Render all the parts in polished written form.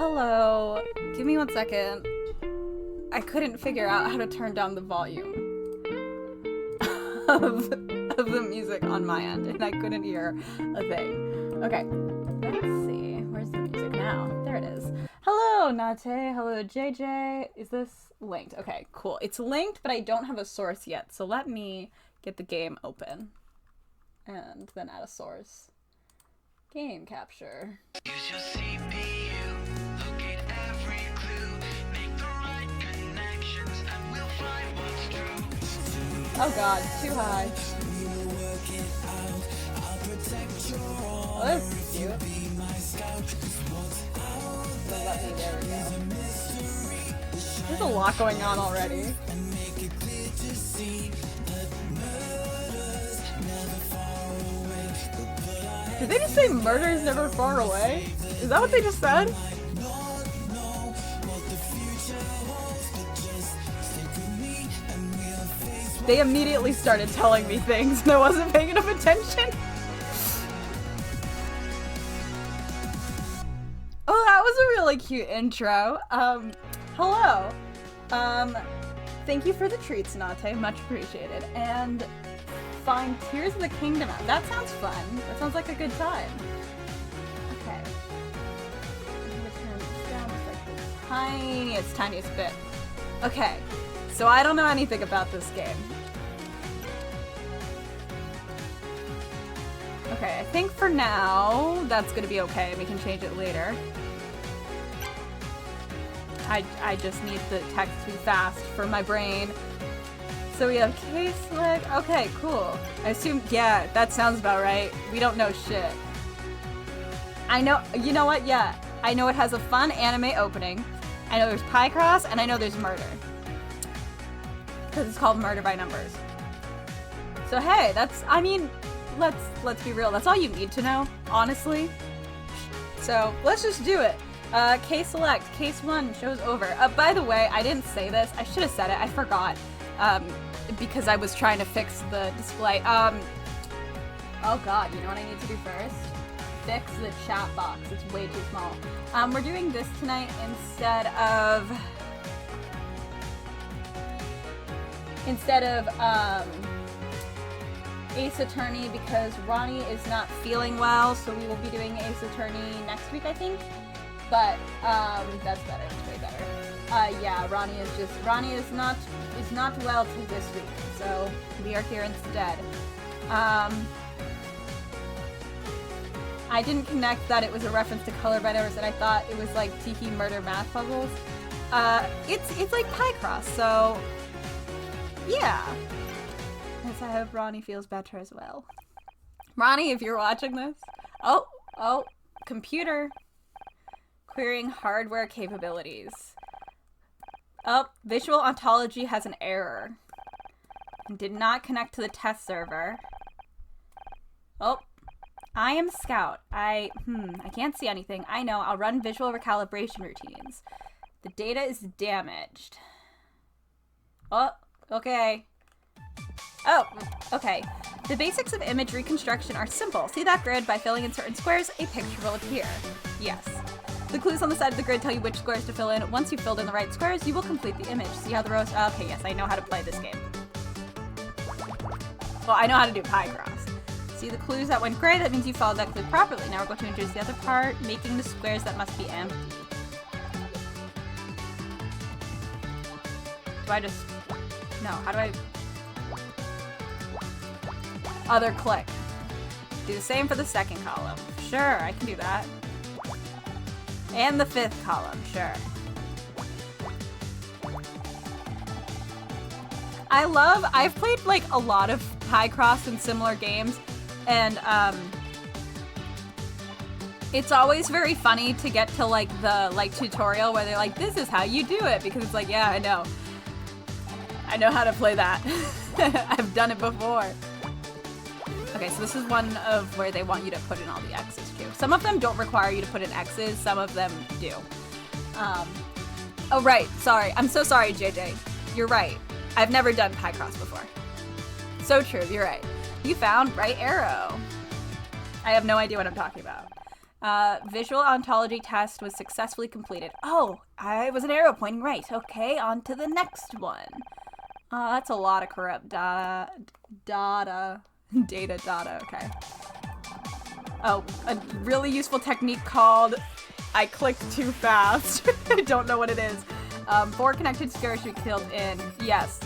Hello. Give me 1 second. I couldn't figure out how to turn down the volume of the music on my end, and I couldn't hear a thing. Okay, let's see. Where's the music now? There it is. Hello, Nate. Hello, JJ. Is this linked? Okay, cool. It's linked, but I don't have a source yet, so let me get the game open and then add a source. Game capture. Use your CPU, locate every clue, make the right connections, and we'll find what's true. Oh god, too high. Oh, that's cute. So let me, there we go. There's a lot going on already. Did they just say murder is never far away? Is that what they just said? They immediately started telling me things and I wasn't paying enough attention. Oh, that was a really cute intro. Hello. Thank you for the treats, Nate. Much appreciated. And find Tears of the Kingdom out. That sounds fun. That sounds like a good time. Okay. I'm gonna turn this down just like the tiniest bit. Okay. So I don't know anything about this game. Okay, I think for now that's gonna be okay. We can change it later. I just need the text to be fast for my brain. So we have case select. Okay, cool. I assume, yeah, that sounds about right. We don't know shit. I know, you know what? Yeah, I know it has a fun anime opening. I know there's Pie-Cross, and I know there's murder. Because it's called Murder by Numbers. So hey, that's, I mean, let's be real. That's all you need to know, honestly. So let's just do it. Case select. Case 1 shows over. By the way, I didn't say this. I should have said it. I forgot. Because I was trying to fix the display. Oh god, you know what I need to do first? Fix the chat box. It's way too small. We're doing this tonight instead of Ace Attorney because Ronnie is not feeling well, so we will be doing Ace Attorney next week, I think. But that's better. It's way better. Yeah, Ronnie is not well this week, so we are here instead. I didn't connect that it was a reference to Color by Numbers, and I thought it was like Tiki Murder Math Puzzles. It's like Pie-Cross, so yeah. Yes, I hope Ronnie feels better as well. Ronnie, if you're watching this, oh, computer querying hardware capabilities. Oh, visual ontology has an error. And did not connect to the test server. Oh, I am Scout. I can't see anything. I know, I'll run visual recalibration routines. The data is damaged. Oh, okay. Oh, okay. The basics of image reconstruction are simple. See that grid? By filling in certain squares, a picture will appear. Yes. The clues on the side of the grid tell you which squares to fill in. Once you've filled in the right squares, you will complete the image. See how the rows... Okay, yes, I know how to play this game. Well, I know how to do Pie-Cross. See the clues that went gray? That means you followed that clue properly. Now we're going to introduce the other part, making the squares that must be empty. Do I just... No, how do I... Other click. Do the same for the second column. Sure, I can do that. And the 5th column, sure. I've played like a lot of Pie-Cross and similar games, and it's always very funny to get to like the tutorial where they're like, this is how you do it, because it's like, yeah, I know how to play that. I've done it before. Okay, so this is one of where they want you to put in all the X's too. Some of them don't require you to put in X's, some of them do. Oh right, sorry. I'm so sorry, JJ. You're right. I've never done Pie-Cross before. So true, you're right. You found right arrow. I have no idea what I'm talking about. Visual ontology test was successfully completed. Oh, I was an arrow pointing right. Okay, on to the next one. That's a lot of corrupt data. Data, okay. Oh, a really useful technique called I clicked too fast. I don't know what it is. 4 connected squares should be filled in. Yes.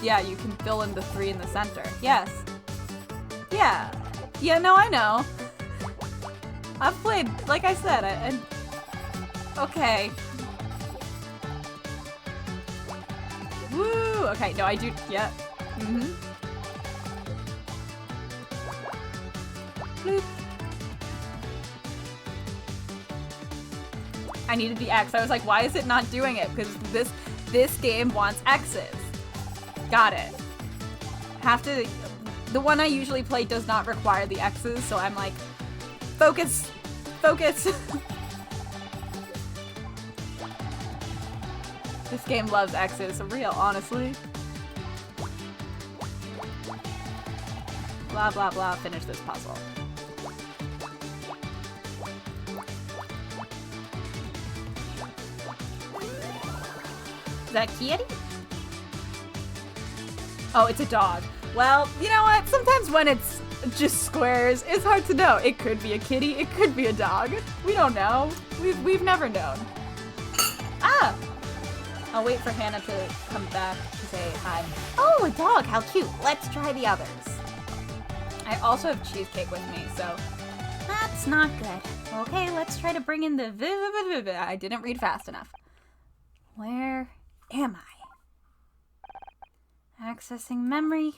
Yeah, you can fill in the 3 in the center. Yes. Yeah. Yeah, no, I know. I've played, like I said, okay. Woo! Okay, no, I do, yeah. Mm-hmm. Bloop. I needed the X. I was like, why is it not doing it? Because this game wants X's. Got it. Have to... The one I usually play does not require the X's, so I'm like, focus. Focus. This game loves X's, real, honestly. Blah, blah, blah. Finish this puzzle. Is that a kitty? Oh, it's a dog. Well, you know what? Sometimes when it's just squares, it's hard to know. It could be a kitty, it could be a dog. We don't know. We've never known. Ah! I'll wait for Hannah to come back to say hi. Oh, a dog! How cute! Let's try the others. I also have cheesecake with me, so that's not good. Okay, let's try to bring in the I didn't read fast enough. Where am I? Accessing memory.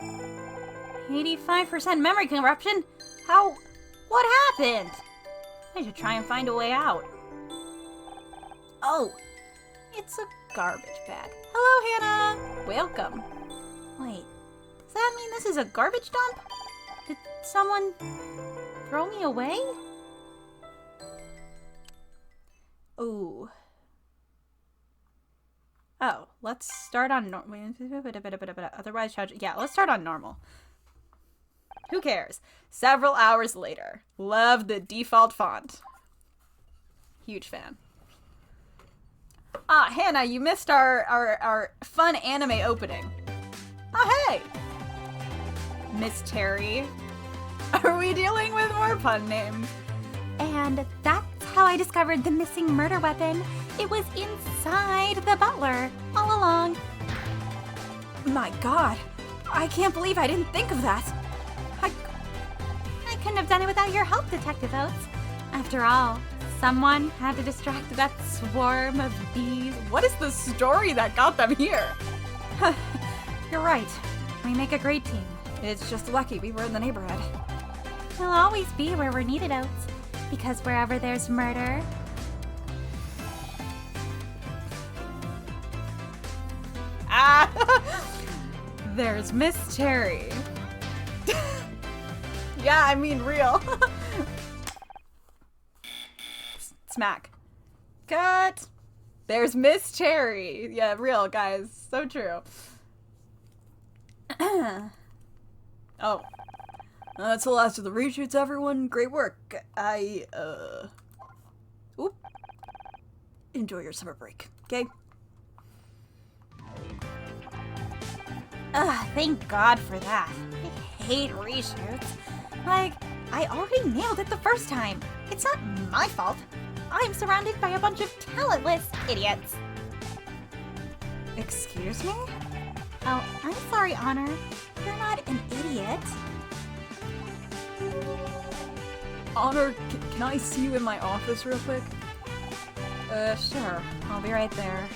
85% memory corruption? How? What happened? I should try and find a way out. Oh, it's a garbage bag. Hello, Hannah. Welcome. Wait, does that mean this is a garbage dump? Did someone throw me away? Ooh. Oh, let's start on normal. Otherwise, yeah, let's start on normal. Who cares? Several hours later. Love the default font. Huge fan. Ah, Hannah, you missed our fun anime opening. Oh, hey! Miss Terry. Are we dealing with more pun names? And that's how I discovered the missing murder weapon. It was inside the butler all along. My god, I can't believe I didn't think of that. I couldn't have done it without your help, Detective Oates. After all, someone had to distract that swarm of bees. What is the story that got them here? You're right. We make a great team. It's just lucky we were in the neighborhood. We'll always be where we're needed, Oates. Because wherever there's murder... Ah! There's Miss Terry. Yeah, I mean real. Smack. Cut. There's Miss Cherry. Yeah, real, guys. So true. Oh. That's the last of the reshoots, everyone. Great work. Oop. Enjoy your summer break, okay? Thank God for that. I hate reshoots. Like, I already nailed it the first time. It's not my fault. I'm surrounded by a bunch of talentless idiots. Excuse me? Oh, I'm sorry, Honor. You're not an idiot. Honor, can I see you in my office real quick? Sure. I'll be right there.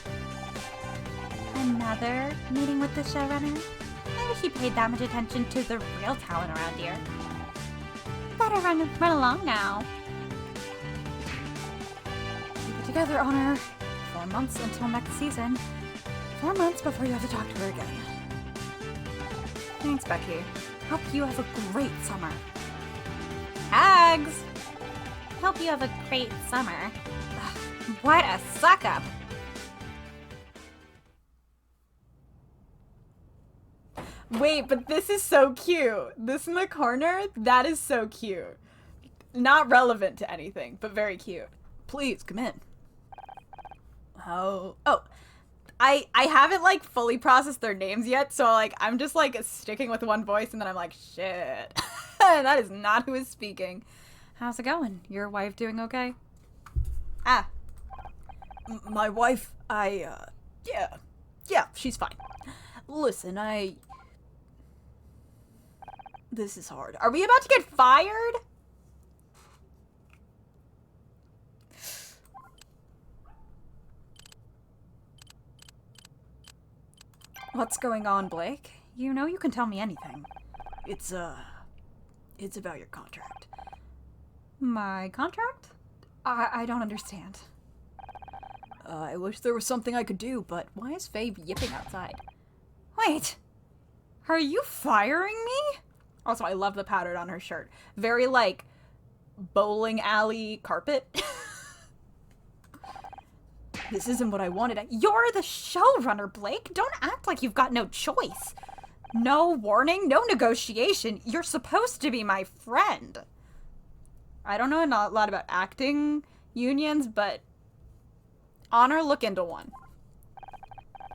Another meeting with the showrunner? I wish you paid that much attention to the real talent around here. Better run along now. Keep it together, Honor. 4 months until next season. 4 months before you have to talk to her again. Thanks, Becky. Hope you have a great summer. Hags! Hope you have a great summer. What a suck-up! Wait, but this is so cute. This in the corner, that is so cute. Not relevant to anything, but very cute. Please, come in. Oh. I haven't, like, fully processed their names yet, so, like, I'm just, like, sticking with one voice, and then I'm like, shit. That is not who is speaking. How's it going? Your wife doing okay? My wife, yeah, she's fine. Listen, this is hard. Are we about to get fired? What's going on, Blake? You know you can tell me anything. It's about your contract. My contract? I don't understand. I wish there was something I could do, but why is Faye yipping outside? Wait! Are you firing me? Also, I love the pattern on her shirt. Very, like, bowling alley carpet. This isn't what I wanted. You're the showrunner, Blake. Don't act like you've got no choice. No warning, no negotiation. You're supposed to be my friend. I don't know a lot about acting unions, but Honor, look into one.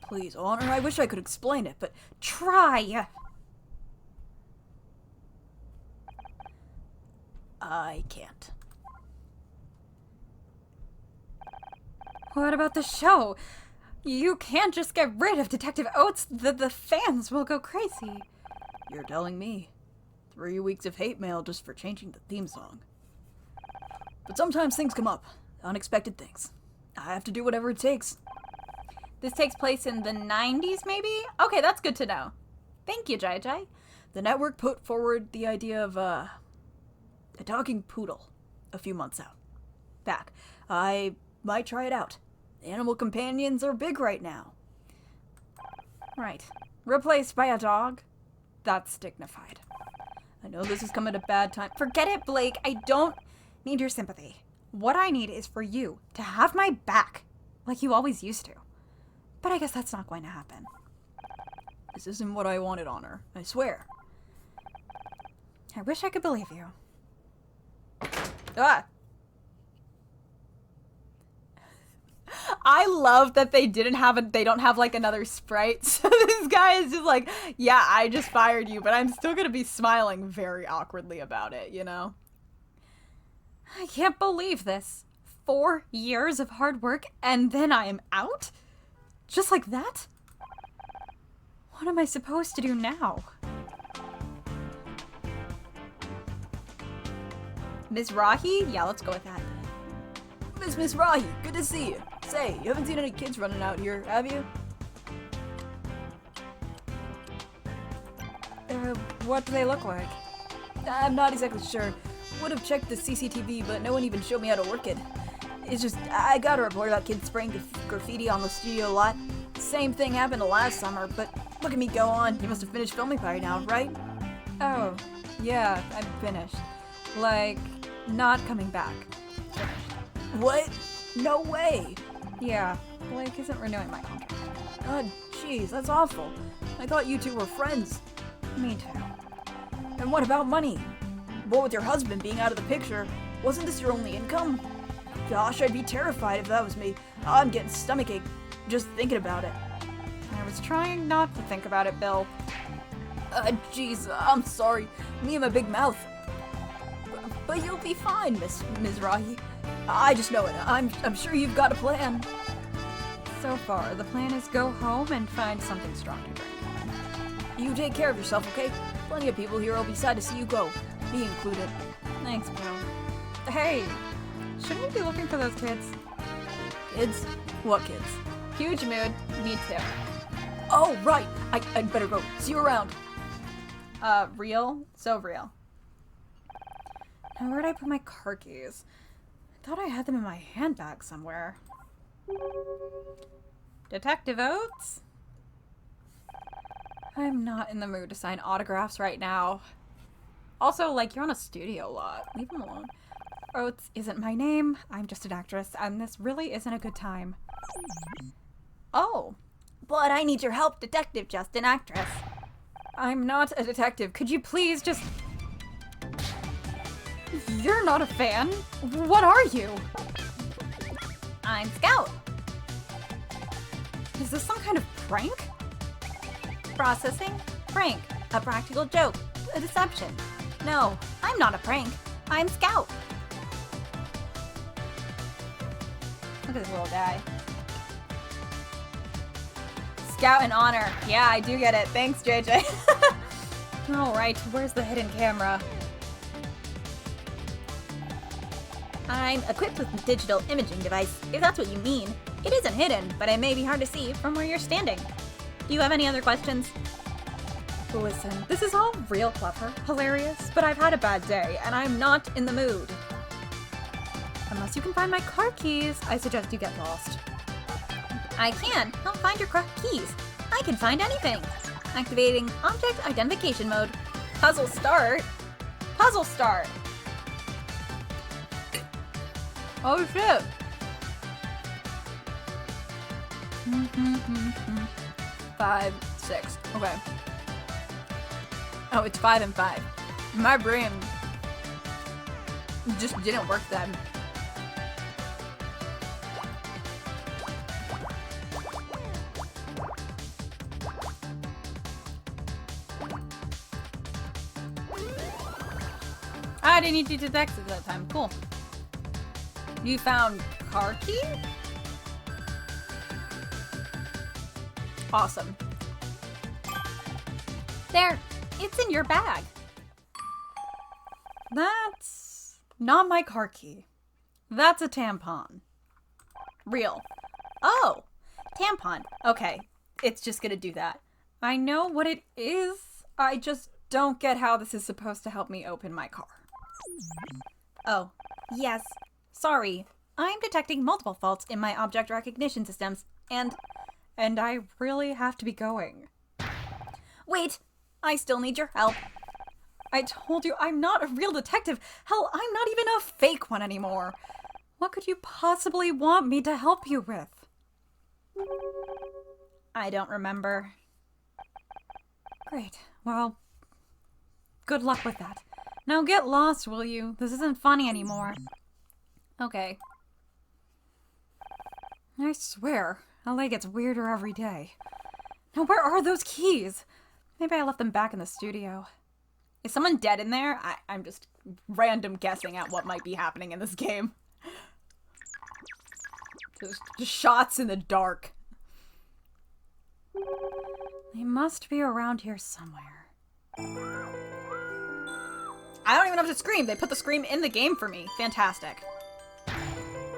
Please, Honor, I wish I could explain it, but try. I can't. What about the show? You can't just get rid of Detective Oates. The fans will go crazy. You're telling me. 3 weeks of hate mail just for changing the theme song. But sometimes things come up. Unexpected things. I have to do whatever it takes. This takes place in the 90s, maybe? Okay, that's good to know. Thank you, JJ. The network put forward the idea of, a talking poodle a few months back. I might try it out. Animal companions are big right now. Right. Replaced by a dog? That's dignified. I know this has come at a bad time. Forget it, Blake. I don't need your sympathy. What I need is for you to have my back, like you always used to. But I guess that's not going to happen. This isn't what I wanted, Honor. I swear. I wish I could believe you. Ah! I love that they don't have like another sprite. So this guy is just like, yeah, I just fired you, but I'm still gonna be smiling very awkwardly about it, you know? I can't believe this. 4 years of hard work and then I am out? Just like that? What am I supposed to do now? Miss Rahi? Yeah, let's go with that. Miss Rahi, good to see you. Say, you haven't seen any kids running out here, have you? What do they look like? I'm not exactly sure. Would have checked the CCTV, but no one even showed me how to work it. It's just, I got a report about kids spraying graffiti on the studio lot. Same thing happened last summer, but look at me go on. You must have finished filming by now, right? Oh, yeah, I'm finished. Like, not coming back. What? No way! Yeah, Blake isn't renewing my contract. Oh, jeez, that's awful. I thought you two were friends. Me too. And what about money? What with your husband being out of the picture, wasn't this your only income? Gosh, I'd be terrified if that was me. I'm getting stomachache just thinking about it. I was trying not to think about it, Bill. Jeez, I'm sorry. Me and my big mouth. But you'll be fine, Miss Rahi. I just know it. I'm sure you've got a plan. So far, the plan is go home and find something strong to drink. You take care of yourself, okay? Plenty of people here will be sad to see you go. Me included. Thanks, Bill. Hey, shouldn't we be looking for those kids? Kids? What kids? Huge mood. Me too. Oh, right. I'd better go. See you around. Real? So real. Now, where'd I put my car keys? I thought I had them in my handbag somewhere. Detective Oates? I'm not in the mood to sign autographs right now. Also, like, you're on a studio lot. Leave him alone. Oates isn't my name. I'm just an actress, and this really isn't a good time. Oh. But I need your help, detective, just an actress. I'm not a detective. Could you please just... You're not a fan? What are you? I'm Scout. Is this some kind of prank? Processing? Prank. A practical joke. A deception. No, I'm not a prank. I'm Scout. Look at this little guy. Scout and honor. Yeah, I do get it. Thanks, JJ. Alright, where's the hidden camera? I'm equipped with a digital imaging device, if that's what you mean. It isn't hidden, but it may be hard to see from where you're standing. Do you have any other questions? Listen, this is all real clever, hilarious, but I've had a bad day, and I'm not in the mood. Unless you can find my car keys, I suggest you get lost. I can. I'll find your car keys. I can find anything. Activating object identification mode. Puzzle start? Puzzle start! Oh shit! 5, 6. Okay. Oh, it's 5 and 5. My brain just didn't work then. I didn't need to detect it that time. Cool. You found car key? Awesome. There. It's in your bag. That's not my car key. That's a tampon. Real. Oh, tampon. Okay, it's just gonna do that. I know what it is. I just don't get how this is supposed to help me open my car. Oh, yes. Sorry. I'm detecting multiple faults in my object recognition systems, and I really have to be going. wait, I still need your help. I told you I'm not a real detective. Hell, I'm not even a fake one anymore. What could you possibly want me to help you with? I don't remember. Great. Well, good luck with that. Now get lost, will you? This isn't funny anymore. Okay. I swear, LA gets weirder every day. Now where are those keys? Maybe I left them back in the studio. Is someone dead in there? I'm just random guessing at what might be happening in this game. Just shots in the dark. They must be around here somewhere. I don't even have to scream. They put the scream in the game for me. Fantastic.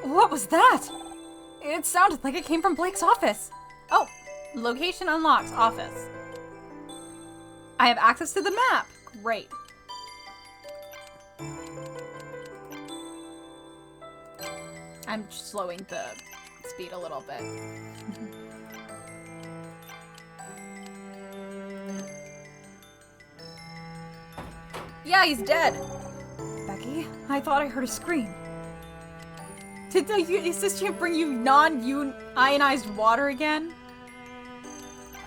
What was that? It sounded like it came from Blake's office. Oh, location unlocked. Office. I have access to the map. Great. I'm slowing the speed a little bit. Yeah, he's dead. Becky, I thought I heard a scream. Did the assistant bring you non-ionized water again?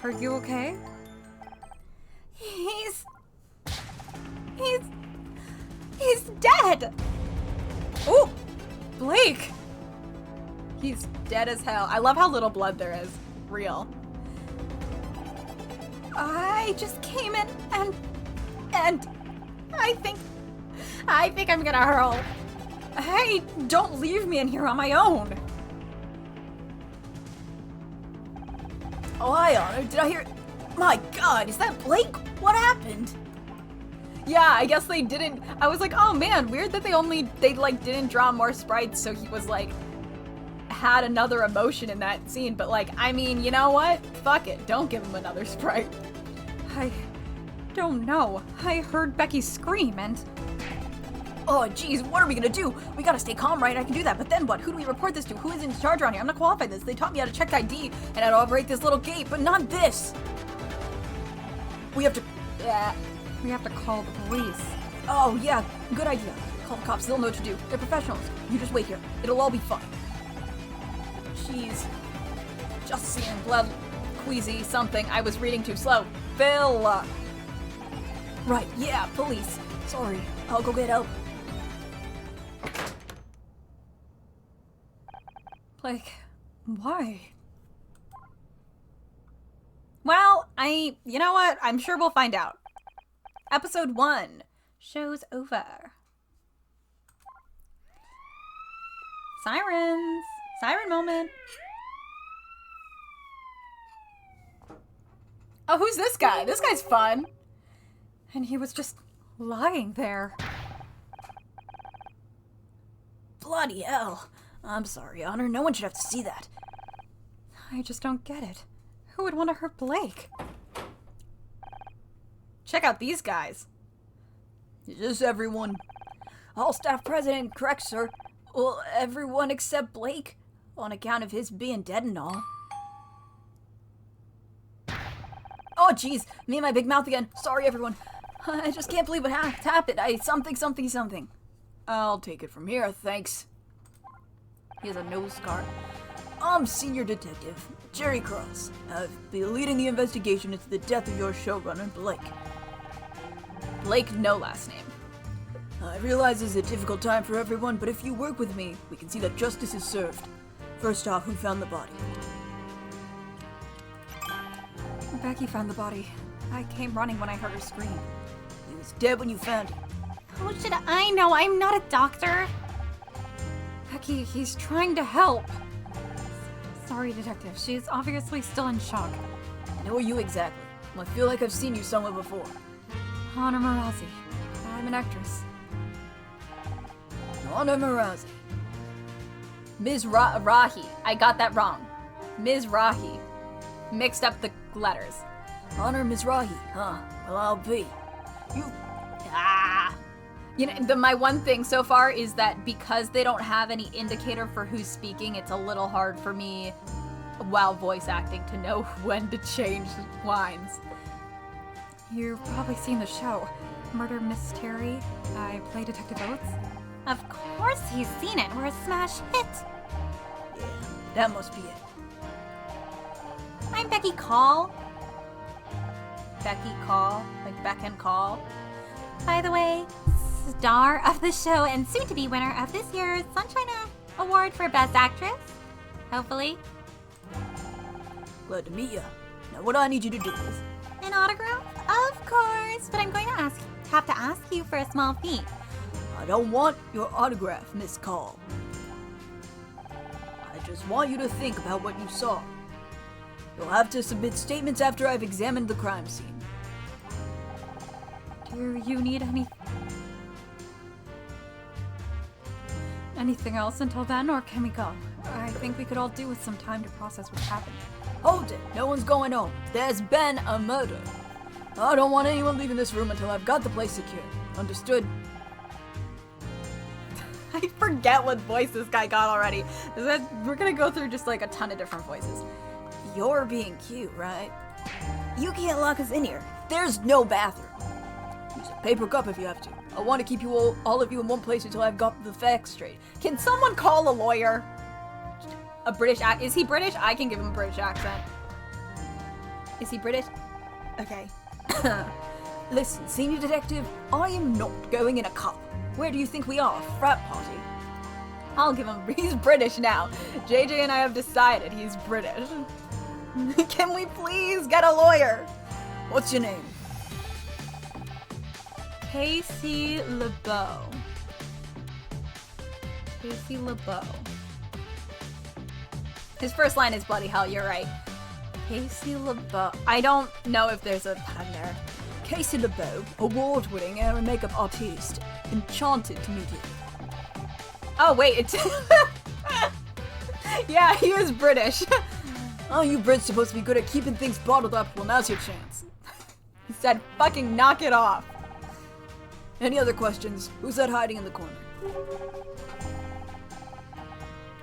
Are you okay? He's dead! Oh! Blake! He's dead as hell. I love how little blood there is. Real. I just came in and I think I'm gonna hurl. Hey, don't leave me in here on my own. Oh, hi, Honor. Did I hear... My god, is that Blake? What happened? Yeah, I guess they didn't. I was like, oh man, weird that they like didn't draw more sprites, so he was like had another emotion in that scene. But like, I mean, you know what? Fuck it. Don't give him another sprite. I don't know. I heard Becky scream and... Oh, jeez, what are we gonna do? We gotta stay calm, right? I can do that, but then what? Who do we report this to? Who is in charge around here? I'm not qualified for this. They taught me how to check ID and how to operate this little gate, but not this! We have to... we have to call the police. Oh, yeah, good idea. Call the cops, they'll know what to do. They're professionals. You just wait here. It'll all be fine. Jeez. Just seeing blood, queasy, something. I was reading too slow. Phil! Right, yeah, police. Sorry, I'll go get help. Like, why? Well, you know what? I'm sure we'll find out. Episode 1. Show's over. Sirens. Siren moment. Oh, who's this guy? This guy's fun. And he was just lying there. Bloody hell. I'm sorry, Honor. No one should have to see that. I just don't get it. Who would want to hurt Blake? Check out these guys. Is this everyone? All staff present, correct, sir. Well, everyone except Blake, on account of his being dead and all. Oh, jeez, me and my big mouth again. Sorry, everyone. I just can't believe what happened. Something. I'll take it from here, thanks. He has a nose scar. I'm Senior Detective Jerry Cross. I'll be leading the investigation into the death of your showrunner, Blake. Blake, no last name. I realize this is a difficult time for everyone, but if you work with me, we can see that justice is served. First off, who found the body? Becky found the body. I came running when I heard her scream. He was dead when you found him. How should I know? I'm not a doctor. Becky, he's trying to help. Sorry, Detective. She's obviously still in shock. Who are you exactly? I feel like I've seen you somewhere before. Honor Marazi. I'm an actress. Honor Marazi. Ms. Rahi. I got that wrong. Ms. Rahi. Mixed up the letters. Honor Mizrahi, huh? Well, I'll be. You know, my one thing so far is that because they don't have any indicator for who's speaking, it's a little hard for me, while voice acting, to know when to change lines. You've probably seen the show, Murder Mystery. I play Detective Oates. Of course he's seen it. We're a smash hit. Yeah, that must be it. I'm Becky Call. Becky Call, like Beck and Call. By the way, star of the show and soon-to-be winner of this year's Sunshine Award for Best Actress. Hopefully. Glad to meet you. Now what I need you to do is... An autograph? Of course, but I'm going to have to ask you for a small fee. I don't want your autograph, Miss Call. I just want you to think about what you saw. You'll have to submit statements after I've examined the crime scene. Do you need anything else until then, or can we go? I think we could all do with some time to process what happened. Hold it! No one's going home. There's been a murder. I don't want anyone leaving this room until I've got the place secured. Understood? I forget what voice this guy got already. We're gonna go through just like a ton of different voices. You're being cute, right? You can't lock us in here. There's no bathroom. Use a paper cup if you have to. I want to keep you all of you in one place until I've got the facts straight. Can someone call a lawyer? A British is he British? I can give him a British accent. Is he British? Okay. Listen, Senior Detective, I am not going in a cup. Where do you think we are? A frat party? I'll give him. He's British now. JJ and I have decided he's British. Can we please get a lawyer? What's your name? Casey LeBeau. Casey LeBeau. His first line is bloody hell, you're right. Casey LeBeau. I don't know if there's a pun there. Casey LeBeau, award-winning hair and makeup artiste. Enchanted to meet you. Oh, wait, it's... Yeah, he is British. Oh, you Brits supposed to be good at keeping things bottled up. Well, now's your chance. He said, fucking knock it off. Any other questions? Who's that hiding in the corner?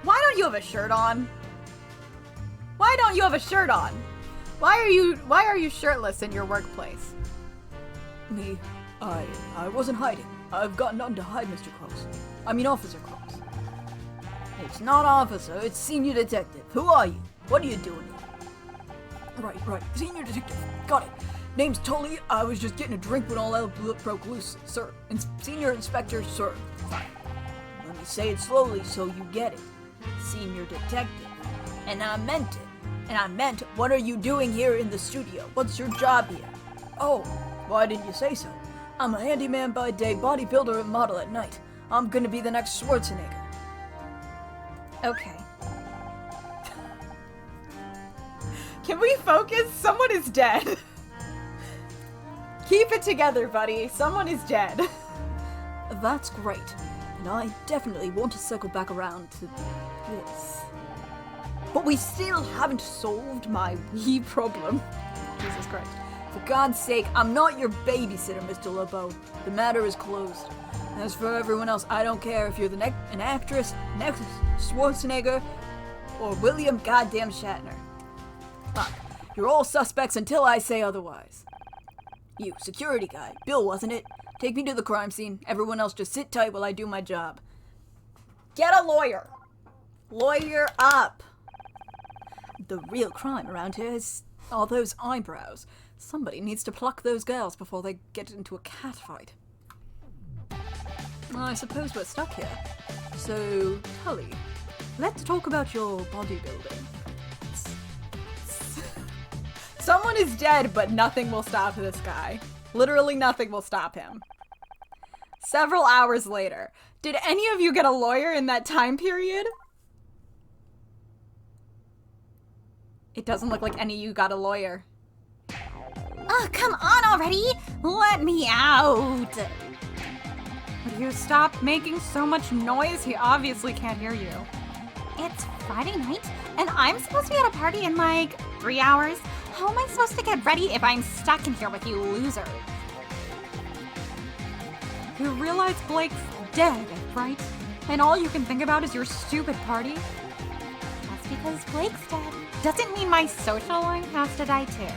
Why don't you have a shirt on? Why don't you have a shirt on? Why are you shirtless in your workplace? Me? I wasn't hiding. I've got nothing to hide, Mr. Cross. I mean, Officer Cross. It's not officer, it's Senior Detective. Who are you? What are you doing here? Right. Senior Detective. Got it. Name's Tully. I was just getting a drink when all hell broke loose, sir. Senior Inspector, sir. Fine. Let me say it slowly so you get it. Senior detective. And I meant it. And I meant, what are you doing here in the studio? What's your job here? Oh, why didn't you say so? I'm a handyman by day, bodybuilder and model at night. I'm gonna be the next Schwarzenegger. Okay. Can we focus? Someone is dead. Keep it together, buddy. Someone is dead. That's great. And I definitely want to circle back around to this. But we still haven't solved my wee problem. Jesus Christ. For God's sake, I'm not your babysitter, Mr. LeBeau. The matter is closed. As for everyone else, I don't care if you're an actress, next Schwarzenegger, or William goddamn Shatner. Fuck. You're all suspects until I say otherwise. You, security guy. Bill, wasn't it? Take me to the crime scene. Everyone else just sit tight while I do my job. Get a lawyer. Lawyer up. The real crime around here is all those eyebrows. Somebody needs to pluck those girls before they get into a catfight. I suppose we're stuck here. So, Tully, let's talk about your bodybuilding. Someone is dead, but nothing will stop this guy. Literally nothing will stop him. Several hours later. Did any of you get a lawyer in that time period? It doesn't look like any of you got a lawyer. Oh, come on already! Let me out! Would you stop making so much noise? He obviously can't hear you. It's Friday night, and I'm supposed to be at a party in like 3 hours. How am I supposed to get ready if I'm stuck in here with you losers? You realize Blake's dead, right? And all you can think about is your stupid party? Just because Blake's dead doesn't mean my social life has to die too.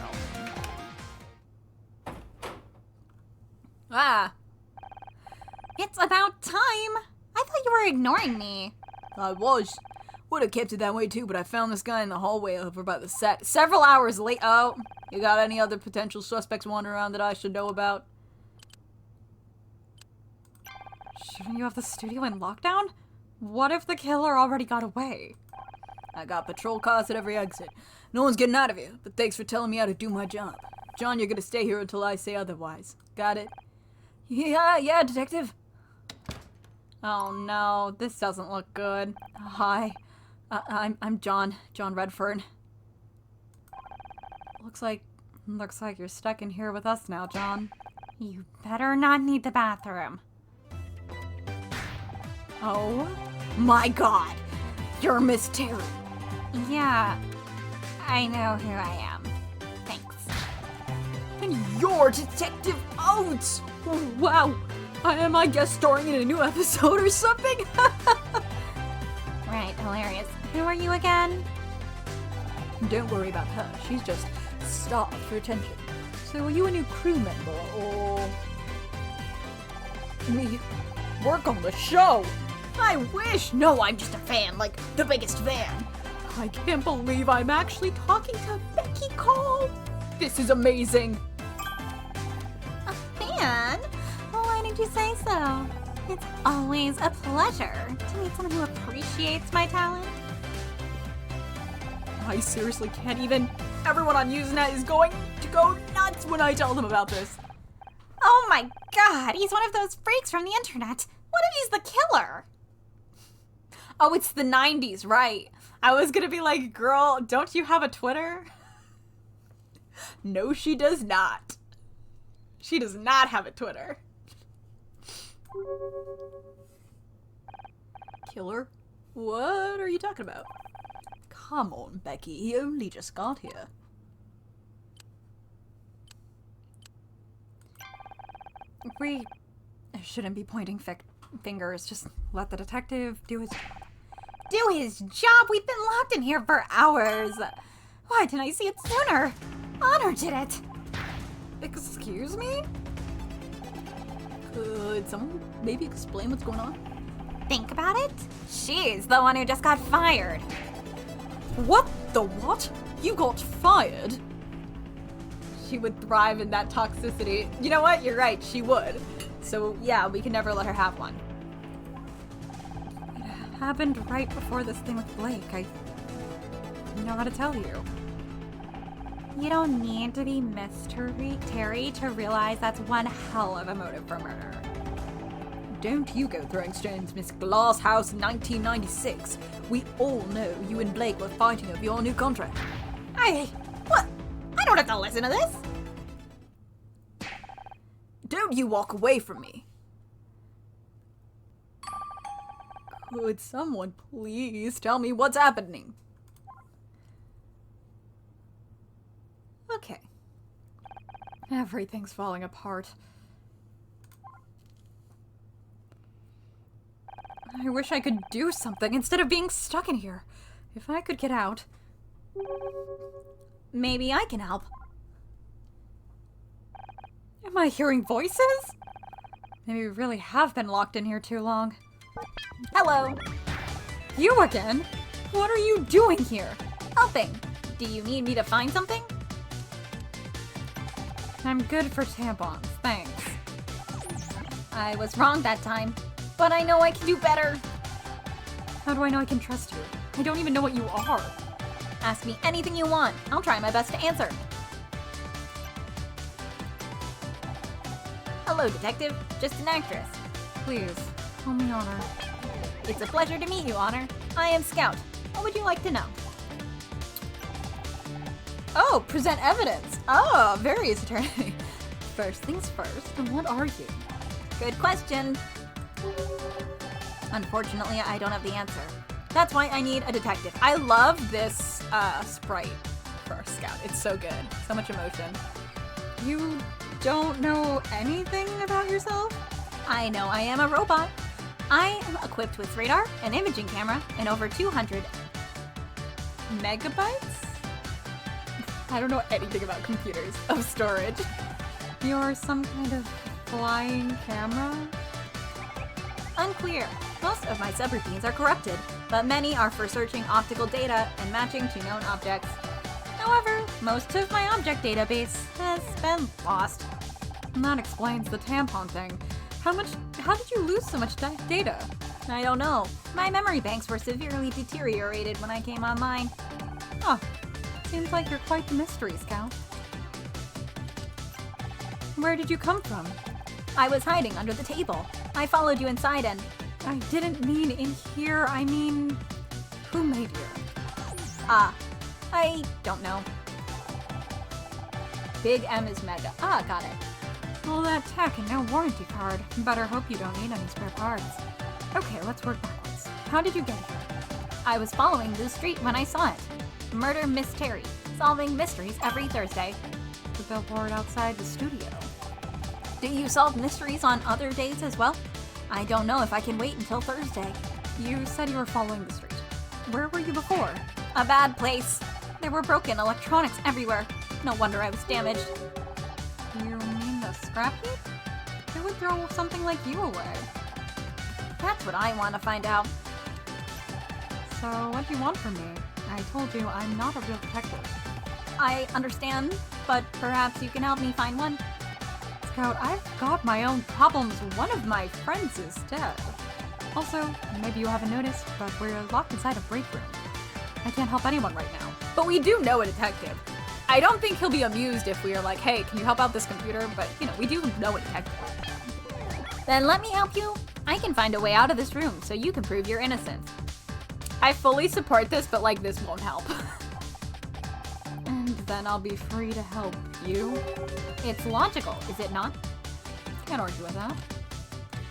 Ah. It's about time! I thought you were ignoring me. I was. Would have kept it that way too, but I found this guy in the hallway over by the set. Several hours late. Oh, you got any other potential suspects wandering around that I should know about? Shouldn't you have the studio in lockdown? What if the killer already got away? I got patrol cars at every exit. No one's getting out of here, but thanks for telling me how to do my job. John, you're gonna stay here until I say otherwise. Got it? Yeah, detective. Oh no, this doesn't look good. Hi, I'm John Redfern. Looks like you're stuck in here with us now, John. You better not need the bathroom. Oh my God, you're Miss Terry. Yeah, I know who I am. Thanks. And you're Detective Oates. Wow, am I guest starring in a new episode or something? Right, hilarious. Who are you again? Don't worry about her. She's just starved for attention. So are you a new crew member, or... Me work on the show? I wish! No, I'm just a fan, like the biggest fan. I can't believe I'm actually talking to Becky Cole. This is amazing. A fan? Why did you say so? It's always a pleasure to meet someone who appreciates my talent. I seriously can't even. Everyone on Usenet is going to go nuts when I tell them about this. Oh my God, he's one of those freaks from the internet. What if he's the killer? Oh, it's the 90s, right? I was gonna be like, girl, don't you have a Twitter? No, she does not. She does not have a Twitter. Killer? What are you talking about? Come on, Becky, he only just got here. We shouldn't be pointing fingers. Just let the detective do his job. We've been locked in here for hours. Why didn't I see it sooner? Honor did it. Excuse me? Could someone maybe explain what's going on? Think about it. She's the one who just got fired. What the what? You got fired? She would thrive in that toxicity. You know what? You're right. She would. So yeah, we can never let her have one. happened right before this thing with Blake. I know how to tell you. You don't need to be Mystery Terry to realize that's one hell of a motive for murder. Don't you go throwing stones, Miss Glasshouse 1996. We all know you and Blake were fighting over your new contract. What? I don't have to listen to this! Don't you walk away from me. Could someone please tell me what's happening? Okay. Everything's falling apart. I wish I could do something instead of being stuck in here. If I could get out. Maybe I can help. Am I hearing voices? Maybe we really have been locked in here too long. Hello. You again? What are you doing here? Helping. Do you need me to find something? I'm good for tampons, thanks. I was wrong that time, but I know I can do better. How do I know I can trust you? I don't even know what you are. Ask me anything you want. I'll try my best to answer. Hello, detective. Just an actress. Please, call me Honor. It's a pleasure to meet you, Honor. I am Scout. What would you like to know? Oh, present evidence. Oh, various attorney. First things first, what are you? Good question. Unfortunately, I don't have the answer. That's why I need a detective. I love this sprite for Scout. It's so good. So much emotion. You don't know anything about yourself? I know I am a robot. I am equipped with radar, an imaging camera, and over 200 megabytes? I don't know anything about computers of storage. You're some kind of flying camera? Unclear. Most of my subroutines are corrupted, but many are for searching optical data and matching to known objects. However, most of my object database has been lost. And that explains the tampon thing. How did you lose so much data? I don't know. My memory banks were severely deteriorated when I came online. Huh. Seems like you're quite the mystery, Scout. Where did you come from? I was hiding under the table. I followed you inside and... I didn't mean in here, I mean... Who made you? I don't know. Big M is mega. Got it. All that tech and no warranty card. Better hope you don't need any spare parts. Okay, let's work backwards. How did you get here? I was following the street when I saw it. Murder Miss Terry. Solving mysteries every Thursday. The billboard outside the studio. Do you solve mysteries on other days as well? I don't know if I can wait until Thursday. You said you were following the street. Where were you before? A bad place. There were broken electronics everywhere. No wonder I was damaged. You mean the scrap heap? Who would throw something like you away? That's what I want to find out. So, what do you want from me? I told you I'm not a real detective. I understand, but perhaps you can help me find one. Scout, I've got my own problems. One of my friends is dead. Also, maybe you haven't noticed, but we're locked inside a break room. I can't help anyone right now. But we do know a detective. I don't think he'll be amused if we are like, hey, can you help out this computer? But, we do know a detective. Then let me help you. I can find a way out of this room so you can prove your innocence. I fully support this, but, this won't help. And then I'll be free to help you. It's logical, is it not? Can't argue with that.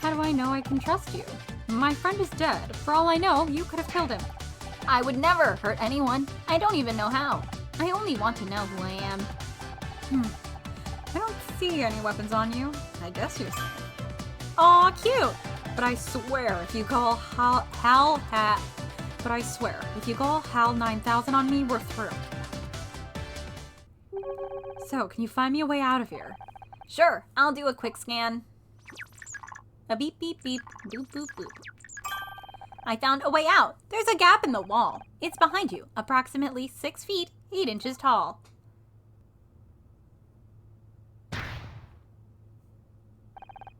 How do I know I can trust you? My friend is dead. For all I know, you could have killed him. I would never hurt anyone. I don't even know how. I only want to know who I am. I don't see any weapons on you. I guess you're safe. Aw, cute! But I swear, if you call Hal 9000 on me, we're through. So, can you find me a way out of here? Sure, I'll do a quick scan. A beep beep beep, boop boop boop. I found a way out. There's a gap in the wall. It's behind you, approximately 6 feet, 8 inches tall.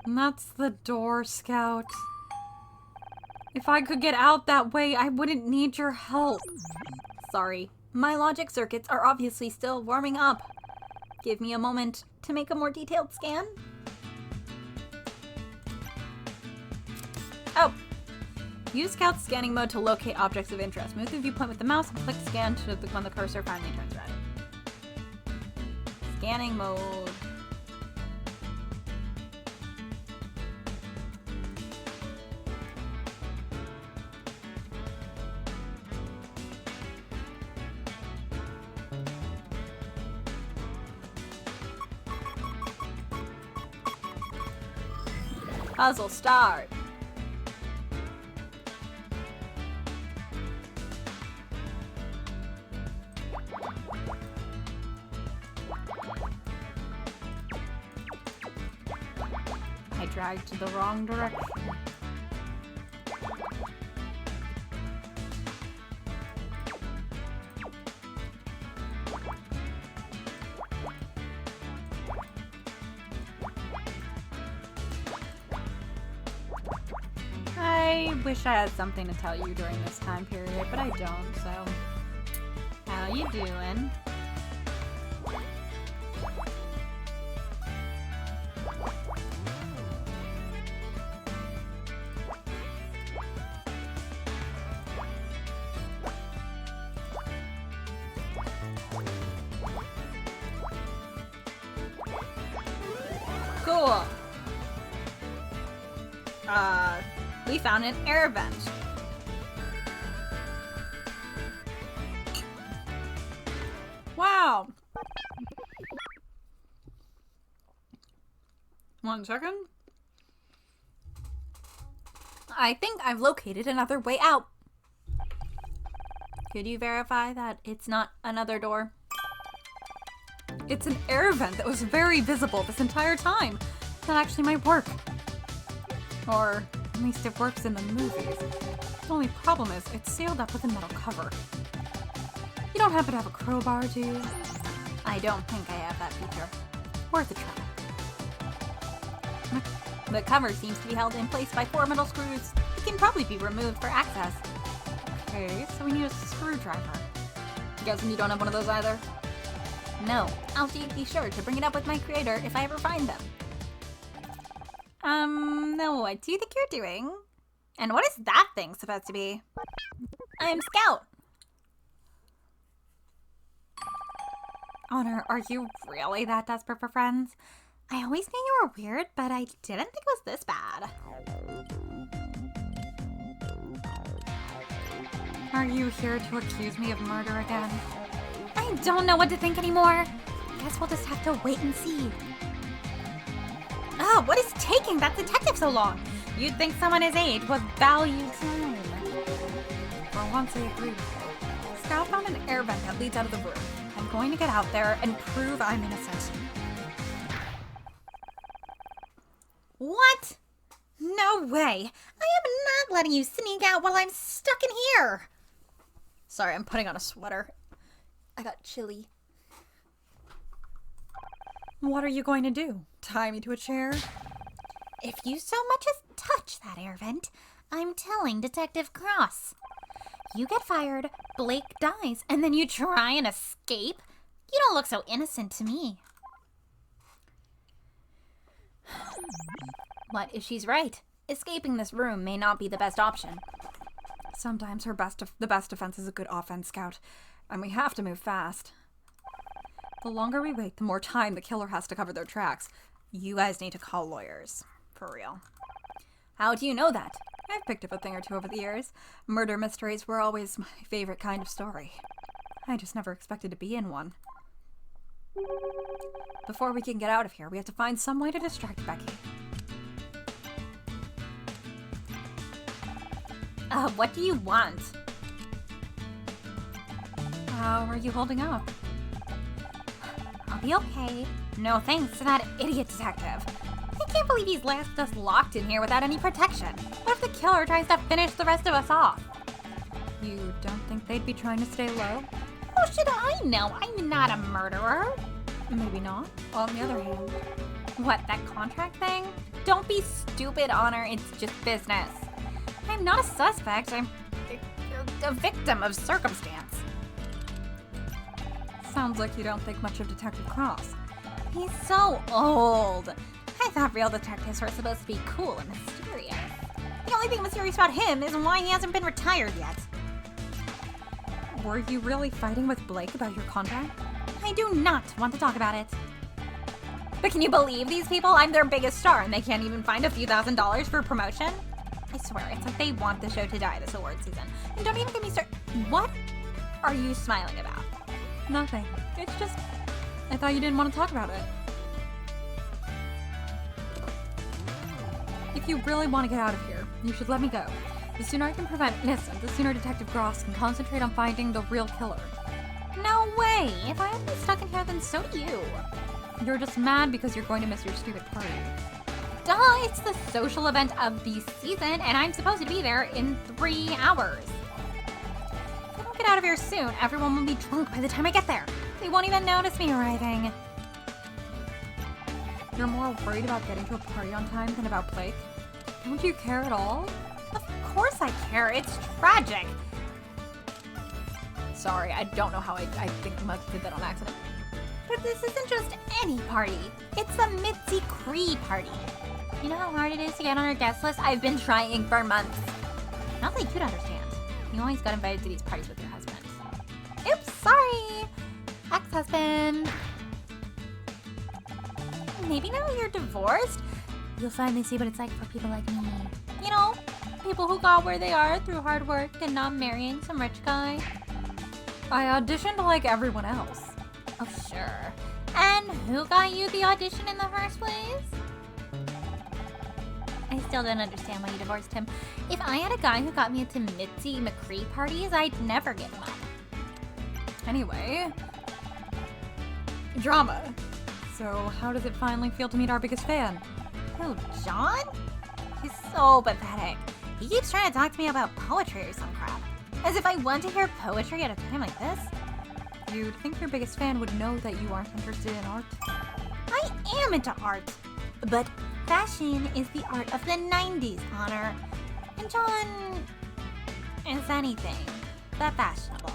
And that's the door, Scout. If I could get out that way, I wouldn't need your help. Sorry, my logic circuits are obviously still warming up. Give me a moment to make a more detailed scan. Oh! Use Scout's scanning mode to locate objects of interest. Move the viewpoint with the mouse and click scan to when the cursor finally turns red. Scanning mode. Puzzle start. I dragged to the wrong direction. I wish I had something to tell you during this time period, but I don't, so... How you doing? Cool! We found an air vent. Wow! 1 second. I think I've located another way out. Could you verify that it's not another door? It's an air vent that was very visible this entire time. That actually might work. Or at least it works in the movies. The only problem is it's sealed up with a metal cover. You don't happen to have a crowbar, do you? I don't think I have that feature. Worth a try. The cover seems to be held in place by 4 metal screws. It can probably be removed for access. Okay, so we need a screwdriver. Guessing you don't have one of those either? No, I'll be sure to bring it up with my creator if I ever find them. No, what do you think you're doing? And what is that thing supposed to be? I'm Scout. Honor, are you really that desperate for friends? I always knew you were weird, but I didn't think it was this bad. Are you here to accuse me of murder again? I don't know what to think anymore. Guess we'll just have to wait and see. Oh, what is taking that detective so long? You'd think someone his age would value time. For once I agree. Scout found an air vent that leads out of the room. I'm going to get out there and prove I'm innocent. What? No way. I am not letting you sneak out while I'm stuck in here. Sorry, I'm putting on a sweater. I got chilly. What are you going to do? Tie me to a chair? If you so much as touch that air vent, I'm telling Detective Cross. You get fired, Blake dies, and then you try and escape? You don't look so innocent to me. What if she's right? Escaping this room may not be the best option. Sometimes the best defense is a good offense, Scout. And we have to move fast. The longer we wait, the more time the killer has to cover their tracks. You guys need to call lawyers. For real. How do you know that? I've picked up a thing or two over the years. Murder mysteries were always my favorite kind of story. I just never expected to be in one. Before we can get out of here, we have to find some way to distract Becky. What do you want? How are you holding up? I'll be okay. No thanks to that idiot detective. I can't believe he's left us locked in here without any protection. What if the killer tries to finish the rest of us off? You don't think they'd be trying to stay low? How should I know? I'm not a murderer. Maybe not. On the other hand. What, that contract thing? Don't be stupid, Honor. It's just business. I'm not a suspect. I'm a victim of circumstance. Sounds like you don't think much of Detective Cross. He's so old. I thought real detectives were supposed to be cool and mysterious. The only thing mysterious about him is why he hasn't been retired yet. Were you really fighting with Blake about your contract? I do not want to talk about it. But can you believe these people? I'm their biggest star and they can't even find a few $1,000s for promotion? I swear, it's like they want the show to die this award season. And don't even get me started. What are you smiling about? Nothing. It's just, I thought you didn't want to talk about it. If you really want to get out of here, you should let me go. The sooner I can prevent innocent, the sooner Detective Gross can concentrate on finding the real killer. No way! If I had to be stuck in here, then so do you. You're just mad because you're going to miss your stupid party. Duh, it's the social event of the season, and I'm supposed to be there in 3 hours. If I don't get out of here soon, everyone will be drunk by the time I get there. They won't even notice me arriving. You're more worried about getting to a party on time than about Blake? Don't you care at all? Of course I care. It's tragic. Sorry, I don't know how I think I must have did that on accident. But this isn't just any party. It's the Mitzi Cree party. You know how hard it is to get on her guest list? I've been trying for months. Not that you'd understand. You always got invited to these parties with your husband. Oops, sorry. Ex-husband. Maybe now you're divorced, you'll finally see what it's like for people like me. You know, people who got where they are through hard work and not marrying some rich guy. I auditioned like everyone else. Oh, sure. And who got you the audition in the first place? I still don't understand why you divorced him. If I had a guy who got me into Mitzi McCree parties, I'd never give him up. Anyway, drama. So how does it finally feel to meet our biggest fan? Who, John? He's so pathetic. He keeps trying to talk to me about poetry or some crap. As if I want to hear poetry at a time like this. You'd think your biggest fan would know that you aren't interested in art. I am into art. But fashion is the art of the 90s, Honor. And John is anything but fashionable.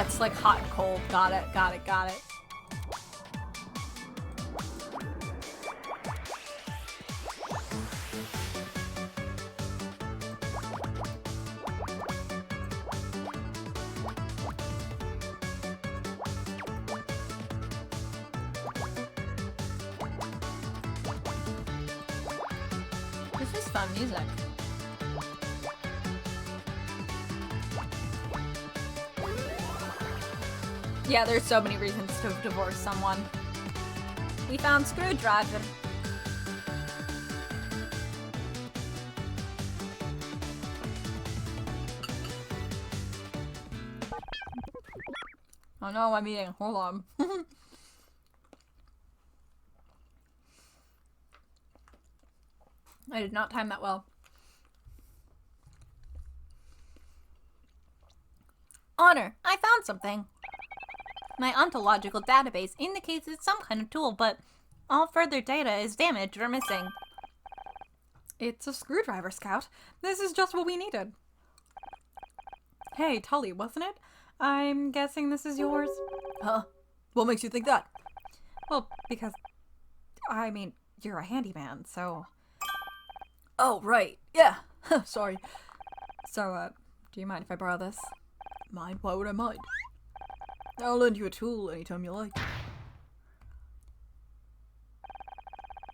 It's like hot and cold. Got it. This is fun music. Yeah, there's so many reasons to divorce someone. We found screwdriver. Oh no, I'm eating. Hold on. I did not time that well. Honor, I found something. My ontological database indicates it's some kind of tool, but all further data is damaged or missing. It's a screwdriver, Scout. This is just what we needed. Hey, Tully, wasn't it? I'm guessing this is yours? Huh? What makes you think that? Well, because, I mean, you're a handyman, so... Oh, right. Yeah. Sorry. So, do you mind if I borrow this? Mind? Why would I mind? I'll lend you a tool anytime you like.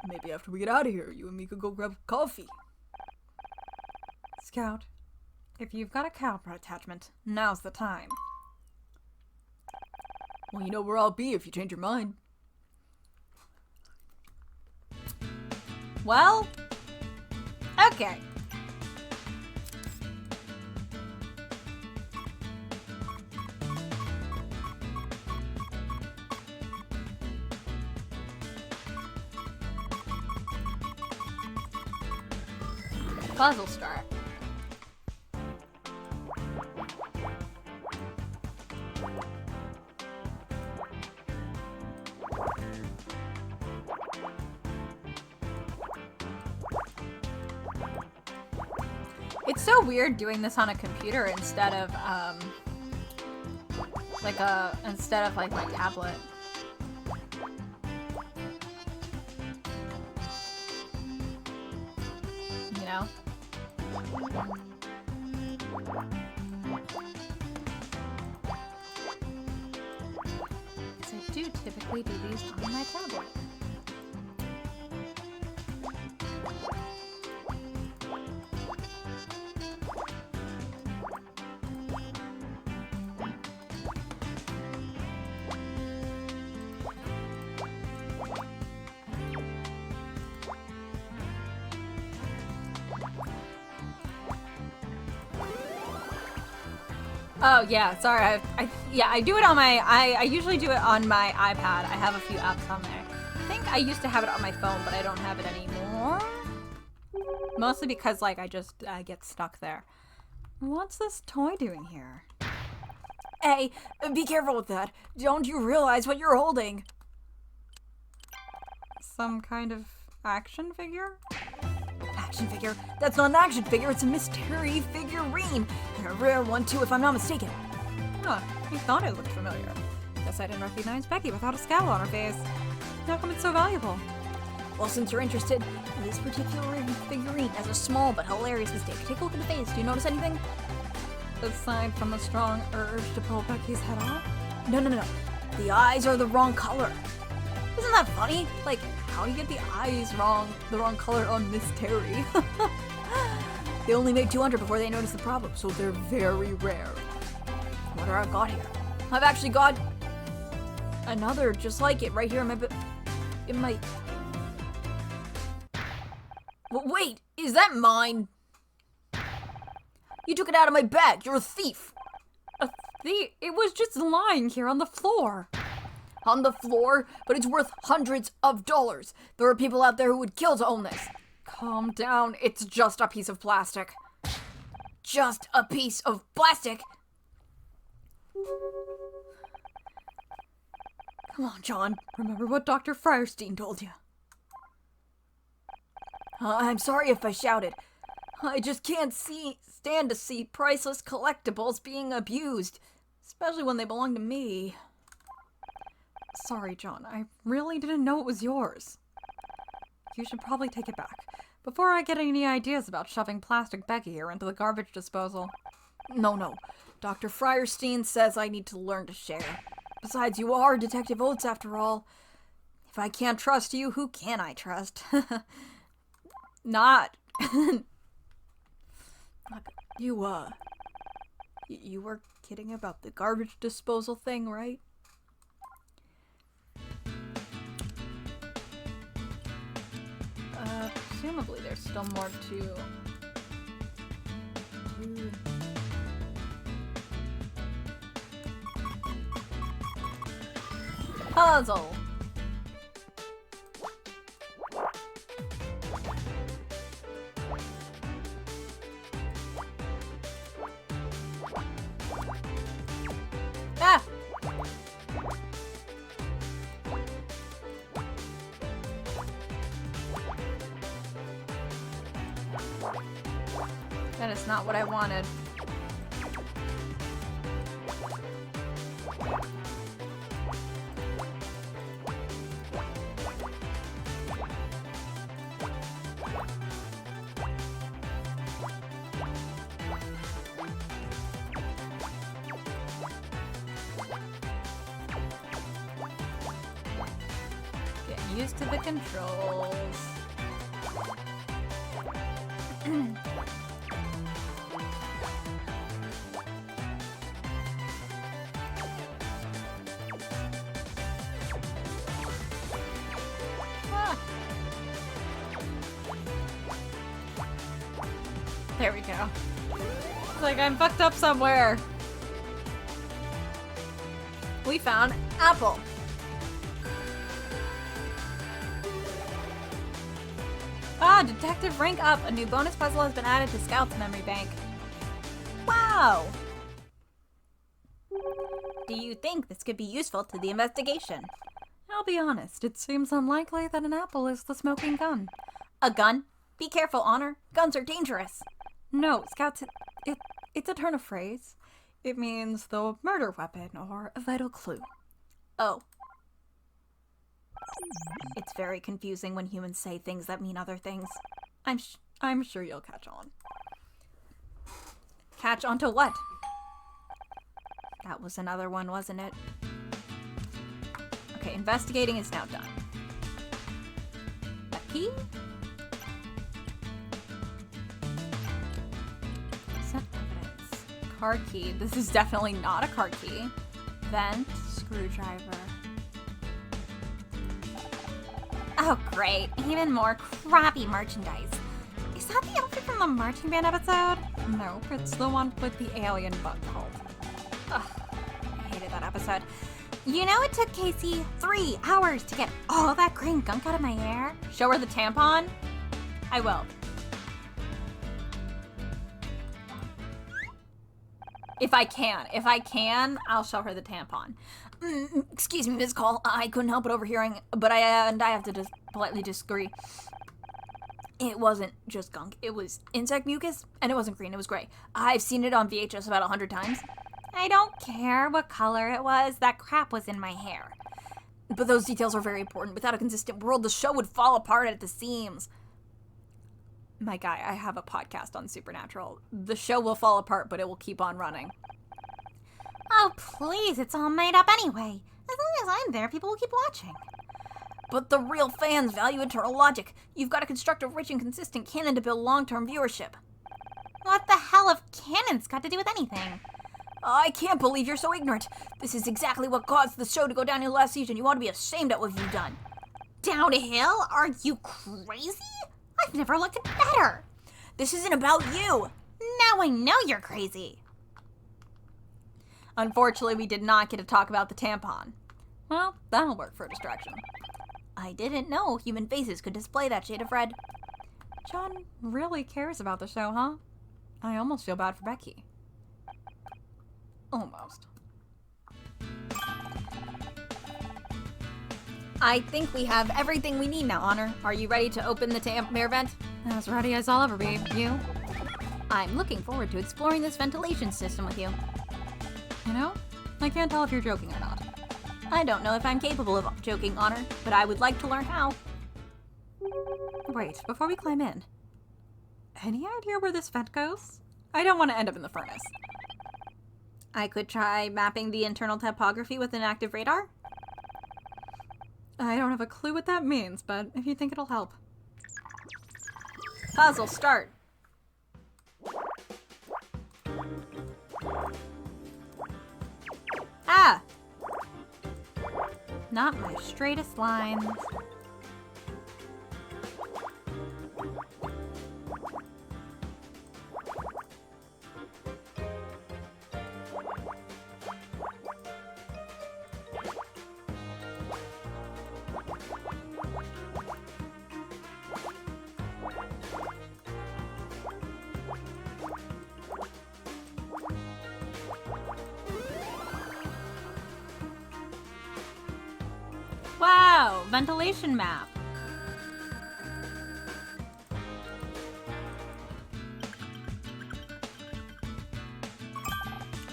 Maybe after we get out of here, you and me could go grab coffee. Scout, if you've got a caliper attachment, now's the time. Well, you know where I'll be if you change your mind. Well, okay. puzzle start. It's so weird doing this on a computer instead of like my tablet. You know? So I do typically do these on my tablet. Oh yeah, sorry. I do it on my. I usually do it on my iPad. I have a few apps on there. I think I used to have it on my phone, but I don't have it anymore. Mostly because like I get stuck there. What's this toy doing here? Hey, be careful with that. Don't you realize what you're holding? Some kind of action figure? Action figure? That's not an action figure, it's a mystery figurine. And a rare one too, if I'm not mistaken. Huh, I thought it looked familiar. Guess I didn't recognize Becky without a scowl on her face. How come it's so valuable? Well, since you're interested, this particular figurine has a small but hilarious mistake. Take a look at the face. Do you notice anything? Aside from a strong urge to pull Becky's head off? No. The eyes are the wrong color. Isn't that funny? Like, how do you get the eyes wrong, the wrong color on Miss Terry? They only made 200 before they noticed the problem, so they're very rare. What do I got here? I've actually got another just like it right here in my... Wait, is that mine? You took it out of my bag. You're a thief. A thief? It was just lying here on the floor. On the floor? But it's worth hundreds of dollars. There are people out there who would kill to own this. Calm down. It's just a piece of plastic. Just a piece of plastic? Come on, John. Remember what Dr. Frierstein told you. I'm sorry if I shouted. I just can't stand to see priceless collectibles being abused, especially when they belong to me. Sorry, John. I really didn't know it was yours. You should probably take it back before I get any ideas about shoving plastic Becky here into the garbage disposal. No. Dr. Frierstein says I need to learn to share. Besides, you are Detective Oates after all. If I can't trust you, who can I trust? Not. You were kidding about the garbage disposal thing, right? Presumably there's still more to... Puzzle! Ah! That is not what I wanted. Getting used to the controls. There we go. It's like I'm fucked up somewhere. We found apple. Ah, detective rank up. A new bonus puzzle has been added to Scout's memory bank. Wow! Do you think this could be useful to the investigation? I'll be honest, it seems unlikely that an apple is the smoking gun. A gun? Be careful, Honor. Guns are dangerous. No, Scouts, it's a turn of phrase. It means the murder weapon or a vital clue. Oh. It's very confusing when humans say things that mean other things. I'm sure you'll catch on. Catch on to what? That was another one, wasn't it? Okay, investigating is now done. A key? Set evidence. Card key. This is definitely not a card key. Vent. Screwdriver. Oh, great. Even more crappy merchandise. Is that the outfit from the marching band episode? Nope, it's the one with the alien bug cult. Ugh, I hated that episode. You know it took Casey 3 hours to get all that green gunk out of my hair? Show her the tampon? I will. If I can, I'll show her the tampon. Excuse me, Ms. Cole. I couldn't help it overhearing, but I have to just politely disagree. It wasn't just gunk. It was insect mucus, and it wasn't green. It was gray. I've seen it on VHS about 100 times. I don't care what color it was. That crap was in my hair. But those details are very important. Without a consistent world, the show would fall apart at the seams. My guy, I have a podcast on Supernatural. The show will fall apart, but it will keep on running. Oh, please, it's all made up anyway. As long as I'm there, people will keep watching. But the real fans value eternal logic. You've got to construct a rich and consistent canon to build long-term viewership. What the hell have canons got to do with anything? I can't believe you're so ignorant. This is exactly what caused the show to go downhill last season. You ought to be ashamed at what you've done. Downhill? Are you crazy? I've never looked better. This isn't about you. Now I know you're crazy. Unfortunately, we did not get to talk about the tampon. Well, that'll work for a distraction. I didn't know human faces could display that shade of red. John really cares about the show, huh? I almost feel bad for Becky. Almost. I think we have everything we need now, Honor. Are you ready to open the air vent? As ready as I'll ever be. You? I'm looking forward to exploring this ventilation system with you. You know, I can't tell if you're joking or not. I don't know if I'm capable of joking, Honor, but I would like to learn how. Wait, before we climb in, any idea where this vent goes? I don't want to end up in the furnace. I could try mapping the internal topography with an active radar. I don't have a clue what that means, but if you think it'll help. Puzzle start. Ah! Not my straightest lines. Wow, ventilation map.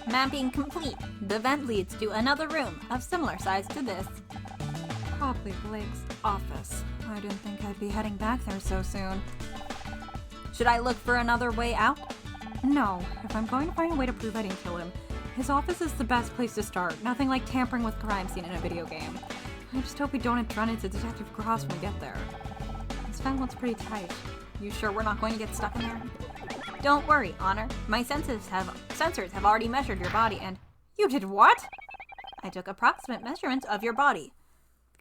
Mapping complete. The vent leads to another room of similar size to this. Probably Blake's office. I didn't think I'd be heading back there so soon. Should I look for another way out? No, if I'm going to find a way to prove I didn't kill him, his office is the best place to start. Nothing like tampering with crime scene in a video game. I just hope we don't run into Detective Cross when we get there. This vent looks pretty tight. You sure we're not going to get stuck in there? Don't worry, Honor. My sensors have already measured your body and... You did what? I took approximate measurements of your body.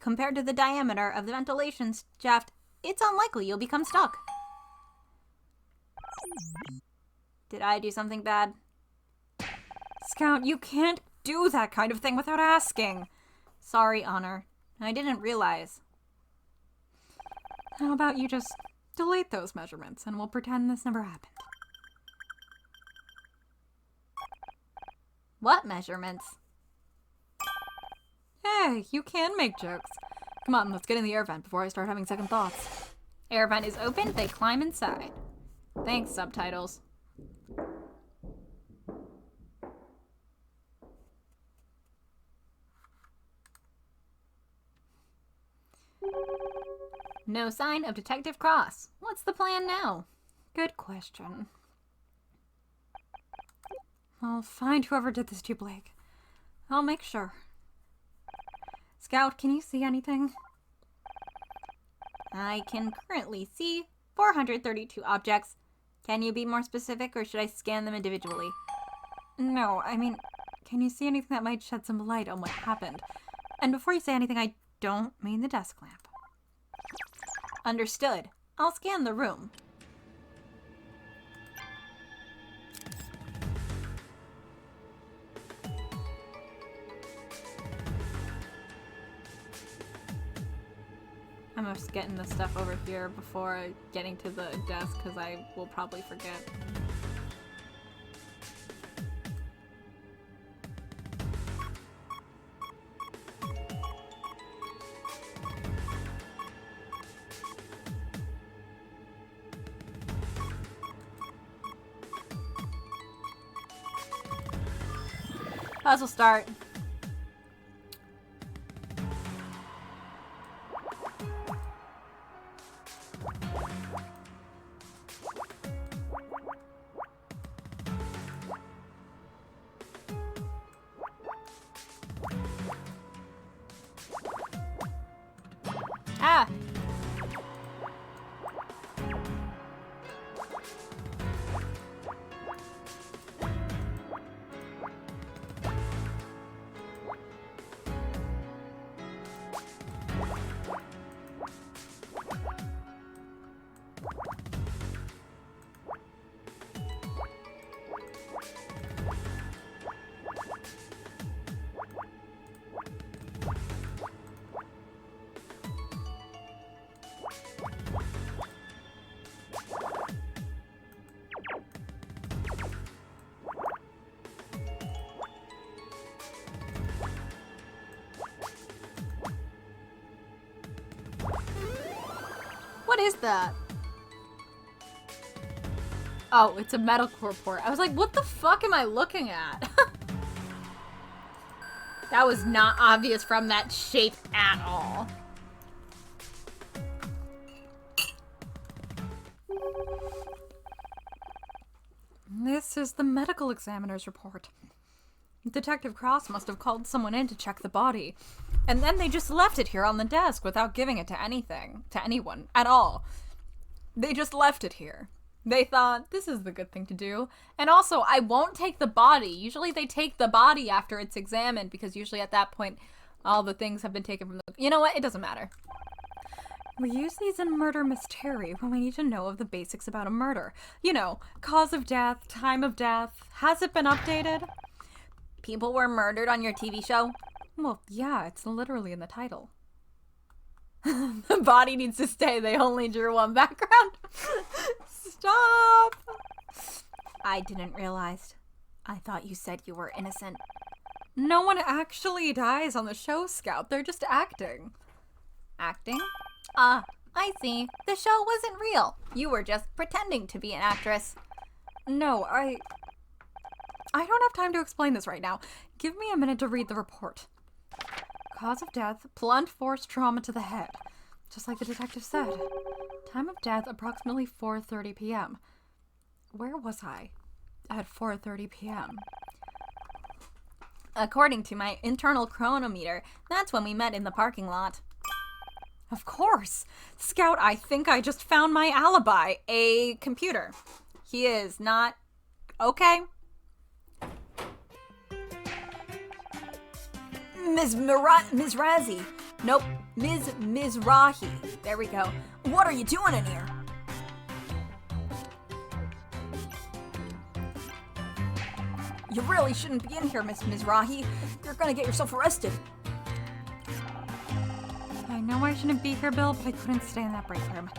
Compared to the diameter of the ventilation shaft, it's unlikely you'll become stuck. Did I do something bad? Scout, you can't do that kind of thing without asking. Sorry, Honor. I didn't realize. How about you just Delete those measurements, and we'll pretend this never happened. What measurements? Hey, you can make jokes. Come on, let's get in the air vent before I start having second thoughts. Air vent is open, they climb inside. Thanks, subtitles. No sign of Detective Cross. What's the plan now? Good question. I'll find whoever did this to you, Blake. I'll make sure. Scout, can you see anything? I can currently see 432 objects. Can you be more specific, or should I scan them individually? No, I mean, can you see anything that might shed some light on what happened? And before you say anything, I don't mean the desk lamp. Understood. I'll scan the room. I'm just getting the stuff over here before getting to the desk because I will probably forget. Puzzle start. Ah! What is that? Oh, it's a medical report. I was like, what the fuck am I looking at? That was not obvious from that shape at all. This is the medical examiner's report. Detective Cross must have called someone in to check the body. And then they just left it here on the desk without giving it to anyone at all. They just left it here. They thought, this is the good thing to do. And also, I won't take the body. Usually they take the body after it's examined because usually at that point, all the things have been taken from the... You know what? It doesn't matter. We use these in Murder Mystery when we need to know of the basics about a murder. You know, cause of death, time of death. Has it been updated? People were murdered on your TV show? Well, yeah, it's literally in the title. The body needs to stay. They only drew one background. Stop! I didn't realize. I thought you said you were innocent. No one actually dies on the show, Scout. They're just acting. Acting? I see. The show wasn't real. You were just pretending to be an actress. No, I don't have time to explain this right now. Give me a minute to read the report. Cause of death, blunt force trauma to the head. Just like the detective said. Time of death, approximately 4:30 p.m. Where was I? At 4:30 p.m. According to my internal chronometer, that's when we met in the parking lot. Of course! Scout, I think I just found my alibi. A computer. He is not... Okay. Ms. Razzie. Nope, Ms. Mizrahi. There we go. What are you doing in here? You really shouldn't be in here, Miss Mizrahi. You're gonna get yourself arrested. I know I shouldn't be here, Bill, but I couldn't stay in that break room.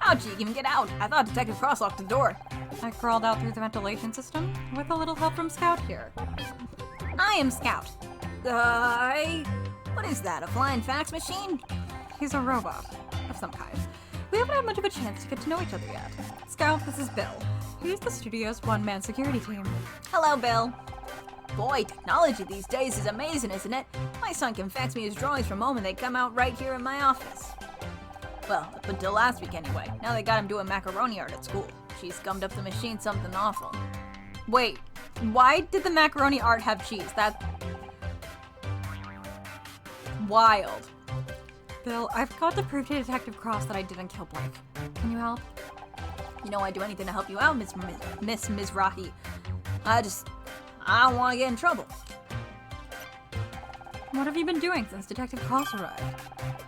How'd you even get out? I thought Detective Cross locked the door. I crawled out through the ventilation system with a little help from Scout here. I am Scout. What is that, a flying fax machine? He's a robot of some kind. We haven't had much of a chance to get to know each other yet. Scout, this is Bill. He's the studio's one-man security team. Hello, Bill. Boy, technology these days is amazing, isn't it? My son can fax me his drawings from home and they come out right here in my office. Well, up until last week anyway. Now they got him doing macaroni art at school. She's gummed up the machine something awful. Wait, why did the macaroni art have cheese? That's wild. Bill, I've got to prove to Detective Cross that I didn't kill Blake. Can you help? You know I'd do anything to help you out, Miss Mizrahi. I don't want to get in trouble. What have you been doing since Detective Cross arrived?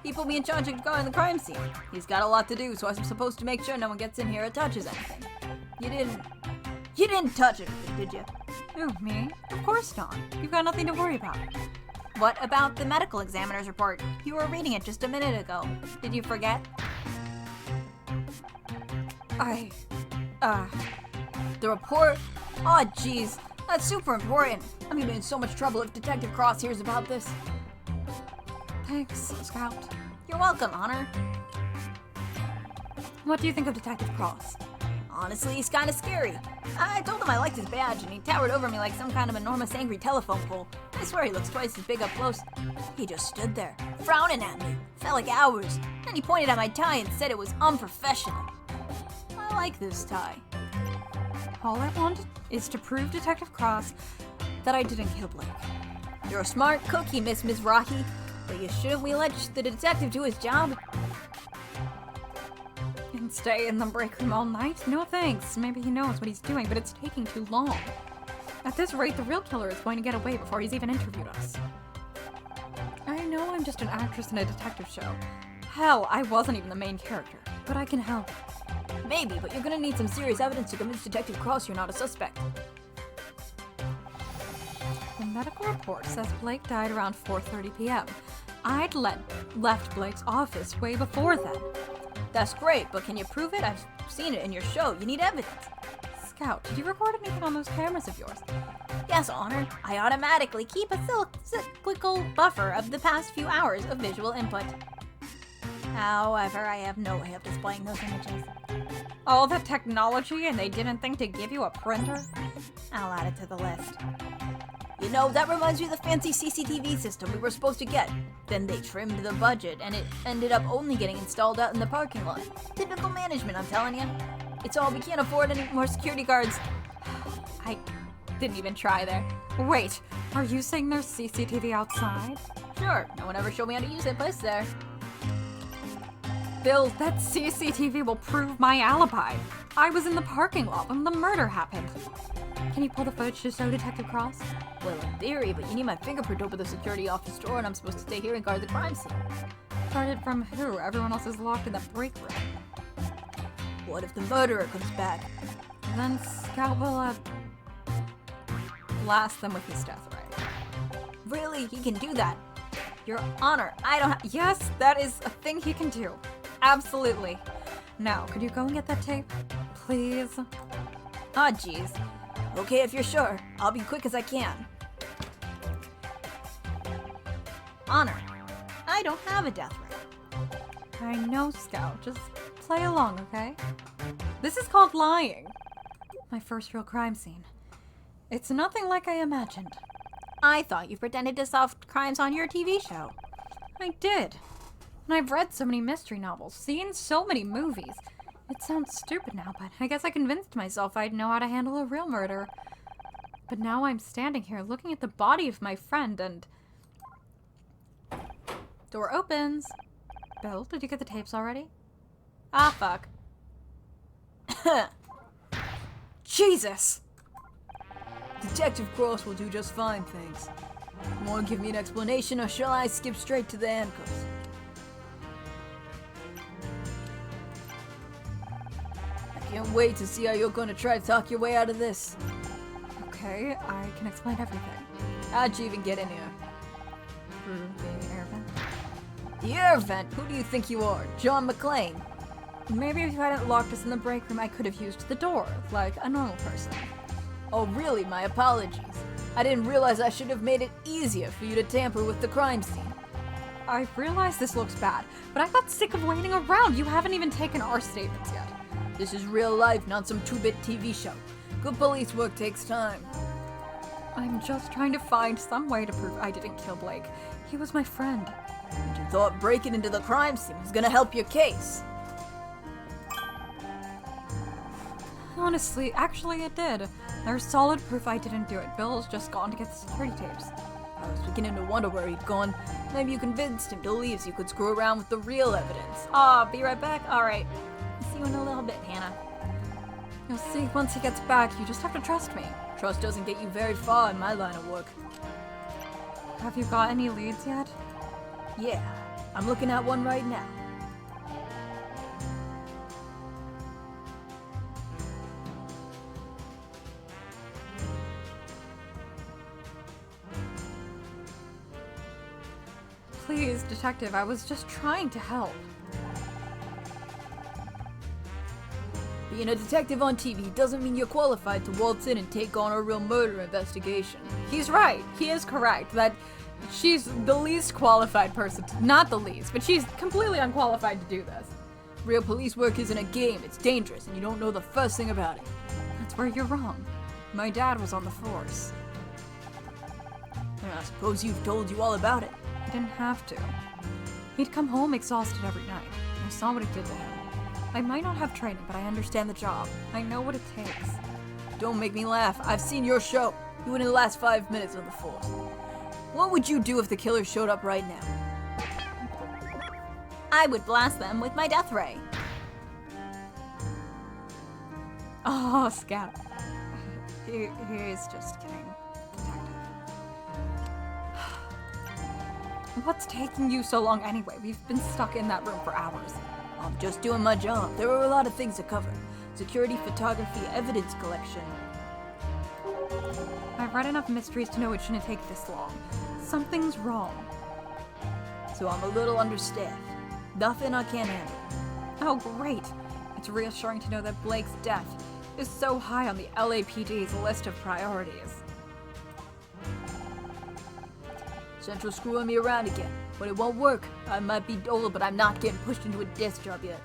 He put me in charge of guarding the crime scene. He's got a lot to do, so I'm supposed to make sure no one gets in here or touches anything. You didn't touch anything, did you? Who, me? Of course not. You've got nothing to worry about. What about the medical examiner's report? You were reading it just a minute ago. Did you forget? The report? Oh, jeez. That's super important. I'm gonna be in so much trouble if Detective Cross hears about this. Thanks, Scout. You're welcome, Honor. What do you think of Detective Cross? Honestly, he's kinda scary. I told him I liked his badge, and he towered over me like some kind of enormous angry telephone pole. I swear he looks twice as big up close. He just stood there, frowning at me. Felt like hours. Then he pointed at my tie and said it was unprofessional. I like this tie. All I want is to prove Detective Cross that I didn't kill Blake. You're a smart cookie, Miss Mizrahi, but you shouldn't we let the detective do his job? And stay in the break room all night? No thanks. Maybe he knows what he's doing, but it's taking too long. At this rate, the real killer is going to get away before he's even interviewed us. I know I'm just an actress in a detective show. Hell, I wasn't even the main character, but I can help. Maybe, but you're gonna need some serious evidence to convince Detective Cross you're not a suspect. The medical report says Blake died around 4:30 p.m. I'd left Blake's office way before then. That's great, but can you prove it? I've seen it in your show. You need evidence. Scout, did you record anything on those cameras of yours? Yes, Honor. I automatically keep a cyclical buffer of the past few hours of visual input. However, I have no way of displaying those images. All that technology and they didn't think to give you a printer? I'll add it to the list. You know, that reminds me of the fancy CCTV system we were supposed to get. Then they trimmed the budget, and it ended up only getting installed out in the parking lot. Typical management, I'm telling you. It's all we can't afford any more security guards. I didn't even try there. Wait, are you saying there's CCTV outside? Sure, no one ever showed me how to use it, but it's there. Bill, that CCTV will prove my alibi. I was in the parking lot when the murder happened. Can you pull the footage to show Detective Cross? Well, in theory, but you need my fingerprint over the security office door, and I'm supposed to stay here and guard the crime scene. Guarded from who? Everyone else is locked in the break room. What if the murderer comes back? Then Scout will, blast them with his death ray. Really? He can do that? Your Honor, I don't have— Yes, that is a thing he can do. Absolutely. Now, could you go and get that tape? Please? Ah, jeez. Okay, if you're sure. I'll be quick as I can. Honor, I don't have a death ray. I know, Scout. Just play along, okay? This is called lying. My first real crime scene. It's nothing like I imagined. I thought you pretended to solve crimes on your TV show. I did. And I've read so many mystery novels, seen so many movies. It sounds stupid now, but I guess I convinced myself I'd know how to handle a real murder. But now I'm standing here looking at the body of my friend and... Door opens. Bill, did you get the tapes already? Ah, fuck. Jesus! Detective Cross will do just fine, thanks. Want to give me an explanation, or shall I skip straight to the handcuffs? I can't wait to see how you're going to try to talk your way out of this. Okay, I can explain everything. How'd you even get in here? Through the air vent. The air vent? Who do you think you are? John McClane? Maybe if you hadn't locked us in the break room, I could have used the door, like a normal person. Oh, really? My apologies. I didn't realize I should have made it easier for you to tamper with the crime scene. I realize this looks bad, but I got sick of waiting around. You haven't even taken our statements yet. This is real life, not some 2-bit TV show. Good police work takes time. I'm just trying to find some way to prove I didn't kill Blake. He was my friend. And you thought breaking into the crime scene was gonna help your case. Honestly, actually it did. There's solid proof I didn't do it. Bill's just gone to get the security tapes. I was beginning to wonder where he'd gone. Maybe you convinced him to leave so you could screw around with the real evidence. Aw, be right back? Alright. See you in a little bit, Hannah. You'll see once he gets back. You just have to trust me. Trust doesn't get you very far in my line of work. Have you got any leads yet? Yeah, I'm looking at one right now. Please, detective, I was just trying to help. Being a detective on TV doesn't mean you're qualified to waltz in and take on a real murder investigation. He's right. He is correct that she's the least qualified person. Not the least, but she's completely unqualified to do this. Real police work isn't a game, it's dangerous, and you don't know the first thing about it. That's where you're wrong. My dad was on the force. And I suppose you've told you all about it. He didn't have to. He'd come home exhausted every night. I saw what it did to him. I might not have training, but I understand the job. I know what it takes. Don't make me laugh. I've seen your show. You wouldn't last 5 minutes on the force. What would you do if the killer showed up right now? I would blast them with my death ray. Oh, Scout. He's just kidding. Detective. What's taking you so long anyway? We've been stuck in that room for hours. I'm just doing my job. There were a lot of things to cover. Security, photography, evidence collection. I've read enough mysteries to know it shouldn't take this long. Something's wrong. So I'm a little understaffed. Nothing I can't handle. Oh, great. It's reassuring to know that Blake's death is so high on the LAPD's list of priorities. Central's screwing me around again, but it won't work. I might be old, but I'm not getting pushed into a desk job yet.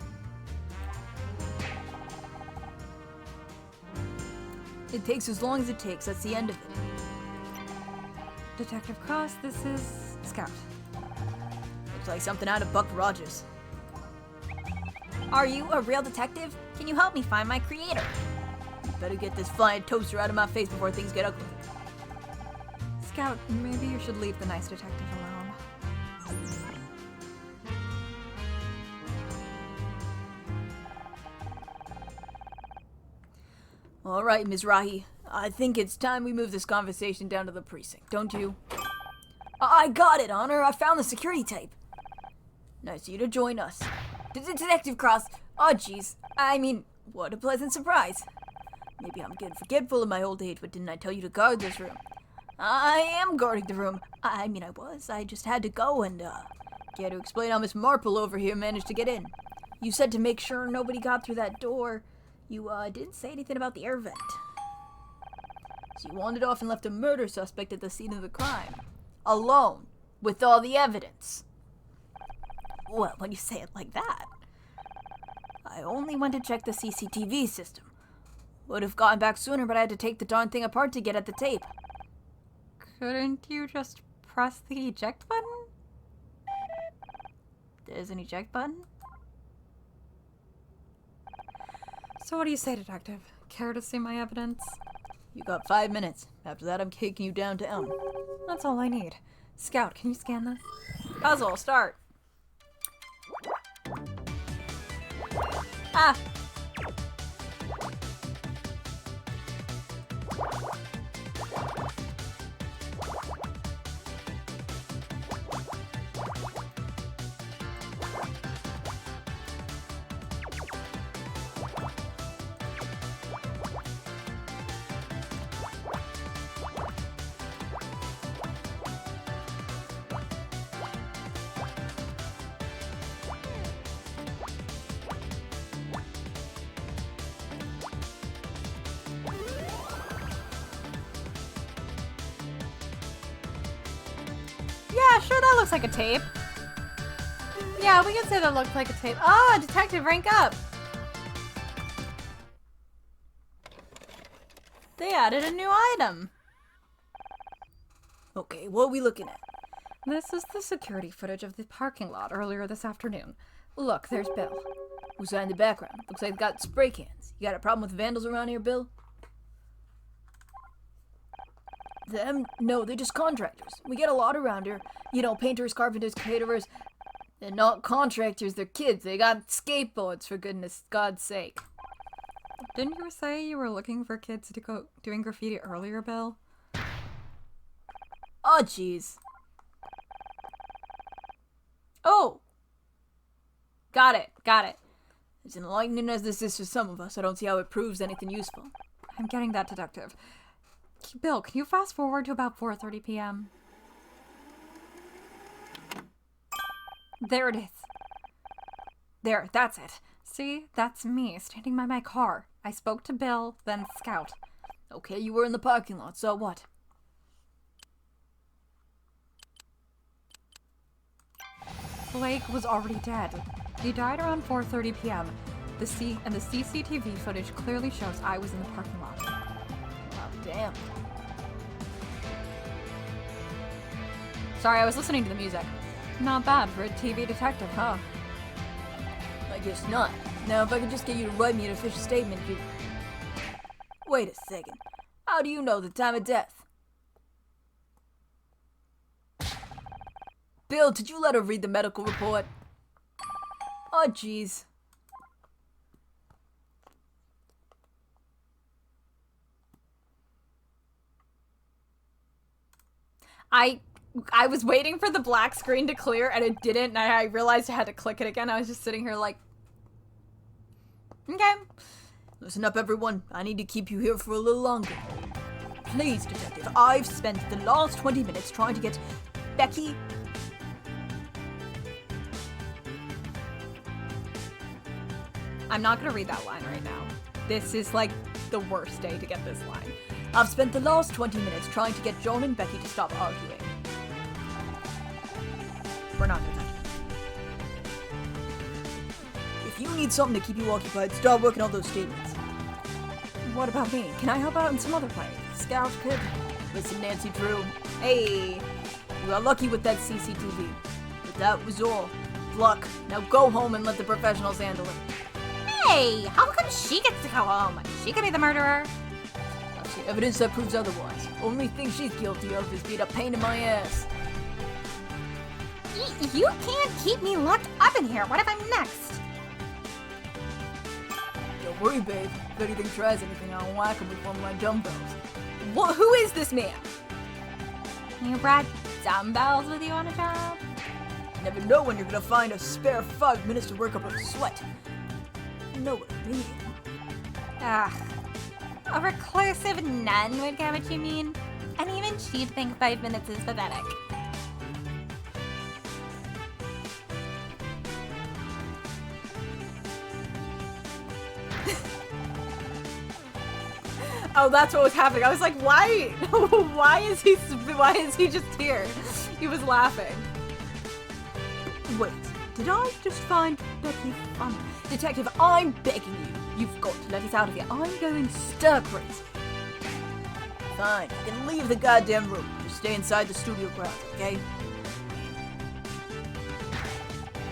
It takes as long as it takes, that's the end of it. Detective Cross, this is Scout. Looks like something out of Buck Rogers. Are you a real detective? Can you help me find my creator? Better get this flying toaster out of my face before things get ugly. Scout, maybe you should leave the nice detective alone. All right, Ms. Rahi. I think it's time we move this conversation down to the precinct, don't you? I got it, Honor. I found the security tape. Nice of you to join us. Detective Cross. Oh, jeez. I mean, what a pleasant surprise. Maybe I'm getting forgetful of my old age, but didn't I tell you to guard this room? I am guarding the room. I mean, I was. I just had to go and, care to explain how Miss Marple over here managed to get in. You said to make sure nobody got through that door. You, didn't say anything about the air vent. So you wandered off and left a murder suspect at the scene of the crime. Alone. With all the evidence. Well, when you say it like that. I only went to check the CCTV system. Would have gotten back sooner, but I had to take the darn thing apart to get at the tape. Couldn't you just press the eject button? There's an eject button? So what do you say, detective? Care to see my evidence? You got 5 minutes. After that, I'm kicking you downtown. That's all I need. Scout, can you scan this? Puzzle, start. Ah! sure, that looks like a tape. Yeah, we can say that looks like a tape. Oh, detective, rank up. They added a new item. Okay, what are we looking at? This is the security footage of the parking lot earlier this afternoon. Look, there's Bill. Who's that in the background? Looks like they got spray cans. You got a problem with vandals around here, Bill? Them? No, they're just contractors. We get a lot around here. You know, painters, carpenters, caterers. They're not contractors, they're kids. They got skateboards, for goodness God's sake. Didn't you say you were looking for kids to go doing graffiti earlier, Bill? Oh, jeez. Oh! Got it. As enlightening as this is for some of us, I don't see how it proves anything useful. I'm getting that, detective. Bill, can you fast forward to about 4:30 p.m.? There it is. There, that's it. See, that's me, standing by my car. I spoke to Bill, then Scout. Okay, you were in the parking lot, so what? Blake was already dead. He died around 4:30 p.m. The CCTV footage clearly shows I was in the parking lot. Oh, damn. Sorry, I was listening to the music. Not bad for a TV detective, huh? I guess not. Now, if I could just get you to write me an official statement, you... Wait a second. How do you know the time of death? Bill, did you let her read the medical report? Oh, jeez. I was waiting for the black screen to clear and it didn't, and I realized I had to click it again. I was just sitting here like, okay. Listen up, everyone. I need to keep you here for a little longer. Please, detective, I've spent the last 20 minutes trying to get Becky... I'm not gonna read that line right now. This is like the worst day to get this line. I've spent the last 20 minutes trying to get John and Becky to stop arguing. We're not gonna touch it. If you need something to keep you occupied, start working on those statements. What about me? Can I help out in some other way? Scout could. Listen, Nancy Drew. Hey, you got lucky with that CCTV. But that was all. Luck. Now go home and let the professionals handle it. Hey, how come she gets to go home? She could be the murderer. I've seen evidence that proves otherwise. Only thing she's guilty of is being a pain in my ass. You can't keep me locked up in here. What if I'm next? Don't worry, babe. If anything tries anything, I'll whack him with one of my dumbbells. What? Who is this man? You brought dumbbells with you on a job? You never know when you're gonna find a spare 5 minutes to work up a sweat. You know what I mean. Ugh. A reclusive nun would get what you mean. And even she'd think 5 minutes is pathetic. Oh, that's what was happening. I was like, why? Why is he just here? He was laughing. Wait, did I just find Becky funny? Detective, I'm begging you. You've got to let us out of here. I'm going stir crazy. Fine, you can leave the goddamn room. Just stay inside the studio grounds, okay?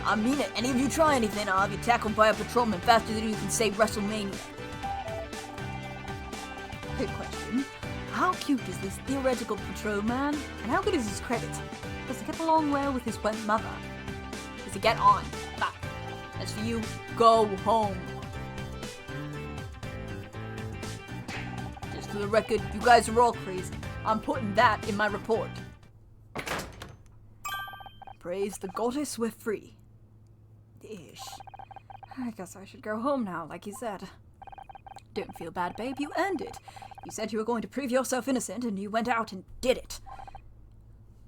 I mean it. Any of you try anything, I'll have you tackled by a patrolman faster than you can say WrestleMania. Good question. How cute is this theoretical patrolman? And how good is his credit? Does he get along well with his wet mother? Does he get on? Bah. As for you, go home. Just for the record, you guys are all crazy. I'm putting that in my report. Praise the goddess, we're free. Ish. I guess I should go home now, like you said. Don't feel bad, babe. You earned it. You said you were going to prove yourself innocent, and you went out and did it.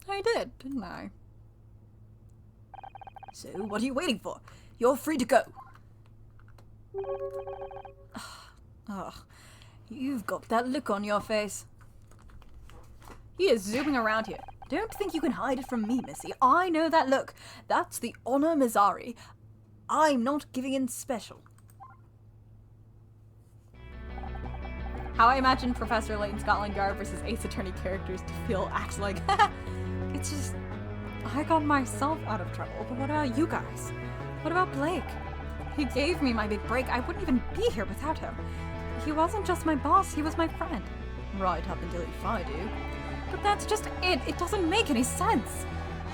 I did, didn't I? So, what are you waiting for? You're free to go. Ugh. You've got that look on your face. He is zooming around here. Don't think you can hide it from me, Missy. I know that look. That's the Honor Mizari. I'm not giving in special. How I imagine Professor Layton Scotland Yard versus Ace Attorney characters to feel act like, it's just, I got myself out of trouble, but what about you guys? What about Blake? He gave me my big break. I wouldn't even be here without him. He wasn't just my boss, he was my friend. Right up until he fired you. But that's just it. It doesn't make any sense.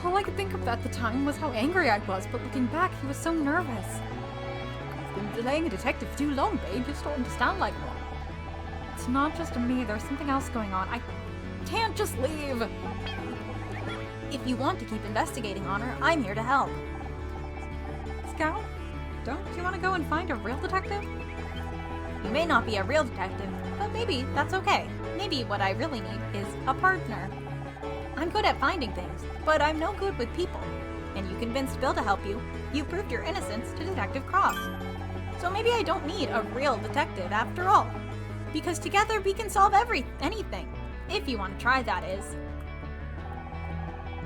All I could think of at the time was how angry I was, but looking back, he was so nervous. I've been delaying a detective for too long, babe. You're starting to stand like one. It's not just me. There's something else going on. I can't just leave. If you want to keep investigating, Honor, I'm here to help. Scout, don't you want to go and find a real detective? You may not be a real detective, but maybe that's okay. Maybe what I really need is a partner. I'm good at finding things, but I'm no good with people. And you convinced Bill to help you. You proved your innocence to Detective Cross. So maybe I don't need a real detective after all. Because together we can solve anything. If you want to try, that is.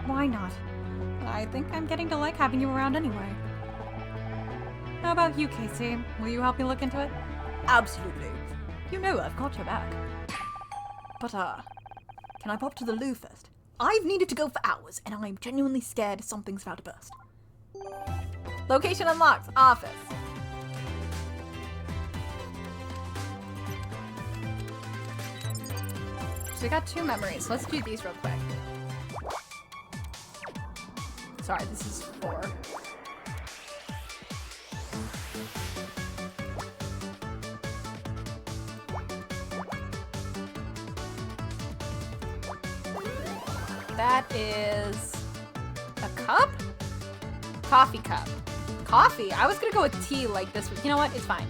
Why not? I think I'm getting to like having you around anyway. How about you, Casey? Will you help me look into it? Absolutely. You know I've got your back. But, can I pop to the loo first? I've needed to go for hours, and I'm genuinely scared something's about to burst. Location unlocked. Office. So we got 2 memories. Let's do these real quick. Sorry, this is 4. That is a cup? Coffee cup. Coffee? I was gonna go with tea like this. You know what? It's fine.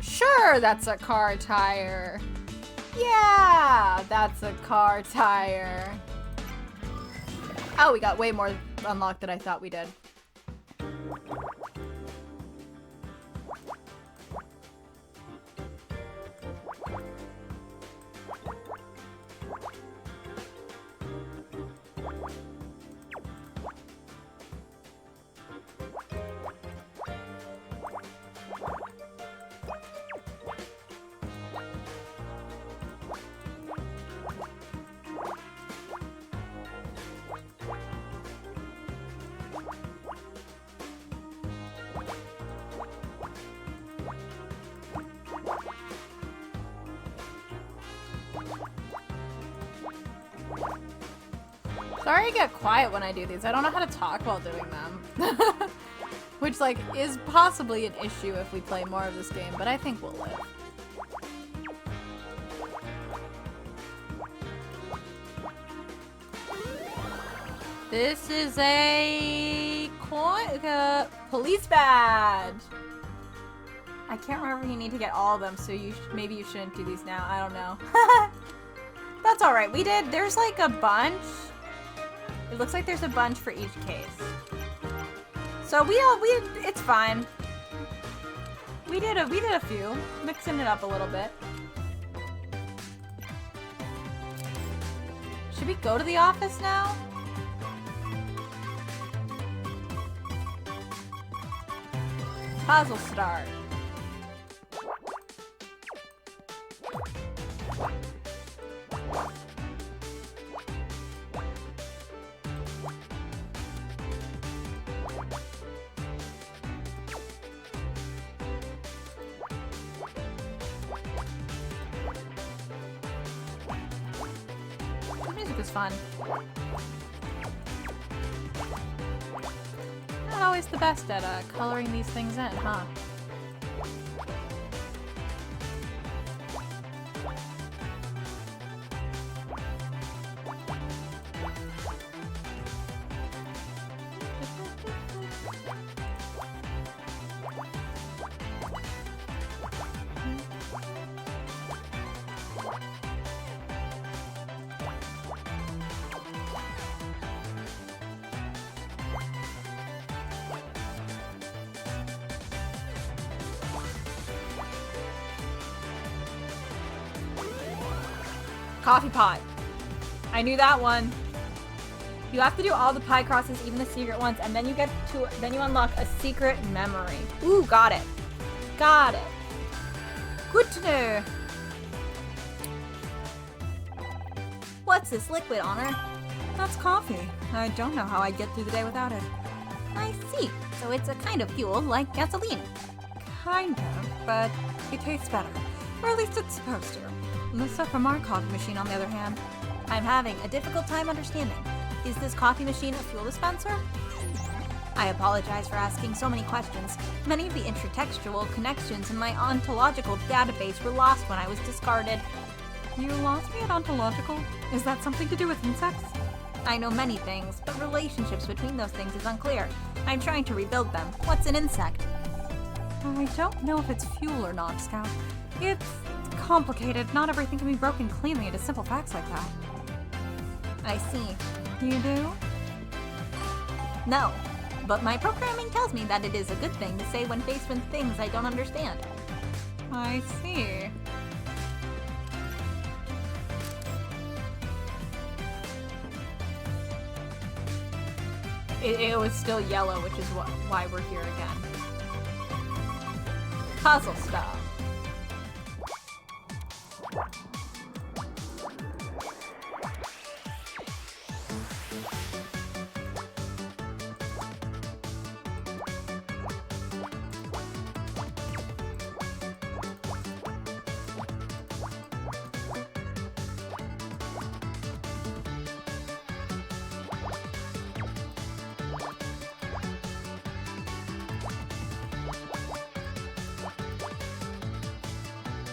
Sure, that's a car tire. Yeah, that's a car tire. Oh, we got way more unlocked than I thought we did. Sorry I get quiet when I do these. I don't know how to talk while doing them. Which, like, is possibly an issue if we play more of this game, but I think we'll live. This is a police badge. I can't remember if you need to get all of them, so maybe you shouldn't do these now. I don't know. That's all right. There's like a bunch. It looks like there's a bunch for each case. So it's fine. We did a few, mixing it up a little bit. Should we go to the office now? Puzzle start. The music is fun. Not always the best at coloring these things in, huh? coffee pot. I knew that one. You have to do all the pie crosses, even the secret ones, and then you unlock a secret memory. Ooh, got it. Got it. Good to know. What's this liquid, Honor? That's coffee. I don't know how I'd get through the day without it. I see. So it's a kind of fuel like gasoline. Kind of, but it tastes better. Or at least it's supposed to. The stuff from our coffee machine, on the other hand. I'm having a difficult time understanding. Is this coffee machine a fuel dispenser? I apologize for asking so many questions. Many of the intertextual connections in my ontological database were lost when I was discarded. You lost me at ontological? Is that something to do with insects? I know many things, but relationships between those things is unclear. I'm trying to rebuild them. What's an insect? I don't know if it's fuel or not, Scout. It's complicated. Not everything can be broken cleanly into simple facts like that. I see. You do? No, but my programming tells me that it is a good thing to say when faced with things I don't understand. I see. It was still yellow, which is why we're here again. Puzzle stuff.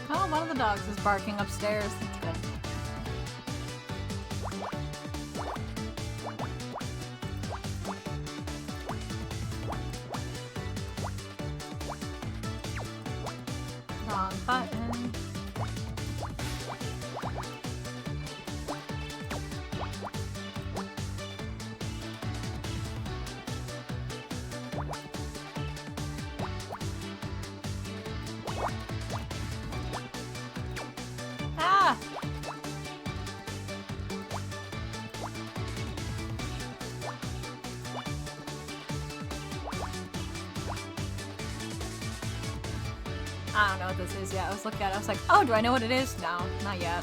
Oh, one of the dogs is barking upstairs. That's good. Wrong button. Ah! I don't know what this is yet. I was looking at it. I was like, oh, do I know what it is? No, not yet.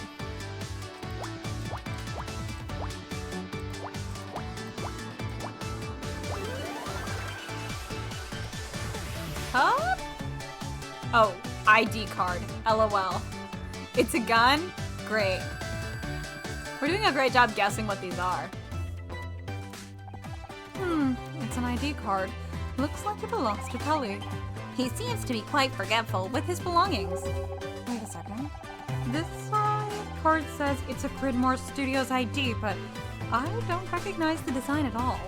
Huh? Oh, ID card. LOL. It's a gun? Great. We're doing a great job guessing what these are. It's an ID card. Looks like it belongs to Tully. He seems to be quite forgetful with his belongings. Wait a second. This card says it's a Gridmore Studios ID, but I don't recognize the design at all.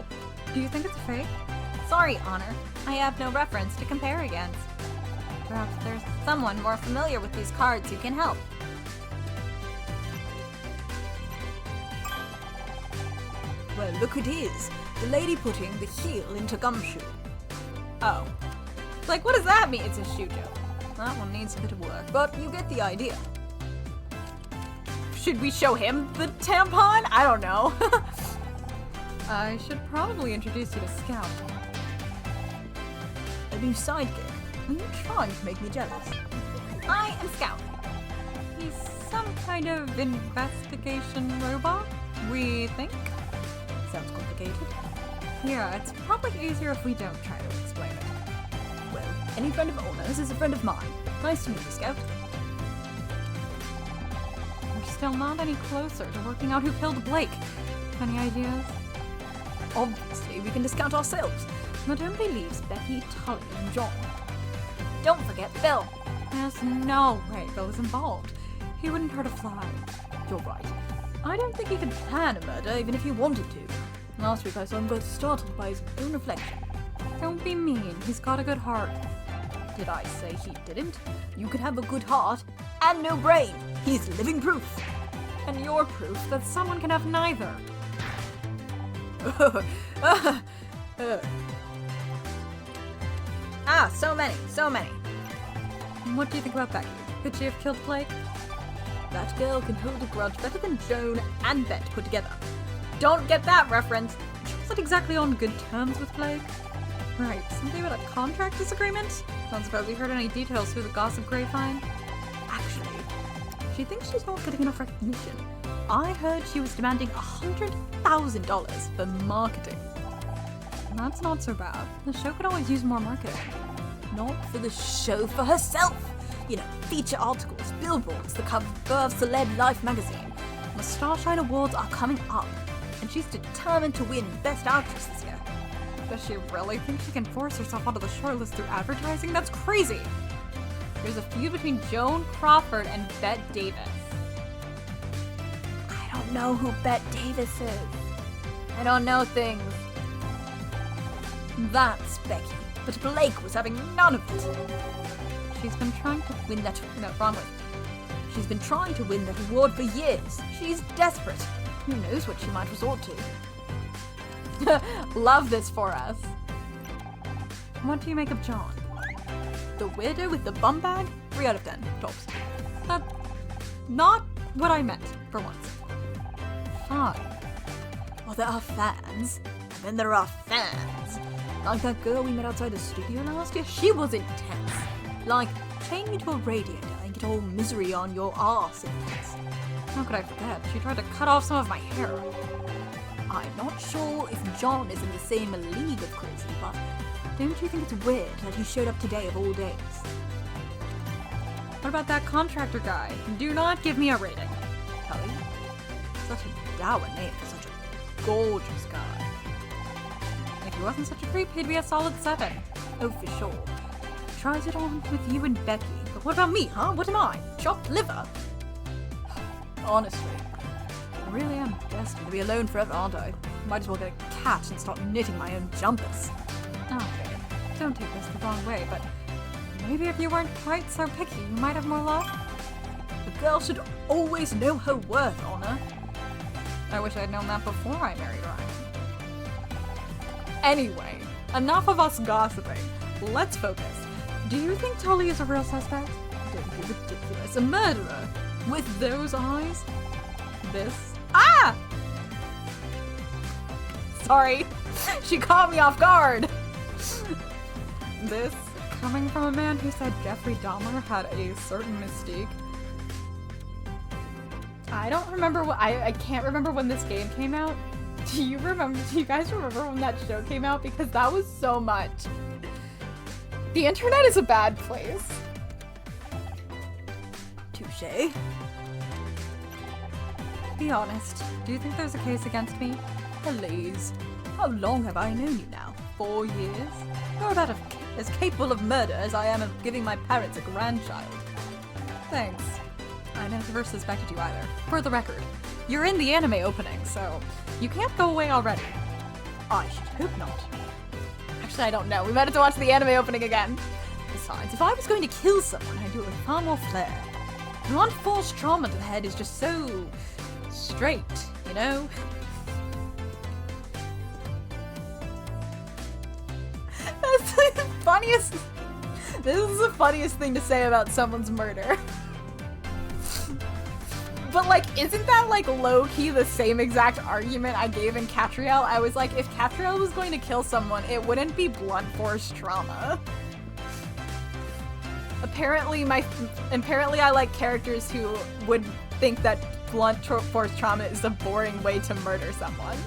Do you think it's fake? Sorry, Honor. I have no reference to compare against. Perhaps there's someone more familiar with these cards who can help. Well, look it is. The lady putting the heel into gumshoe. Oh. Like, what does that mean? It's a shoe joke. That one needs a bit of work. But you get the idea. Should we show him the tampon? I don't know. I should probably introduce you to Scout. A new sidekick. Are you trying to make me jealous? I am Scout. He's some kind of investigation robot, we think. Sounds complicated. Yeah, it's probably easier if we don't try to explain it. Well, any friend of Honors is a friend of mine. Nice to meet you, Scout. We're still not any closer to working out who killed Blake. Any ideas? Obviously, we can discount ourselves. Not only leaves Becky, Tully, and John. Don't forget Bill. There's no way Bill was involved. He wouldn't hurt a fly. You're right. I don't think he could plan a murder even if he wanted to. Last week I saw him both startled by his own reflection. Don't be mean. He's got a good heart. Did I say he didn't? You could have a good heart and no brain. He's living proof. And you're proof that someone can have neither. So many. What do you think about Becky? Could she have killed Blake? That girl can hold a grudge better than Joan and Bet put together. Don't get that reference. She wasn't exactly on good terms with Blake. Right, something about a contract disagreement? Don't suppose you heard any details through the gossip grapevine? Actually, she thinks she's not getting enough recognition. I heard she was demanding $100,000 for marketing. That's not so bad. The show could always use more marketing. Not for the show, for herself. You know, feature articles, billboards, the cover of Celeb Life magazine. The Starshine Awards are coming up, and she's determined to win Best Actress this year. Does she really think she can force herself onto the shortlist through advertising? That's crazy! There's a feud between Joan Crawford and Bette Davis. I don't know who Bette Davis is. I don't know things. That's Becky, but Blake was having none of it. She's been trying to win that. No, wrong way. She's been trying to win that award for years. She's desperate. Who knows what she might resort to? Love this for us. What do you make of John? The weirdo with the bum bag? 3 out of 10. Tops. That's not what I meant, for once. Fine. Well, there are fans, and then there are fans. Like that girl we met outside the studio last year, she was intense. Like, chain you to a radiator and get all misery on your arse intense. How could I forget? She tried to cut off some of my hair. I'm not sure if John is in the same league of crazy, but don't you think it's weird that he showed up today of all days? What about that contractor guy? Do not give me a rating. Kelly? Such a dour name for such a gorgeous guy. If he wasn't such a creep, he'd be a solid 7. Oh, for sure. Tries it on with you and Becky. But what about me, huh? What am I? Chopped liver? Honestly, I really am destined to be alone forever, aren't I? Might as well get a cat and start knitting my own jumpers. Oh, babe. Don't take this the wrong way, but maybe if you weren't quite so picky, you might have more luck. A girl should always know her worth, Honor. I wish I'd known that before I married Ryan. Anyway, enough of us gossiping. Let's focus. Do you think Tully is a real suspect? Don't be ridiculous. A murderer? With those eyes? This? Ah! Sorry. She caught me off guard. This coming from a man who said Jeffrey Dahmer had a certain mystique. I don't remember what I can't remember when this game came out. Do you guys remember when that show came out? Because that was so much. The internet is a bad place. Touché. Be honest. Do you think there's a case against me? Please. How long have I known you now? 4 years? You're about as capable of murder as I am of giving my parents a grandchild. Thanks. I never suspected you either. For the record, you're in the anime opening, so you can't go away already. I should hope not. Actually, I don't know. We might have to watch the anime opening again. Besides, if I was going to kill someone, I'd do it with far more flair. Blunt force trauma to the head is just so straight, you know? That's like the funniest. This is the funniest thing to say about someone's murder. But like, isn't that like low-key the same exact argument I gave in Catriel? I was like, if Catriel was going to kill someone, it wouldn't be blunt force trauma. Apparently I like characters who would think that blunt force trauma is a boring way to murder someone.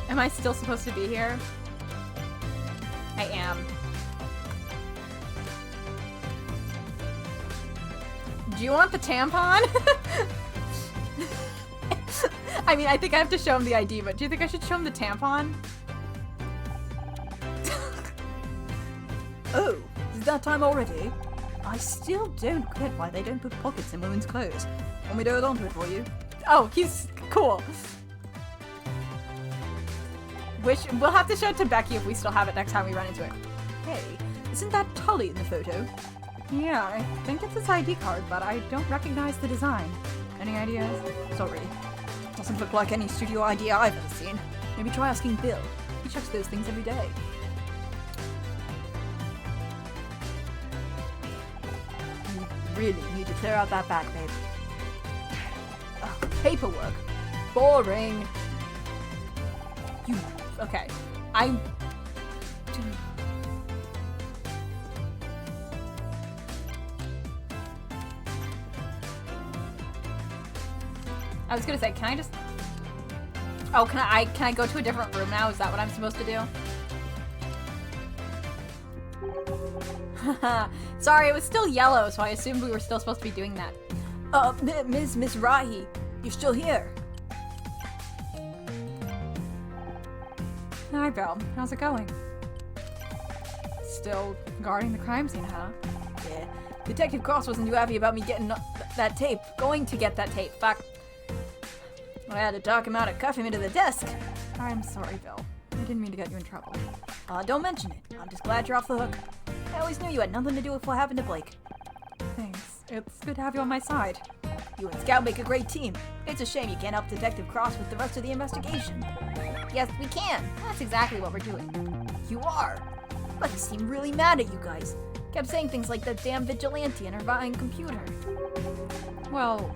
Am I still supposed to be here? I am. Do you want the tampon? I mean, I think I have to show him the ID, but do you think I should show him the tampon? Oh, is that time already? I still don't get why they don't put pockets in women's clothes. Want me to hold on to it for you? Oh, he's cool. We'll have to show it to Becky if we still have it next time we run into it. Hey, isn't that Tully in the photo? Yeah, I think it's his ID card, but I don't recognize the design. Any ideas? Sorry. Doesn't look like any studio idea I've ever seen. Maybe try asking Bill. He checks those things every day. really need to clear out that back, babe. Ugh, paperwork. Boring. Okay. I was gonna say, can I just... Oh, can I go to a different room now? Is that what I'm supposed to do? Sorry, it was still yellow, so I assumed we were still supposed to be doing that. Miss Rahi, you're still here. Hi, Bill. How's it going? Still guarding the crime scene, huh? Yeah. Detective Cross wasn't too happy about me getting that tape. Going to get that tape. Fuck. I had to talk him out and cuff him into the desk. I'm sorry, Bill. I didn't mean to get you in trouble. Don't mention it. I'm just glad you're off the hook. I always knew you had nothing to do with what happened to Blake. Thanks. It's good to have you on my side. You and Scout make a great team. It's a shame you can't help Detective Cross with the rest of the investigation. Yes, we can. That's exactly what we're doing. You are. But he seemed really mad at you guys. Kept saying things like that damn vigilante and her buying computer. Well,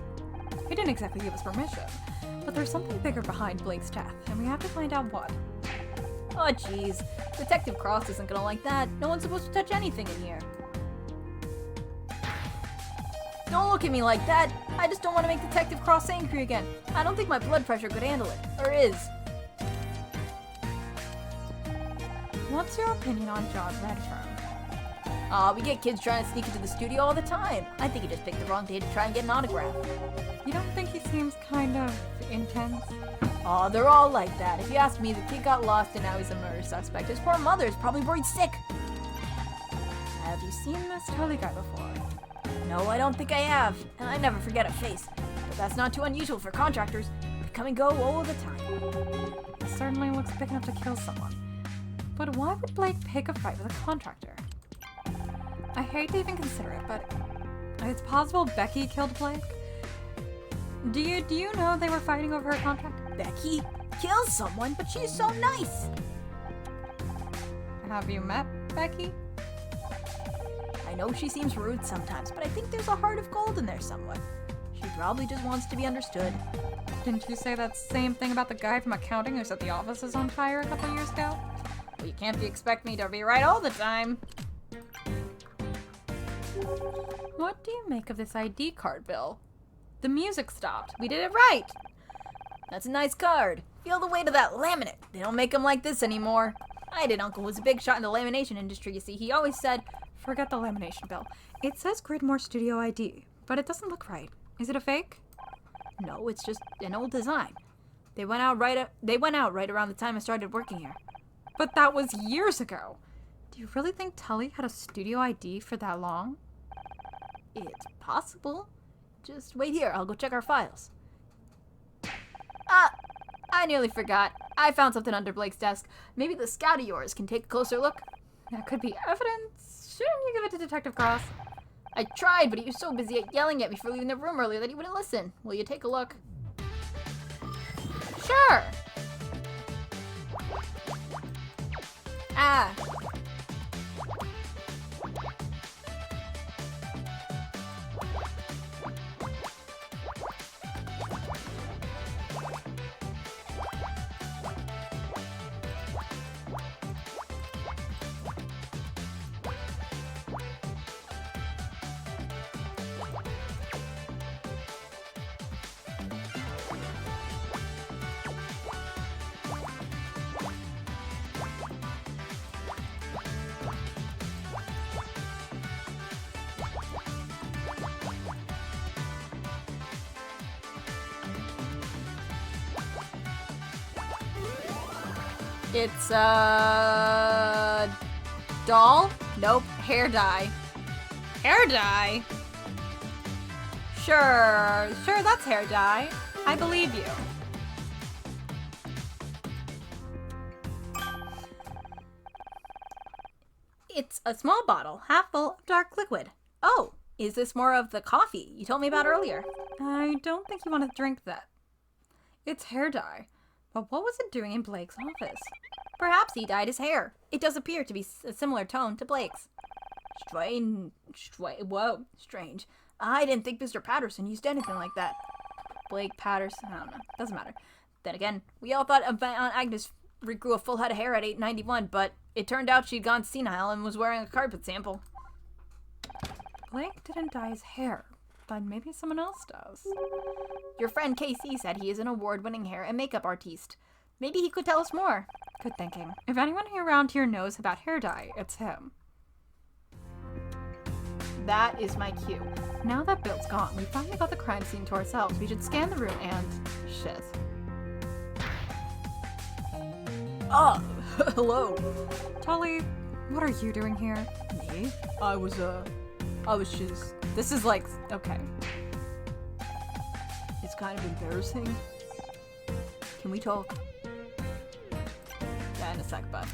he didn't exactly give us permission. But there's something bigger behind Blake's death, and we have to find out what. Oh jeez. Detective Cross isn't gonna like that. No one's supposed to touch anything in here. Don't look at me like that. I just don't want to make Detective Cross angry again. I don't think my blood pressure could handle it. Or is. What's your opinion on John Redfern? We get kids trying to sneak into the studio all the time. I think he just picked the wrong day to try and get an autograph. You don't think he seems kind of intense? Aw, they're all like that. If you ask me, the kid got lost and now he's a murder suspect. His poor mother is probably worried sick. Have you seen this Tully guy before? No, I don't think I have. And I never forget a face. But that's not too unusual for contractors. They come and go all the time. He certainly looks big enough to kill someone. But why would Blake pick a fight with a contractor? I hate to even consider it, but it's possible Becky killed Blake. Do you know they were fighting over her contract? Becky kills someone, but she's so nice. Have you met Becky? I know she seems rude sometimes, but I think there's a heart of gold in there somewhere. She probably just wants to be understood. Didn't you say that same thing about the guy from accounting who said the office is on fire a couple years ago? Well, you can't expect me to be right all the time. What do you make of this ID card, Bill? The music stopped. We did it right. That's a nice card. Feel the weight of that laminate. They don't make them like this anymore. I had an uncle who was a big shot in the lamination industry, you see. He always said, forget the lamination, Bill. It says Gridmore Studio ID, but it doesn't look right. Is it a fake? No, it's just an old design. They went out right around the time I started working here. But that was years ago. Do you really think Tully had a studio ID for that long? It's possible. Just wait here. I'll go check our files. I nearly forgot. I found something under Blake's desk. Maybe the Scout of yours can take a closer look. That could be evidence. Shouldn't you give it to Detective Cross? I tried, but he was so busy yelling at me for leaving the room earlier that he wouldn't listen. Will you take a look? Sure. Ah. It's doll? Nope, hair dye. Hair dye? Sure, that's hair dye. I believe you. It's a small bottle, half full of dark liquid. Oh, is this more of the coffee you told me about earlier? I don't think you want to drink that. It's hair dye. But what was it doing in Blake's office? Perhaps he dyed his hair. It does appear to be a similar tone to Blake's. Strange. I didn't think Mr. Patterson used anything like that. Blake Patterson. I don't know. Doesn't matter. Then again, we all thought Aunt Agnes regrew a full head of hair at 891, but it turned out she'd gone senile and was wearing a carpet sample. Blake didn't dye his hair, but maybe someone else does. Your friend KC said he is an award-winning hair and makeup artiste. Maybe he could tell us more. Good thinking. If anyone around here knows about hair dye, it's him. That is my cue. Now that Bill's gone, we finally got the crime scene to ourselves. We should scan the room and... shit. Ah, hello. Tully, what are you doing here? Me? I was just... This is like... okay. It's kind of embarrassing. Can we talk? Yeah, in a sec, bud.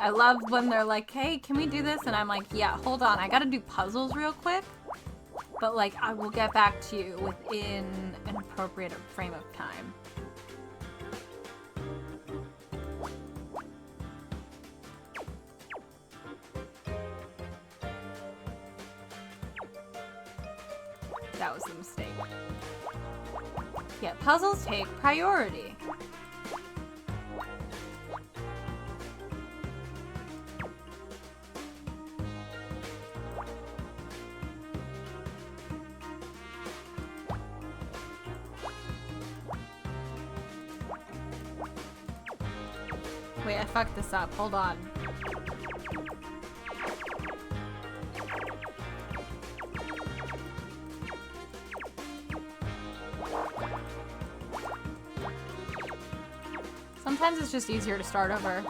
I love when they're like, hey, can we do this? And I'm like, yeah, hold on. I gotta do puzzles real quick. But, like, I will get back to you within an appropriate frame of time. That was a mistake. Yeah, puzzles take priority. Wait, I fucked this up. Hold on. Sometimes it's just easier to start over.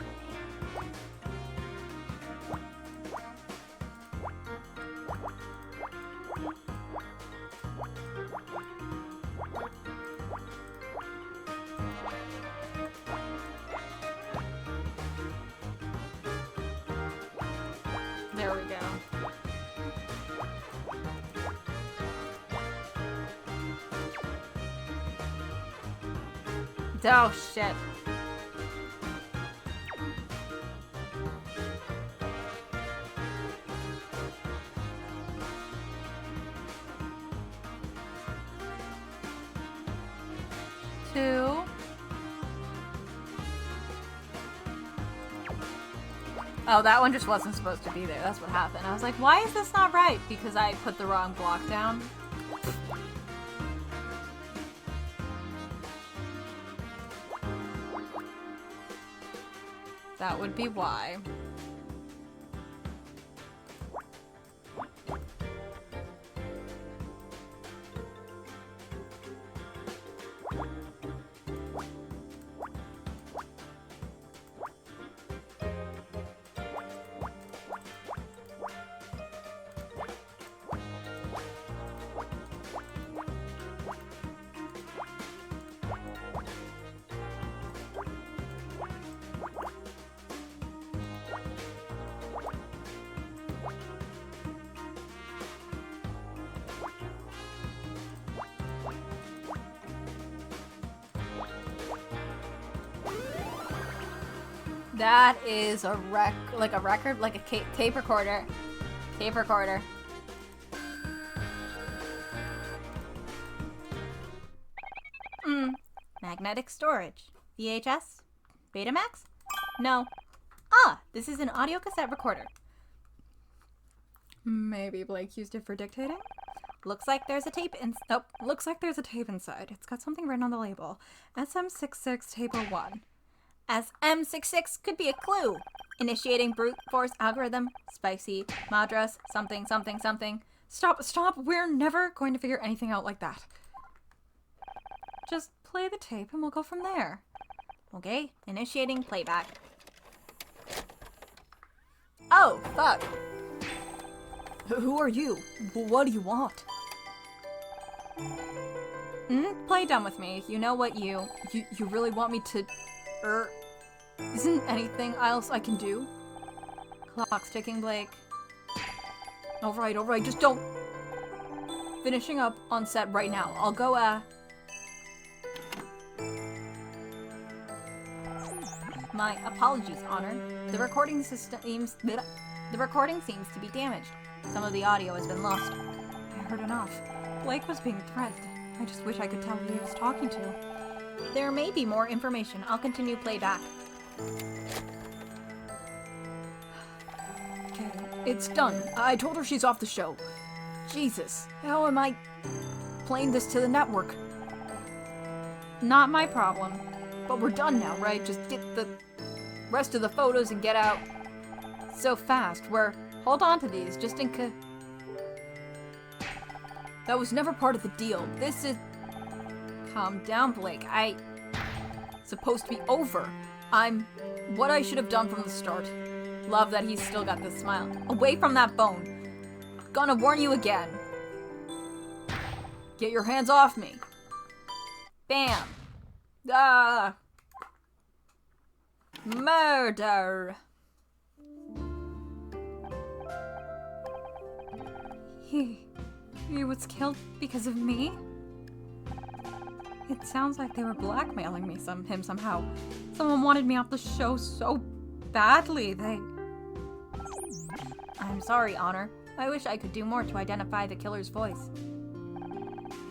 There we go. Oh, shit. Two. Oh, that one just wasn't supposed to be there. That's what happened. I was like, why is this not right? Because I put the wrong block down. That would be why. That is a record, like a tape recorder. Tape recorder. Magnetic storage. VHS? Betamax? No. Ah, this is an audio cassette recorder. Maybe Blake used it for dictating? Looks like there's a tape looks like there's a tape inside. It's got something written on the label. SM66 tape 01. SM66 could be a clue. Initiating brute force algorithm. Spicy. Madras. Something, something, something. Stop. We're never going to figure anything out like that. Just play the tape and we'll go from there. Okay, initiating playback. Oh, fuck. Who are you? What do you want? Play dumb with me. You know what you really want me to... Isn't anything else I can do? Clock's ticking, Blake. Alright, just don't... Finishing up on set right now. I'll go, My apologies, Honor. The recording seems to be damaged. Some of the audio has been lost. I heard enough. Blake was being threatened. I just wish I could tell who he was talking to. There may be more information. I'll continue playback. Okay, it's done. I told her she's off the show. Jesus, how am I playing this to the network? Not my problem. But we're done now, right? Just get the rest of the photos and get out so fast. Hold on to these, just in case. That was never part of the deal. This is... Calm down, Blake. supposed to be over. I'm what I should have done from the start. Love that he's still got this smile. Away from that bone. Gonna warn you again. Get your hands off me. Bam. Ah! Murder! He was killed because of me? It sounds like they were blackmailing me him somehow. Someone wanted me off the show so badly, I'm sorry, Honor. I wish I could do more to identify the killer's voice.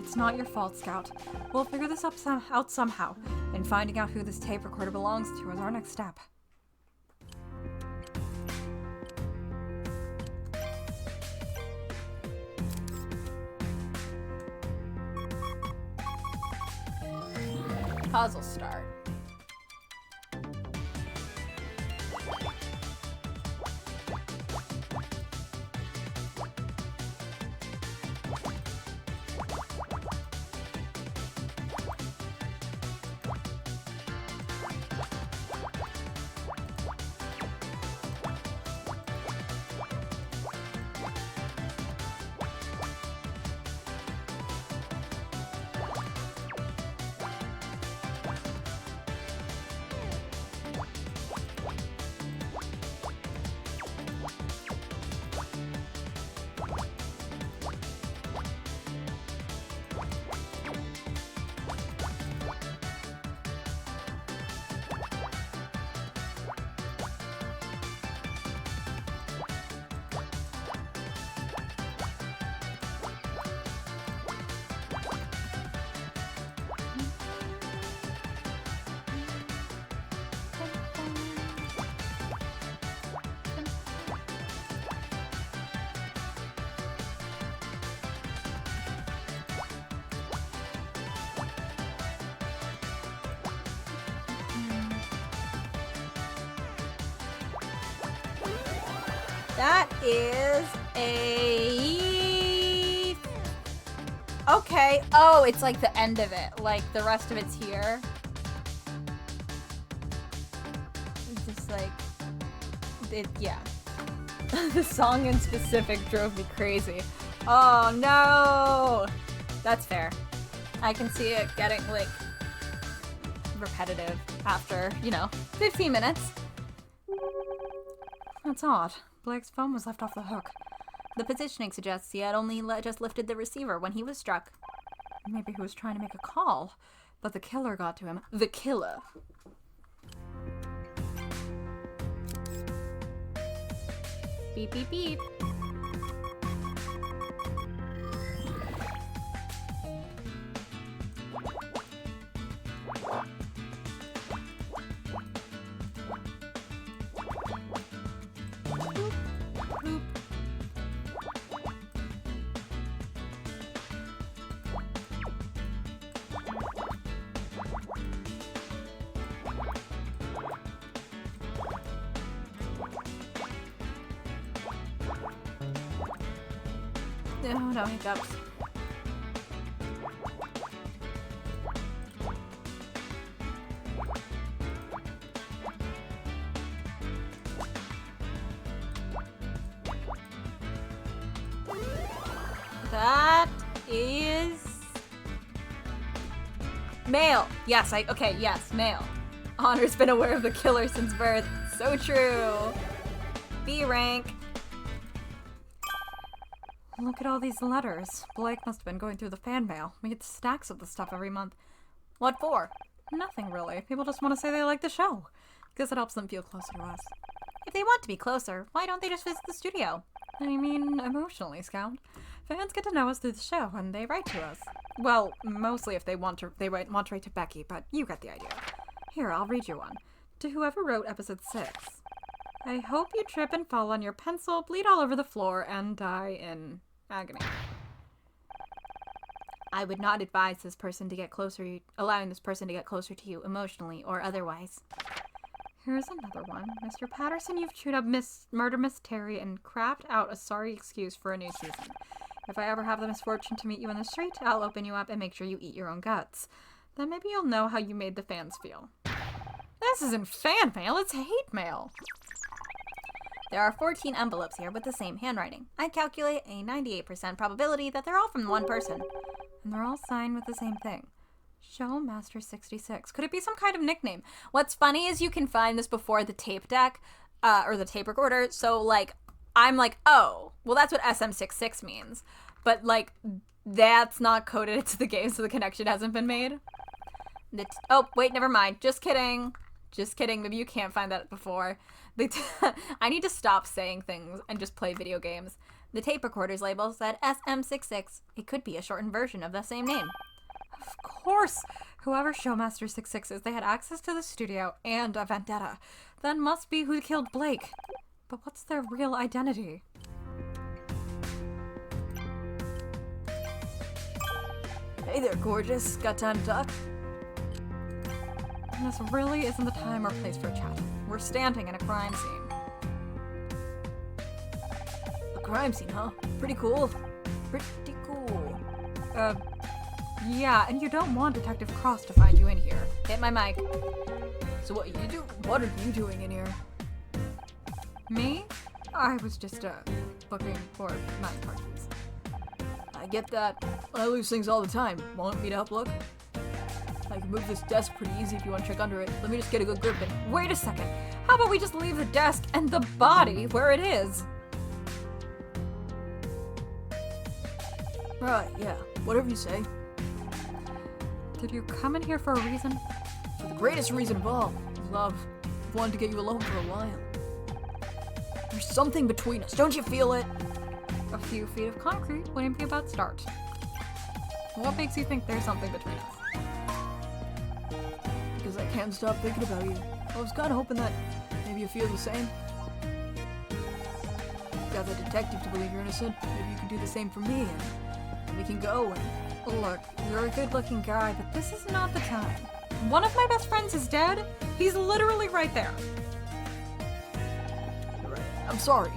It's not your fault, Scout. We'll figure this out somehow, and finding out who this tape recorder belongs to is our next step. Puzzle start. That is a... Okay. Oh, it's like the end of it. Like, the rest of it's here. It's just like... yeah. The song in specific drove me crazy. Oh, no! That's fair. I can see it getting, like, repetitive after, 15 minutes. That's odd. Blake's phone was left off the hook. The positioning suggests he had only just lifted the receiver when he was struck. Maybe he was trying to make a call, but the killer got to him. The killer. Beep, beep, beep. No hiccups. That is... male. Yes, yes, male. Honor's been aware of the killer since birth. So true. B rank. Look at all these letters. Blake must have been going through the fan mail. We get stacks of the stuff every month. What for? Nothing really. People just want to say they like the show. Guess it helps them feel closer to us. If they want to be closer, why don't they just visit the studio? I mean, emotionally, Scout. Fans get to know us through the show, and they write to us. Well, mostly if they want to write to Becky, but you get the idea. Here, I'll read you one. To whoever wrote episode 6. I hope you trip and fall on your pencil, bleed all over the floor, and die in agony. I would not advise this person to get closer, allowing this person to get closer to you emotionally or otherwise. Here's another one. Mr. Patterson, you've chewed up Murder Miss Terry and craft out a sorry excuse for a new season. If I ever have the misfortune to meet you in the street, I'll open you up and make sure you eat your own guts. Then maybe you'll know how you made the fans feel. This isn't fan mail, it's hate mail. There are 14 envelopes here with the same handwriting. I calculate a 98% probability that they're all from one person. And they're all signed with the same thing. Showmaster 66. Could it be some kind of nickname? What's funny is you can find this before the tape deck, or the tape recorder. So, like, I'm like, oh, well, that's what SM66 means. But, like, that's not coded into the game, so the connection hasn't been made. Oh, wait, never mind. Just kidding. Just kidding. Maybe you can't find that before. I need to stop saying things and just play video games. The tape recorder's label said SM66. It could be a shortened version of the same name. Of course! Whoever Showmaster 66 is, they had access to the studio and a vendetta. That must be who killed Blake. But what's their real identity? Hey there, gorgeous. Got time to talk? This really isn't the time or place for a chat. We're standing in a crime scene. A crime scene, huh? Pretty cool. Pretty cool. Yeah, and you don't want Detective Cross to find you in here. Hit my mic. So what are you doing in here? Me? I was just, looking for night parties. I get that. I lose things all the time. Want me to help look? I can move this desk pretty easy if you want to check under it. Let me just get a good grip and— Wait a second! How about we just leave the desk and the body where it is? Right, yeah. Whatever you say. Did you come in here for a reason? For the greatest reason of all, love. I've wanted to get you alone for a while. There's something between us, don't you feel it? A few feet of concrete wouldn't be a bad start. What makes you think there's something between us? Because I can't stop thinking about you. I was kind of hoping that maybe you feel the same. Got the detective to believe you're innocent. Maybe you can do the same for me, and we can go and— Look, you're a good-looking guy, but this is not the time. One of my best friends is dead. He's literally right there. You're right. I'm sorry.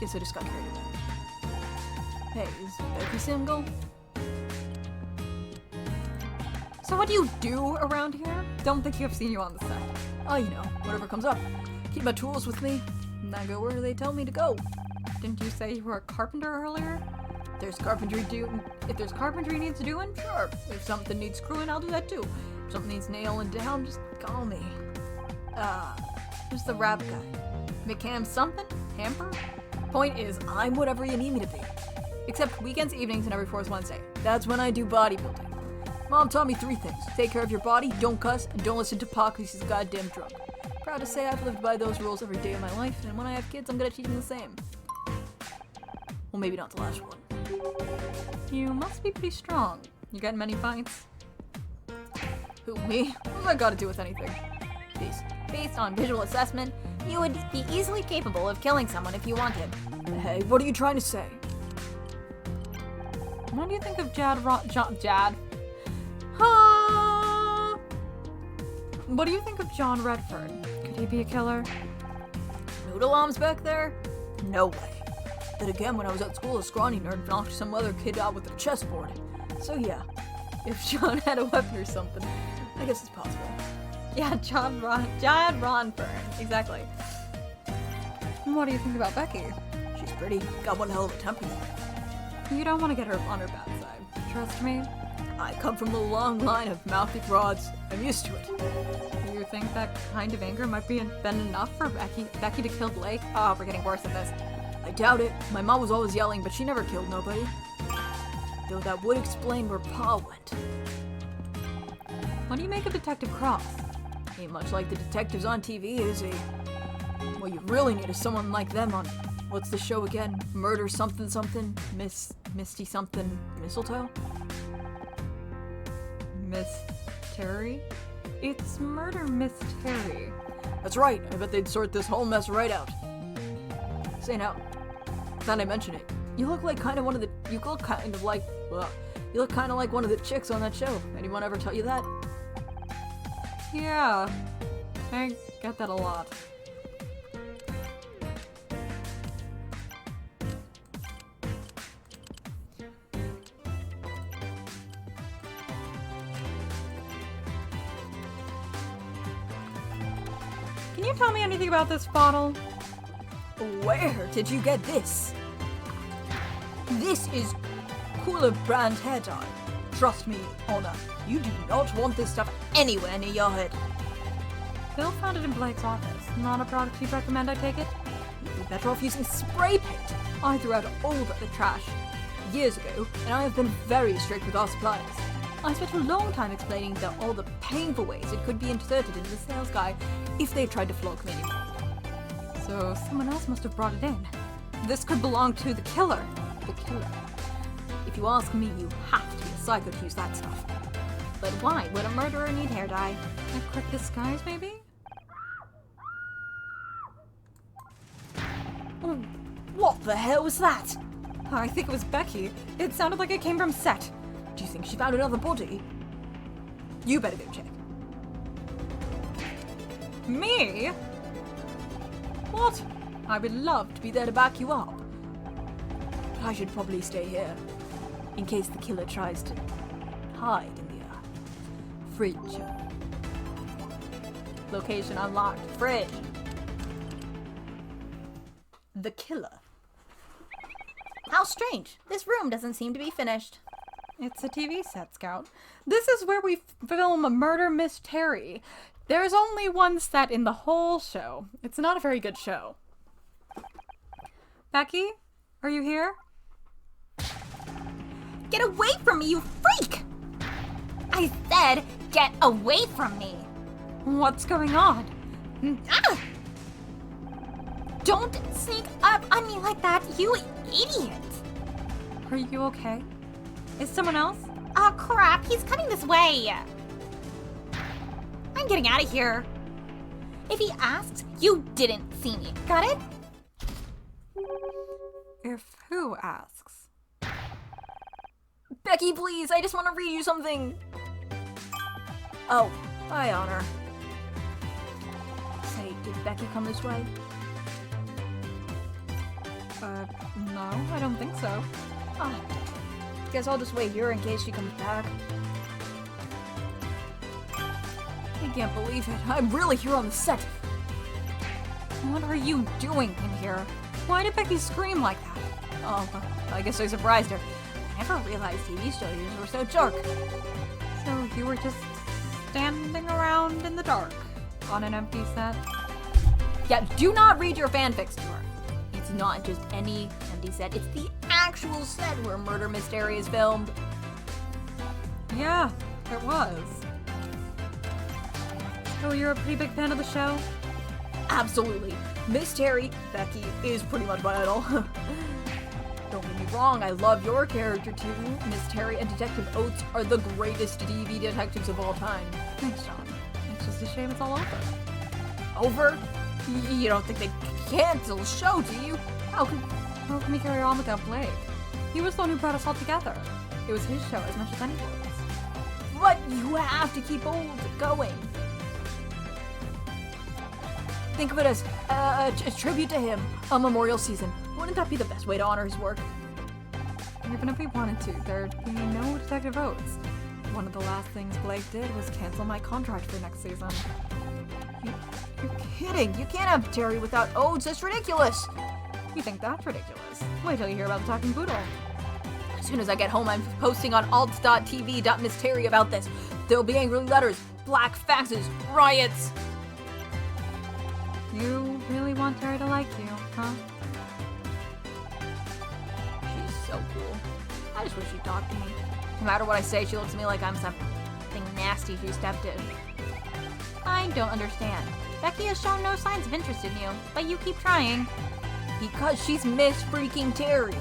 Guess I just got carried away. Hey, is Becky single? So what do you do around here? Don't think you've seen you on the set. Oh, you know, whatever comes up. Keep my tools with me, and I go where they tell me to go. Didn't you say you were a carpenter earlier? If there's carpentry needs doing, sure. If something needs screwing, I'll do that too. If something needs nailing down, just call me. Who's the rap guy? McCam something? Hamper? Point is, I'm whatever you need me to be. Except weekends, evenings, and every fourth Wednesday. That's when I do bodybuilding. Mom taught me 3 things. Take care of your body, don't cuss, and don't listen to Pac because he's goddamn drunk. Proud to say I've lived by those rules every day of my life, and when I have kids, I'm gonna teach them the same. Well, maybe not the last one. You must be pretty strong. You get many fights? Who, me? What's that got to do with anything? Based on visual assessment, you would be easily capable of killing someone if you wanted. Hey, what are you trying to say? What do you think of Jad? What do you think of John Redford? Could he be a killer? Noodle arms back there? No way. Then again, when I was at school, a scrawny nerd knocked some other kid out with a chessboard. So yeah, if John had a weapon or something, I guess it's possible. Yeah, John Ronfern. Exactly. What do you think about Becky? She's pretty. Got one hell of a temper though. You don't want to get her on her bad side. Trust me. I come from a long line of mouthy broads. I'm used to it. Do you think that kind of anger might been enough for Becky to kill Blake? Oh, we're getting worse at this. I doubt it. My mom was always yelling, but she never killed nobody. Though that would explain where Pa went. What do you make of Detective Cross? Ain't much like the detectives on TV, is he? What you really need is someone like them on, what's the show again? Murder something something? Misty something mistletoe? Miss Terry? It's Murder Miss Terry. That's right, I bet they'd sort this whole mess right out. Say now, thought I mentioned it. You look like kind of one of the, you look kind of like one of the chicks on that show. Anyone ever tell you that? Yeah, I get that a lot. Can you tell me anything about this bottle? Where did you get this? This is Cooler brand hair dye. Trust me, Honor, you do not want this stuff anywhere near your head. Bill found it in Blake's office. Not a product you'd recommend, I take it? You'd be better off using spray paint. I threw out all but the trash years ago, and I have been very strict with our suppliers. I spent a long time explaining all the painful ways it could be inserted into the sales guide if they tried to flog me anymore. So someone else must have brought it in. This could belong to the killer. The killer. If you ask me, you have to be a psycho to use that stuff. But why would a murderer need hair dye? A quick disguise, maybe? Oh, what the hell was that? I think it was Becky. It sounded like it came from set. Do you think she found another body? You better go check. Me? What? I would love to be there to back you up. But I should probably stay here, in case the killer tries to hide in the fridge. Location unlocked. Fridge. The killer. How strange. This room doesn't seem to be finished. It's a TV set, Scout. This is where we film Murder Miss Terry. There's only one set in the whole show. It's not a very good show. Becky, are you here? Get away from me, you freak! I said, get away from me! What's going on? Ah! Don't sneak up on me like that, you idiot! Are you okay? Is someone else? Oh crap, he's coming this way! I'm getting out of here. If he asks, you didn't see me. Got it? If who asks? Becky, please, I just want to read you something. Oh, hi, Honor. Say, did Becky come this way? No, I don't think so. Ah, guess I'll just wait here in case she comes back. I can't believe it. I'm really here on the set. What are you doing in here? Why did Becky scream like that? Oh, well, I guess I surprised her. I never realized TV shows were so dark. So you were just standing around in the dark on an empty set? Yeah, do not read your fanfics to her. It's not just any empty set. It's the actual set where Murder Mystery is filmed. Yeah, it was. So you're a pretty big fan of the show? Absolutely. Miss Terry, Becky, is pretty much my idol. Don't get me wrong, I love your character too. Miss Terry and Detective Oates are the greatest TV detectives of all time. Thanks, John. It's just a shame it's all over. Over? You don't think they cancel the show, do you? How can we carry on without Blake? He was the one who brought us all together. It was his show as much as anyone's. But you have to keep old going. Think of it as a tribute to him, a memorial season. Wouldn't that be the best way to honor his work? Even if we wanted to, there'd be no Detective Oates. One of the last things Blake did was cancel my contract for next season. You're kidding. You can't have Terry without Oates. That's ridiculous. You think that's ridiculous? Wait till you hear about the Talking Poodle. As soon as I get home, I'm posting on alts.tv.missterry about this. There'll be angry letters, black faxes, riots. You really want Terry to like you, huh? She's so cool. I just wish she'd talk to me. No matter what I say, she looks at me like I'm something nasty she stepped in. I don't understand. Becky has shown no signs of interest in you, but you keep trying. Because she's Miss freaking Terry.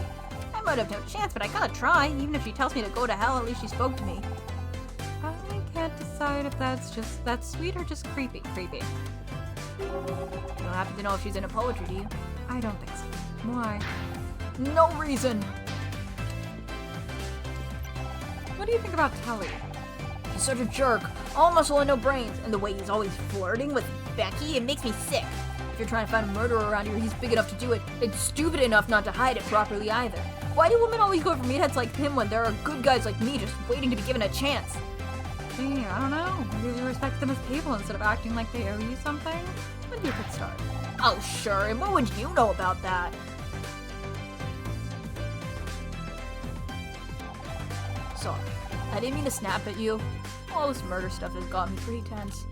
I might have no chance, but I gotta try. Even if she tells me to go to hell, at least she spoke to me. I can't decide if that's sweet or just creepy. You don't happen to know if she's into poetry, do you? I don't think so. Why? No reason. What do you think about Tully? He's such a jerk. All muscle and no brains. And the way he's always flirting with Becky, it makes me sick. If you're trying to find a murderer around here, he's big enough to do it. And stupid enough not to hide it properly either. Why do women always go for meatheads like him when there are good guys like me just waiting to be given a chance? Gee, I don't know. Maybe you respect them as people instead of acting like they owe you something? Would be a good start. Oh, sure. And what would you know about that? Sorry. I didn't mean to snap at you. All this murder stuff has got me pretty tense.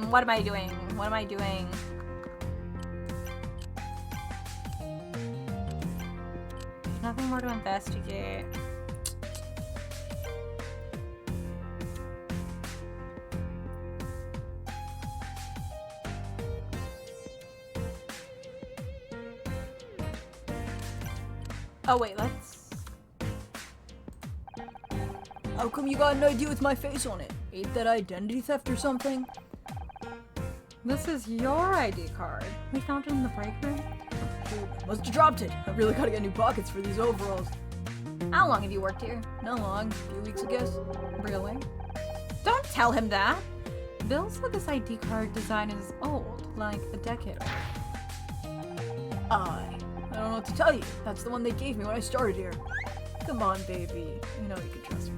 What am I doing? What am I doing? There's nothing more to investigate. Oh wait, let's... How come you got an ID with my face on it? Ain't that identity theft or something? This is your ID card. We found it in the break room. Shoot, must have dropped it. I really gotta get new pockets for these overalls. How long have you worked here? Not long. A few weeks, I guess. Really? Don't tell him that! Bill said this ID card design is old, like a decade old. I don't know what to tell you. That's the one they gave me when I started here. Come on, baby. You know you can trust me.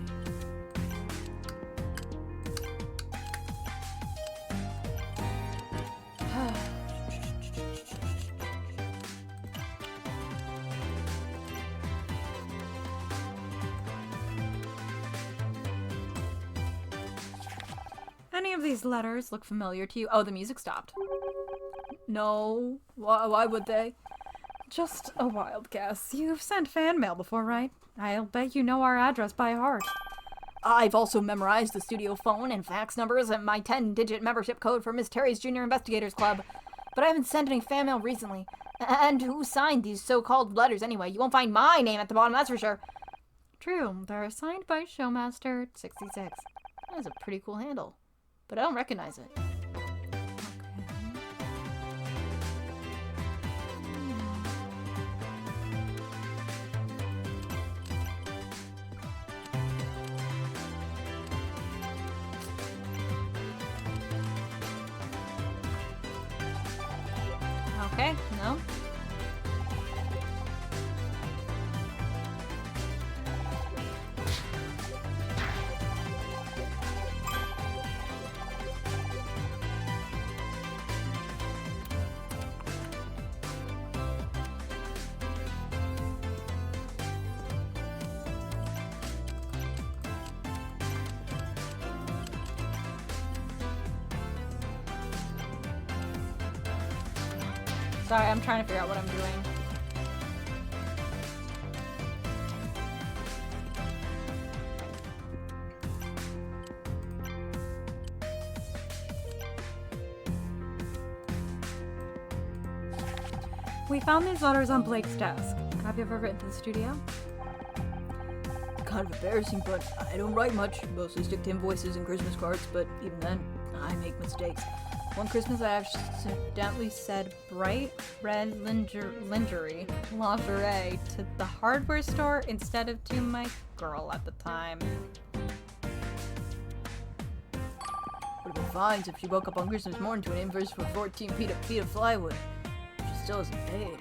Any of these letters look familiar to you? Oh, the music stopped. No. Why would they? Just a wild guess. You've sent fan mail before, right? I'll bet you know our address by heart. I've also memorized the studio phone and fax numbers and my 10-digit membership code for Miss Terry's Junior Investigators Club. But I haven't sent any fan mail recently. And who signed these so-called letters anyway? You won't find my name at the bottom, that's for sure. True, they're signed by Showmaster 66. That's a pretty cool handle. But I don't recognize it. Okay, no? Sorry, I'm trying to figure out what I'm doing. We found these letters on Blake's desk. Have you ever written to the studio? Kind of embarrassing, but I don't write much. Mostly stick to invoices and Christmas cards, but even then, I make mistakes. One Christmas I accidentally said bright red lingerie to the hardware store instead of to my girl at the time. Would have been fine if she woke up on Christmas morning to an invoice for 14 feet of plywood. She still isn't paid.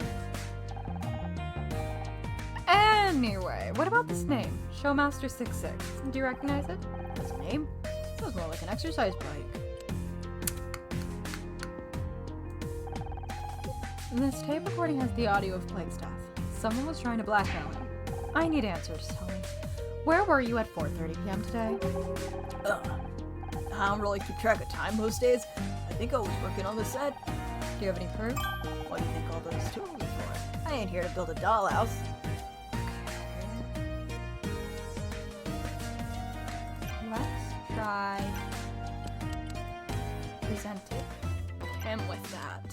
Anyway, what about this name? Showmaster 66. Do you recognize it? His name? Sounds more like an exercise bike. This tape recording has the audio of Blake's death. Someone was trying to blackmail him. I need answers, Tully. Where were you at 4:30 p.m. today? I don't really keep track of time most days. I think I was working on the set. Do you have any proof? What do you think all those tools are for? I ain't here to build a dollhouse. Let's try presenting him with that.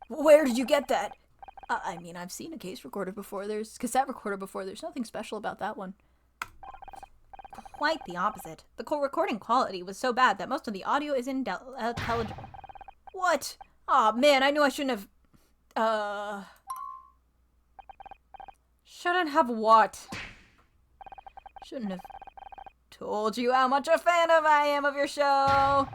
Where did you get that? I mean, I've seen a case recorder before. There's cassette recorder before. There's nothing special about that one. Quite the opposite. The recording quality was so bad that most of the audio is intelligible. What? Aw, man, I knew I shouldn't have... Shouldn't have what? Shouldn't have told you how much a fan of I am of your show.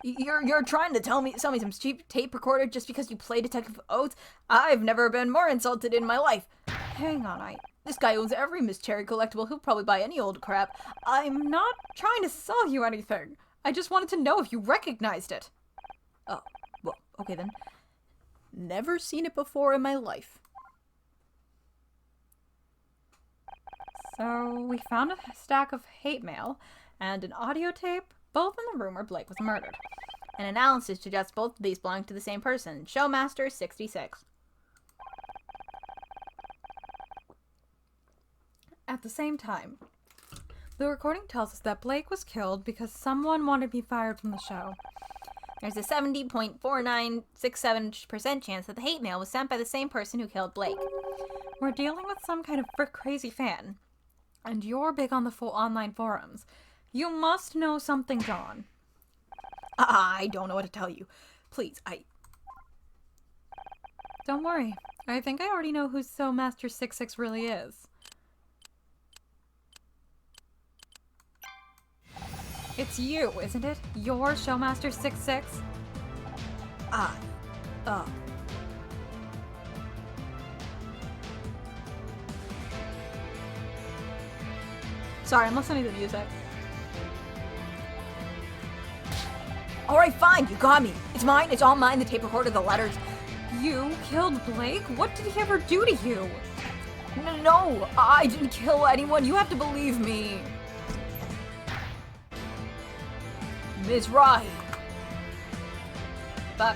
You're trying to sell me some cheap tape recorder just because you play Detective Oates? I've never been more insulted in my life. Hang on, This guy owns every Miss Cherry collectible. He'll probably buy any old crap. I'm not trying to sell you anything. I just wanted to know if you recognized it. Oh, well, okay then. Never seen it before in my life. So, we found a stack of hate mail and an audio tape, both in the room where Blake was murdered. An analysis suggests both of these belong to the same person, Showmaster 66. At the same time, the recording tells us that Blake was killed because someone wanted to be fired from the show. There's a 70.4967% chance that the hate mail was sent by the same person who killed Blake. We're dealing with some kind of crazy fan, and you're big on the full online forums. You must know something's on. I don't know what to tell you. Please, Don't worry. I think I already know who Master 66 really is. It's you, isn't it? You're Showmaster 66? Sorry, I'm listening to the music. Alright, fine, you got me. It's mine, it's all mine, the tape recorder, the letters. You killed Blake? What did he ever do to you? No, I didn't kill anyone. You have to believe me. Ms. Rye. But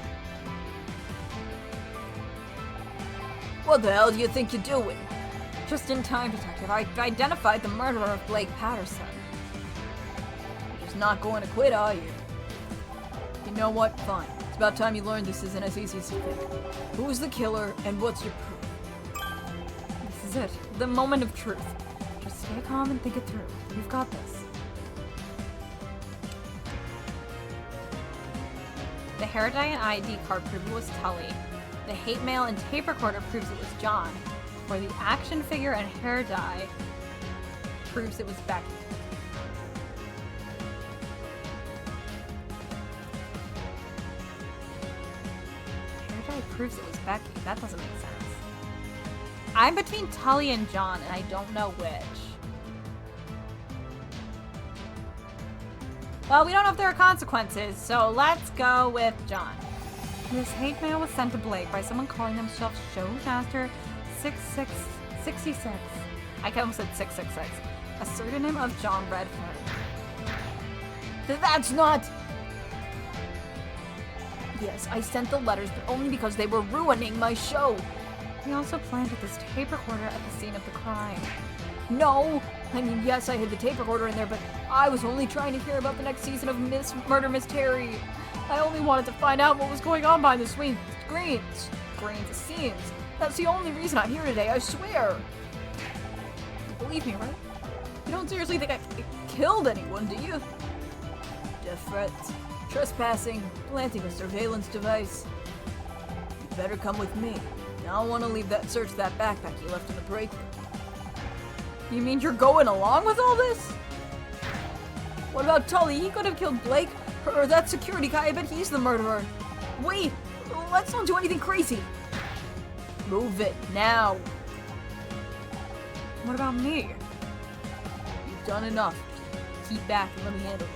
What the hell do you think you're doing? just in time, Detective. I identified the murderer of Blake Patterson. You're just not going to quit, are you? You know what? Fine. It's about time you learned this isn't as easy as you think. Who's the killer and what's your proof? This is it. The moment of truth. Just stay calm and think it through. You've got this. The hair dye and ID card prove it was Tully. The hate mail and tape recorder proves it was John. Or the action figure and hair dye proves it was Becky. Hair dye proves it was Becky. That doesn't make sense. I'm between Tully and John, and I don't know which. Well, we don't know if there are consequences, so let's go with John. This hate mail was sent to Blake by someone calling themselves Showmaster 66. I almost said 666. A pseudonym of John Redfern. That's not... Yes, I sent the letters, but only because they were ruining my show. He also planted this tape recorder at the scene of the crime. No! I mean, yes, I had the tape recorder in there, but I was only trying to hear about the next season of Murder Mystery. I only wanted to find out what was going on behind the scenes. That's the only reason I'm here today, I swear. You believe me, right? You don't seriously think I killed anyone, do you? Death threats, trespassing, planting a surveillance device. You better come with me. I don't want to search that backpack you left in the break room. You mean you're going along with all this? What about Tully? He could have killed Blake. Or that security guy, I bet he's the murderer. Wait, let's not do anything crazy. Move it, now. What about me? You've done enough. Keep back and let me handle it.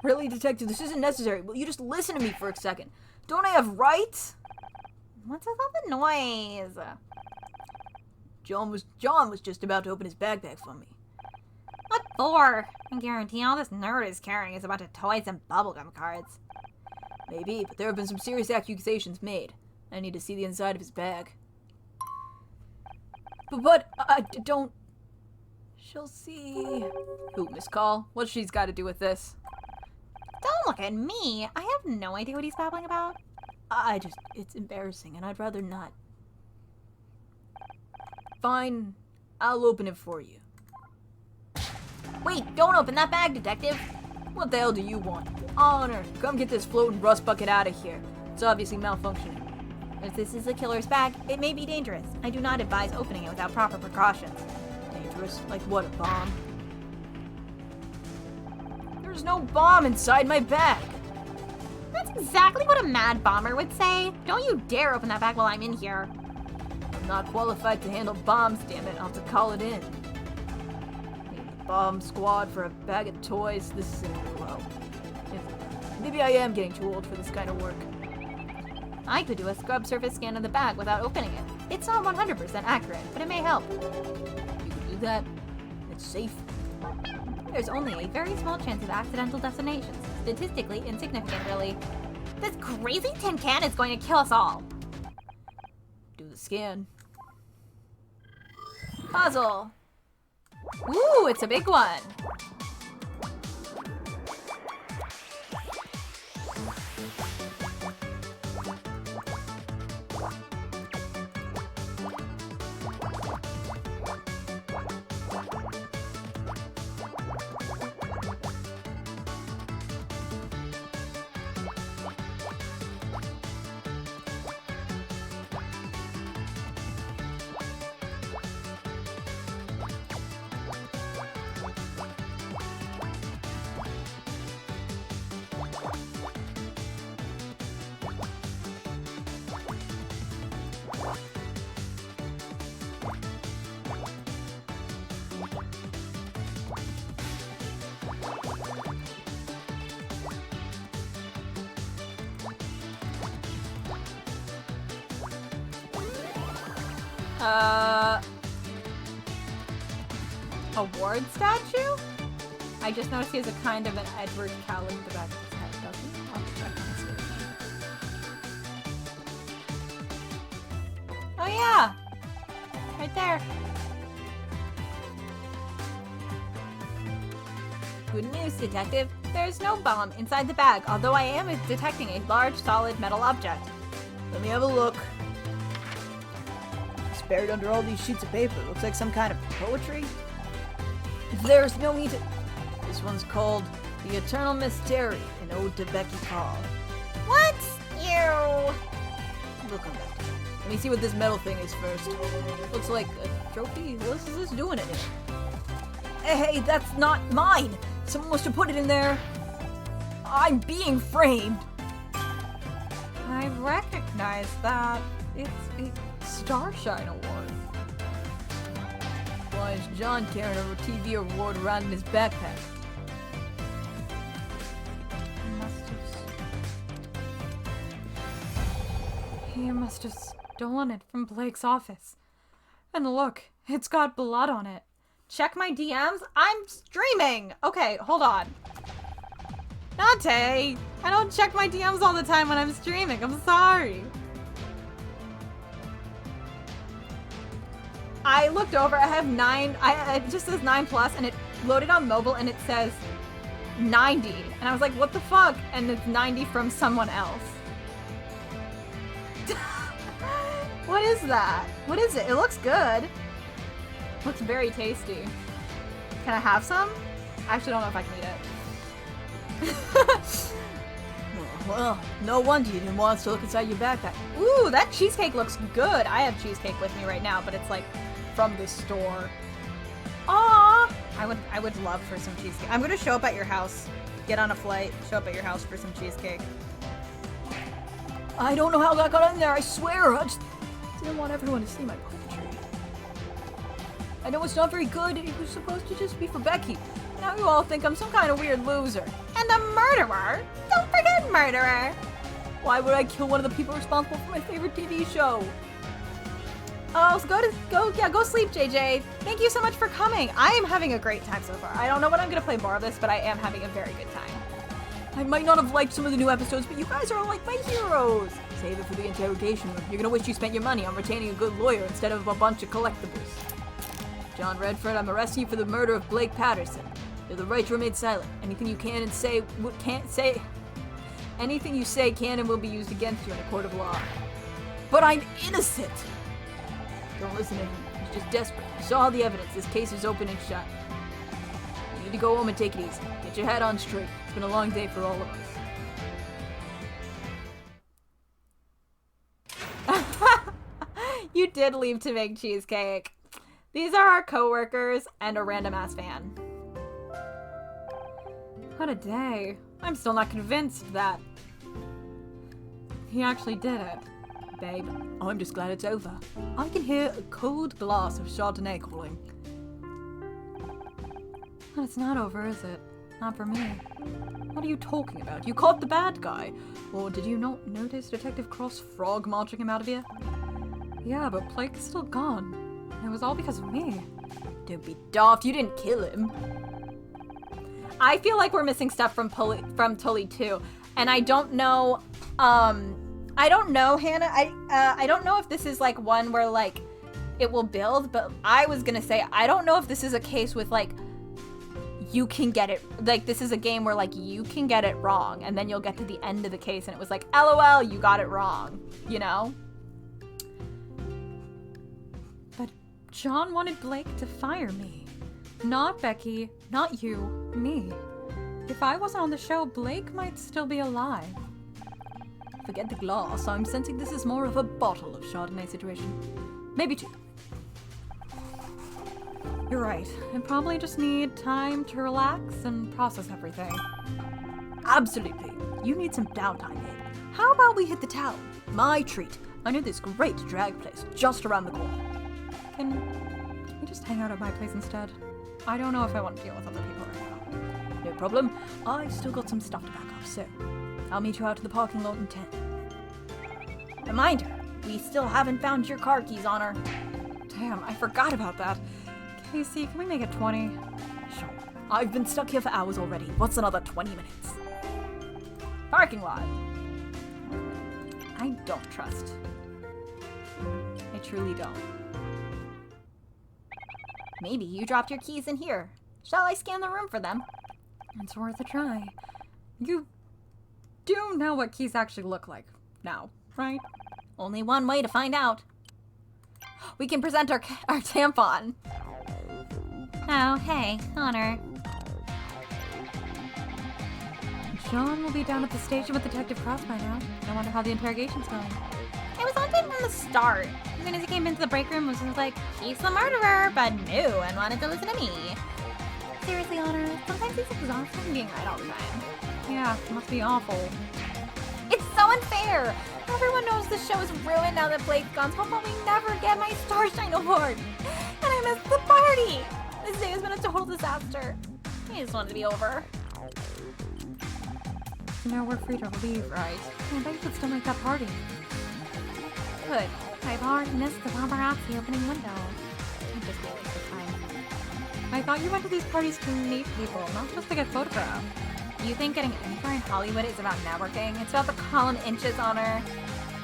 Really, Detective? This isn't necessary. Will you just listen to me for a second? Don't I have rights? What's with all the noise? John was just about to open his backpack for me. What for? I guarantee all this nerd is carrying is a bunch of toys and bubblegum cards. Maybe, but there have been some serious accusations made. I need to see the inside of his bag. But I don't... She'll see... Who, Miss Call? What's she's got to do with this? Don't look at me. I have no idea what he's babbling about. It's embarrassing, and I'd rather not. Fine, I'll open it for you. Wait, don't open that bag, Detective. What the hell do you want? Honor, come get this floating rust bucket out of here. It's obviously malfunctioning. If this is a killer's bag, it may be dangerous. I do not advise opening it without proper precautions. Dangerous? Like what, a bomb? There's no bomb inside my bag! That's exactly what a mad bomber would say. Don't you dare open that bag while I'm in here. I'm not qualified to handle bombs, damn it. I'll have to call it in. Need the bomb squad for a bag of toys. This isn't going well. Maybe I am getting too old for this kind of work. I could do a scrub surface scan of the bag without opening it. It's not 100% accurate, but it may help. You can do that. It's safe. There's only a very small chance of accidental detonations. Statistically insignificant, really. This crazy tin can is going to kill us all. Do the scan. Puzzle. Ooh, it's a big one. Award statue? I just noticed he has a kind of an Edward Cullen at the back of his head, doesn't he? I'll have to check on his face. Oh yeah! Right there. Good news, Detective. There's no bomb inside the bag, although I am detecting a large, solid metal object. Let me have a look. It's buried under all these sheets of paper. Looks like some kind of poetry. There's no need to... This one's called The Eternal Mystery, an ode to Becky Call. What? Ew. We'll come back to that. Let me see what this metal thing is first. Looks like a trophy. What else is this doing in it? Hey, that's not mine! Someone must have put it in there. I'm being framed. I recognize that. It's a Starshine Award. Why is John carrying a TV award around in his backpack? He must have stolen it from Blake's office. And look, it's got blood on it. Check my DMs? I'm streaming! Okay, hold on. Dante! I don't check my DMs all the time when I'm streaming. I'm sorry. I looked over, I have 9, it just says 9+, and it loaded on mobile, and it says 90. And I was like, what the fuck? And it's 90 from someone else. What is that? What is it? It looks good. Looks very tasty. Can I have some? I actually don't know if I can eat it. Well, no wonder you didn't want us to look inside your backpack. Ooh, that cheesecake looks good. I have cheesecake with me right now, but it's like from the store. Aww! I would love for some cheesecake. I'm gonna show up at your house. Get on a flight, show up at your house for some cheesecake. I don't know how that got in there, I swear. I just didn't want everyone to see my poetry. I know it's not very good. It was supposed to just be for Becky. Now you all think I'm some kind of weird loser. And a murderer. Don't forget murderer. Why would I kill one of the people responsible for my favorite TV show? Oh, so go sleep, JJ. Thank you so much for coming. I am having a great time so far. I don't know when I'm gonna play more of this, but I am having a very good time. I might not have liked some of the new episodes, but you guys are like my heroes. Save it for the interrogation room. You're gonna wish you spent your money on retaining a good lawyer instead of a bunch of collectibles. John Redford, I'm arresting you for the murder of Blake Patterson. You have the right to remain silent. Anything you can and say can't say. Anything you say can and will be used against you in a court of law. But I'm innocent. Don't listen to him. He's just desperate. You saw all the evidence. This case is open and shut. You need to go home and take it easy. Get your head on straight. It's been a long day for all of us. You did leave to make cheesecake. These are our coworkers and a random ass fan. What a day. I'm still not convinced that he actually did it. Babe, I'm just glad it's over. I can hear a cold glass of Chardonnay calling. But it's not over, is it? Not for me. What are you talking about? You caught the bad guy. Or did you not notice Detective Cross frog marching him out of here? Yeah, but Blake is still gone. And it was all because of me. Don't be daft, you didn't kill him. I feel like we're missing stuff from Tully too. And I don't know, I don't know, Hannah. I don't know if this is like one where like it will build, but I was gonna say, I don't know if this is a case with like, you can get it, like this is a game where like you can get it wrong and then you'll get to the end of the case and it was like, LOL, you got it wrong, you know? But John wanted Blake to fire me. Not Becky, not you, me. If I wasn't on the show, Blake might still be alive. Forget the glass. I'm sensing this is more of a bottle of Chardonnay situation. Maybe two. You're right. I probably just need time to relax and process everything. Absolutely. You need some downtime, babe. How about we hit the town? My treat. I know this great drag place just around the corner. Can we just hang out at my place instead? I don't know if I want to deal with other people right now. No problem. I've still got some stuff to back up, so I'll meet you out to the parking lot in 10. Reminder, we still haven't found your car keys on her. Damn, I forgot about that. Casey, can we make it 20? Sure. I've been stuck here for hours already. What's another 20 minutes? Parking lot. I don't trust. I truly don't. Maybe you dropped your keys in here. Shall I scan the room for them? It's worth a try. You do know what keys actually look like now, right? Only one way to find out. We can present our tampon. Oh, hey, Honor. John will be down at the station with Detective Cross by now. I wonder how the interrogation's going. It was on time from the start. As soon as he came into the break room, it was like, she's the murderer, but no one wanted to listen to me. Seriously, Honor, sometimes it's exhausting being right all the time. Yeah, it must be awful. It's so unfair! Everyone knows the show is ruined now that Blake's gone, so I'll probably never get my Starshine Award. And I missed the party! This day has been a total disaster. I just wanted to be over. So now we're free to leave, right? I bet you could still make that party. Good. I've already missed the paparazzi opening window. It'd just be a waste of time. I thought you went to these parties to meet people, not just to get photographed. You think getting anywhere in Hollywood is about networking? It's about the column inches, Honor.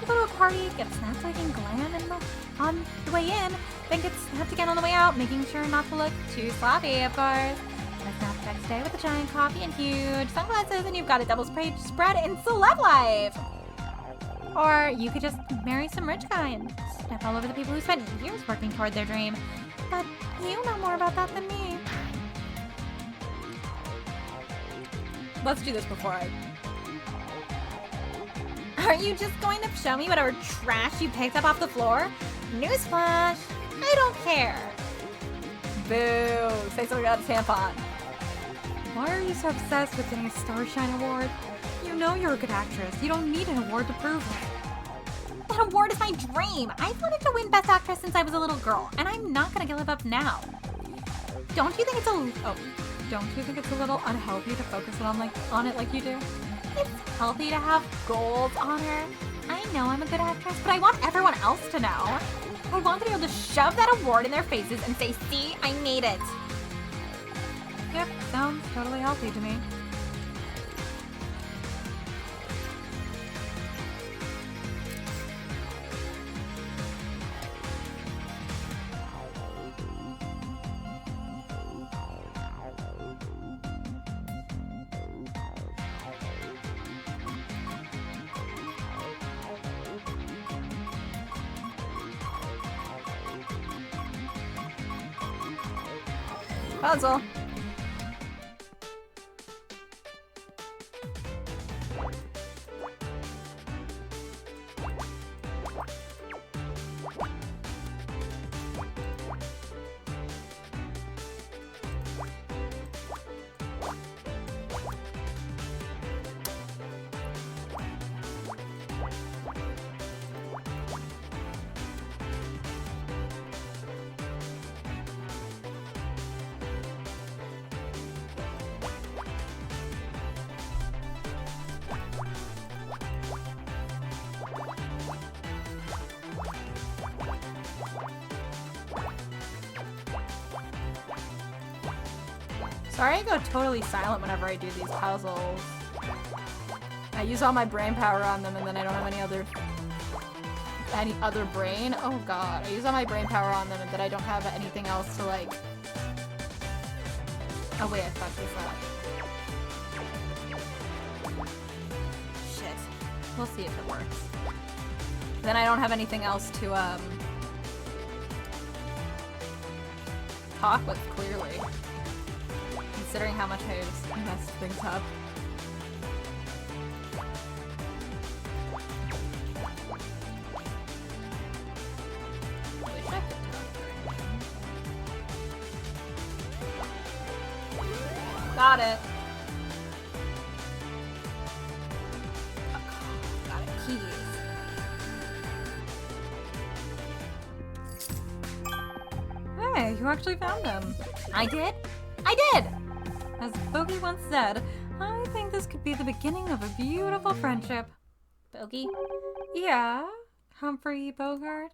You go to a party, get snapped like in glam on the way in, then get snapped again on the way out, making sure not to look too sloppy, of course. And snap the next day with a giant coffee and huge sunglasses, and you've got a double spread in celeb life. Or you could just marry some rich guy and step all over the people who spent years working toward their dream. But you know more about that than me. Let's do this before I... Are you just going to show me whatever trash you picked up off the floor? Newsflash, I don't care. Boo! Say something about a tampon. Why are you so obsessed with getting a Starshine Award? You know you're a good actress. You don't need an award to prove it. that award is my dream. I've wanted to win Best Actress since I was a little girl, and I'm not gonna give up now. Don't you think it's a little unhealthy to focus on it like you do? It's healthy to have goals on her. I know I'm a good actress, but I want everyone else to know. I want to be able to shove that award in their faces and say, see, I made it. Yep, sounds totally healthy to me. Puzzle. Sorry I go totally silent whenever I do these puzzles. I use all my brain power on them and then I don't have any other brain. Oh god, I use all my brain power on them and then I don't have anything else to like... Oh wait, I fucked this up. Shit. We'll see if it works. Then I don't have anything else to talk with clearly. Considering how much I just messed things up. Got it. Got it. Keys. Hey, you actually found them. I did? I did! As Bogey once said, I think this could be the beginning of a beautiful friendship. Bogey? Yeah, Humphrey Bogart?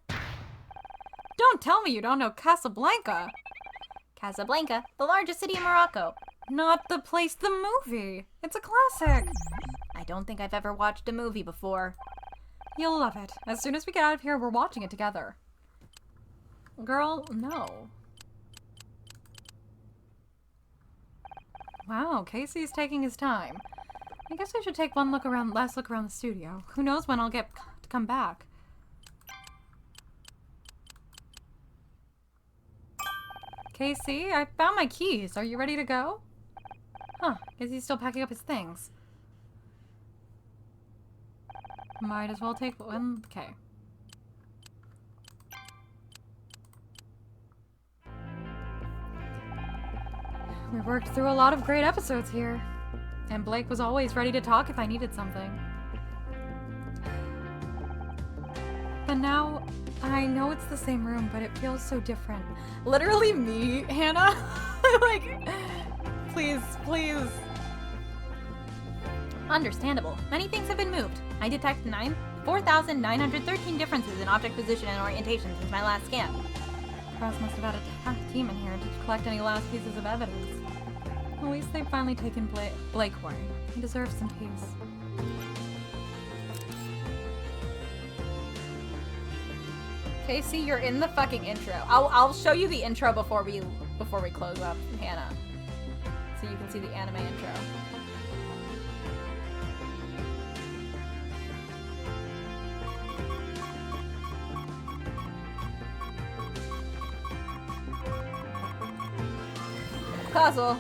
Don't tell me you don't know Casablanca! Casablanca, the largest city in Morocco. Not the place, the movie! It's a classic! I don't think I've ever watched a movie before. You'll love it. As soon as we get out of here, we're watching it together. Girl, no. Wow, Casey's taking his time. I guess I should take one last look around the studio. Who knows when I'll get to come back. Casey, I found my keys. Are you ready to go? Huh, guess he's still packing up his things. Might as well take one. Okay. We worked through a lot of great episodes here. And Blake was always ready to talk if I needed something. But now, I know it's the same room, but it feels so different. Literally me, Hannah? Like, please, please. Understandable. Many things have been moved. I detect 4,913 differences in object position and orientation since my last scan. Cross must have had a team in here to collect any last pieces of evidence. At least they've finally taken Blake away. He deserves some peace. Casey, you're in the fucking intro. I'll show you the intro before we close up, Hannah, so you can see the anime intro. Puzzle.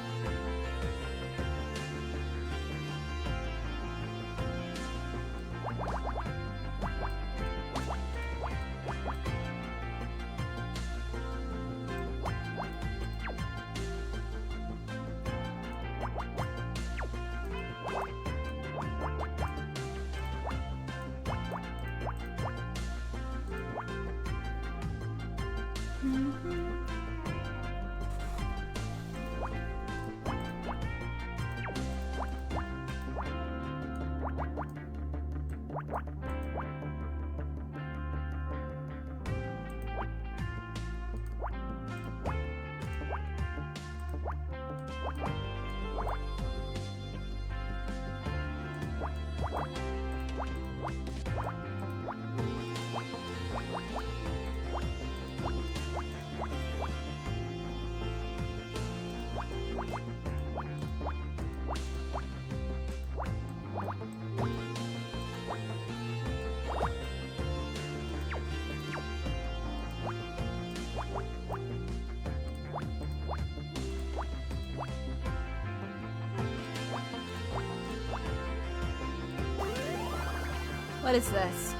What is this?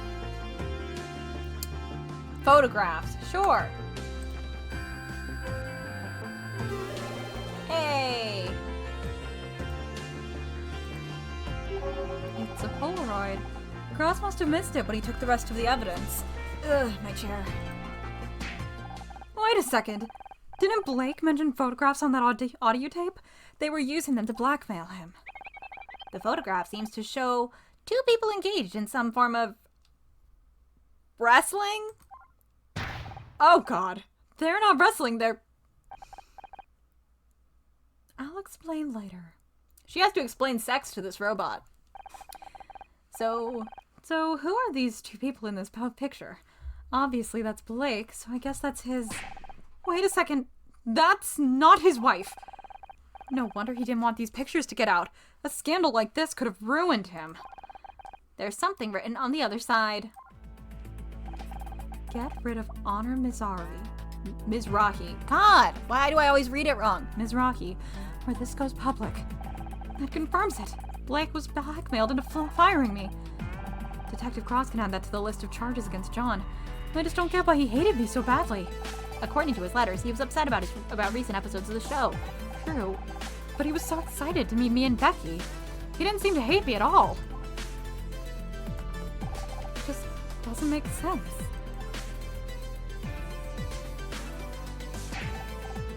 Photographs. Sure. Hey. It's a Polaroid. Cross must have missed it when he took the rest of the evidence. Ugh, my chair. Wait a second. Didn't Blake mention photographs on that audio tape? They were using them to blackmail him. The photograph seems to show two people engaged in some form of Wrestling? Oh god. They're not wrestling, they're... I'll explain later. She has to explain sex to this robot. So who are these two people in this picture? Obviously that's Blake, so I guess that's his... Wait a second. That's not his wife. No wonder he didn't want these pictures to get out. A scandal like this could have ruined him. There's something written on the other side. Get rid of Honor Mizrahi. God, why do I always read it wrong? Mizrahi, or this goes public. That confirms it. Blake was blackmailed into firing me. Detective Cross can add that to the list of charges against John. I just don't get why he hated me so badly. According to his letters, he was upset about recent episodes of the show. True, but he was so excited to meet me and Becky. He didn't seem to hate me at all. It just doesn't make sense.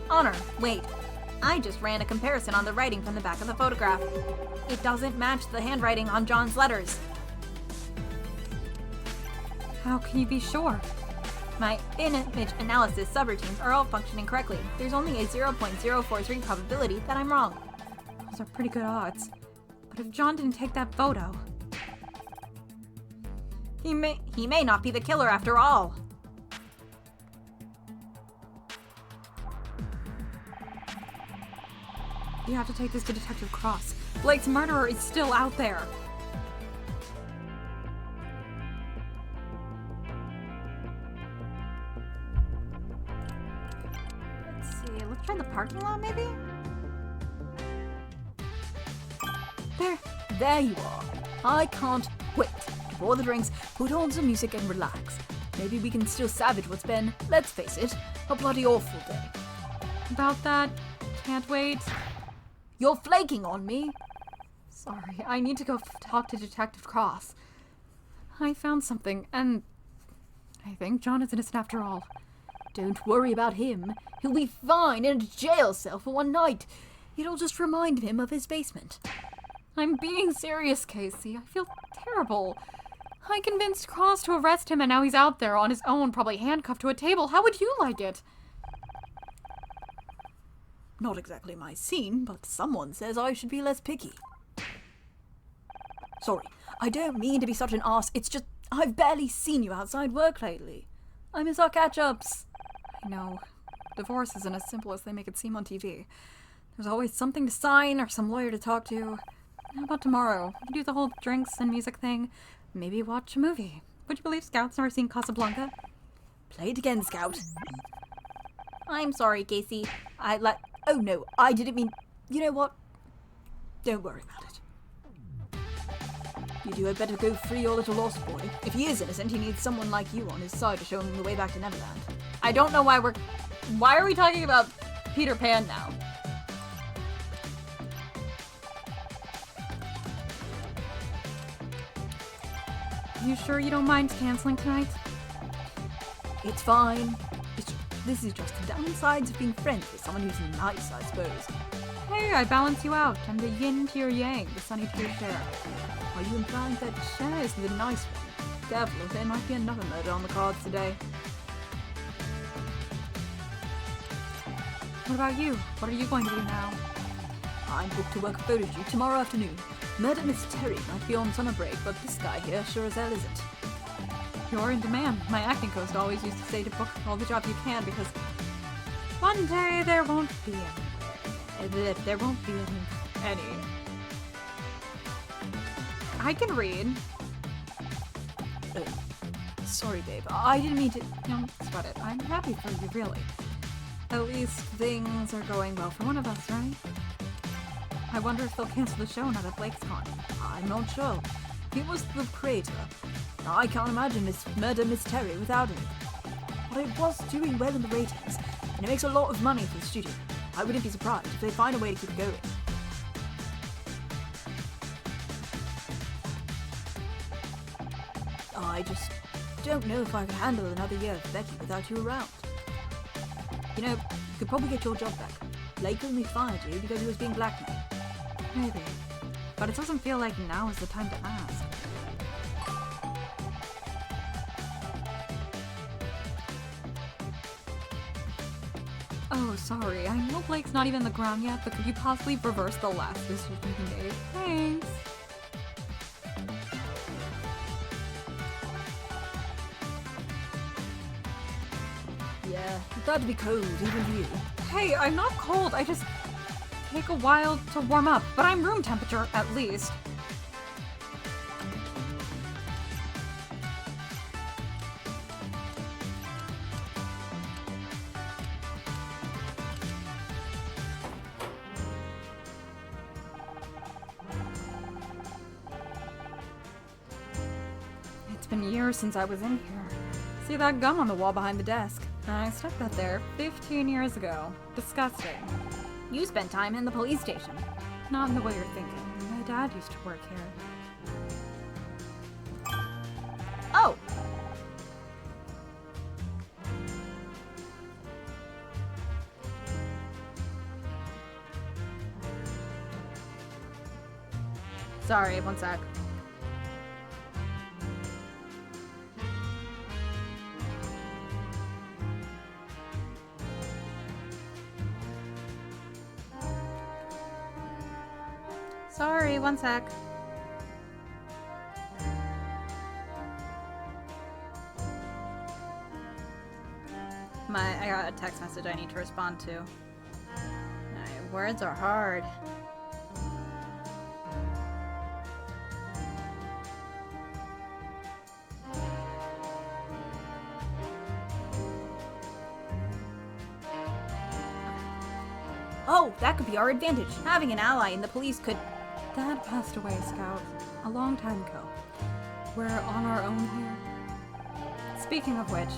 Honor, wait. I just ran a comparison on the writing from the back of the photograph. It doesn't match the handwriting on John's letters. How can you be sure? My image analysis subroutines are all functioning correctly. There's only a 0.043 probability that I'm wrong. Those are pretty good odds. But if John didn't take that photo... He may not be the killer after all. You have to take this to Detective Cross. Blake's murderer is still out there. Let's see, let's try the parking lot maybe? There you are. I can't wait to pour the drinks, put on some music and relax. Maybe we can still salvage what's been, let's face it, a bloody awful day. About that, can't wait. You're flaking on me. Sorry, I need to go talk to Detective Cross. I found something, and I think John is innocent after all. Don't worry about him. He'll be fine in a jail cell for one night. It'll just remind him of his basement. I'm being serious, Casey. I feel terrible. I convinced Cross to arrest him, and now he's out there on his own, probably handcuffed to a table. How would you like it? Not exactly my scene, but someone says I should be less picky. Sorry, I don't mean to be such an arse. It's just I've barely seen you outside work lately. I miss our catch-ups. I know. Divorce isn't as simple as they make it seem on TV. There's always something to sign or some lawyer to talk to. How about tomorrow? We do the whole drinks and music thing. Maybe watch a movie. Would you believe Scout's never seen Casablanca? Play it again, Scout. I'm sorry, Casey. Oh no, I didn't mean... You know what? Don't worry about it. You two had better go free your little lost boy. If he is innocent, he needs someone like you on his side to show him the way back to Neverland. I don't know why Why are we talking about Peter Pan now? You sure you don't mind canceling tonight? It's fine. This is just the downsides of being friends with someone who's nice, I suppose. Hey, I balance you out. I'm the yin to your yang, the sunny to your share. Are you implying that Cher is the nice one? Careful, there might be another murder on the cards today. What about you? What are you going to do now? I'm booked to work a photo shoot tomorrow afternoon. Murder Miss Terry might be on summer break, but this guy here sure as hell isn't. You're in demand. My acting coach always used to say to book all the jobs you can because one day there won't be any. There won't be any. I can read. Sorry, babe. I didn't mean to... Don't sweat it. I'm happy for you, really. At least things are going well for one of us, right? I wonder if they'll cancel the show now that Blake's gone. I'm not sure. He was the creator. I can't imagine this murder mystery without it. But it was doing well in the ratings, and it makes a lot of money for the studio. I wouldn't be surprised if they find a way to keep it going. I just don't know if I can handle another year of Becky without you around. You know, you could probably get your job back. Blake only fired you because he was being blackmailed. Maybe. But it doesn't feel like now is the time to ask. Oh, sorry. I know Blake's not even on the ground yet, but could you possibly reverse the last decision he made? Thanks. Yeah, it's got to be cold, even to you. Hey, I'm not cold. I just take a while to warm up, but I'm room temperature at least. It's been years since I was in here. See that gum on the wall behind the desk? I stuck that there 15 years ago. Disgusting. You spent time in the police station. Not in the way you're thinking. My dad used to work here. Oh! Sorry, one sec. Sorry, one sec. I got a text message I need to respond to. My words are hard. Oh, that could be our advantage. Having an ally in the police could... Dad passed away, Scout, a long time ago. We're on our own here. Speaking of which,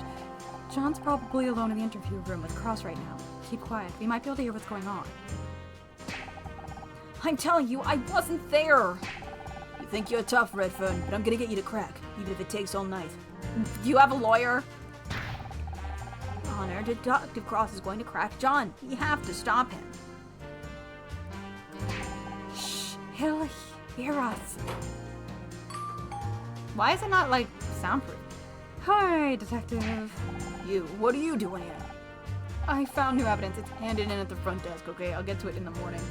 John's probably alone in the interview room with Cross right now. Keep quiet. We might be able to hear what's going on. I'm telling you, I wasn't there! You think you're tough, Redfern, but I'm gonna get you to crack, even if it takes all night. Do you have a lawyer? Connor, Detective Cross is going to crack John. We have to stop him. Shh, he'll hear us. Why is it not, like, soundproof? Hi, Detective. You, what are you doing here? I found new evidence. It's handed in at the front desk, okay? I'll get to it in the morning.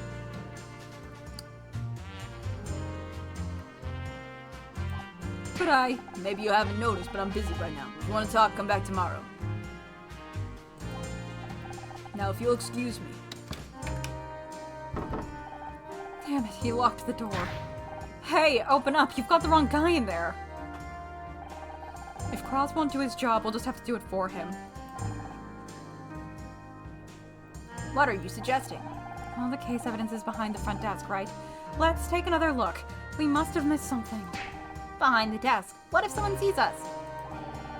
But maybe you haven't noticed, but I'm busy right now. If you want to talk, come back tomorrow. Now, if you'll excuse me. Damn it, he locked the door. Hey, open up. You've got the wrong guy in there. If Cross won't do his job, we'll just have to do it for him. What are you suggesting? All the case evidence is behind the front desk, right? Let's take another look. We must have missed something. Behind the desk. What if someone sees us?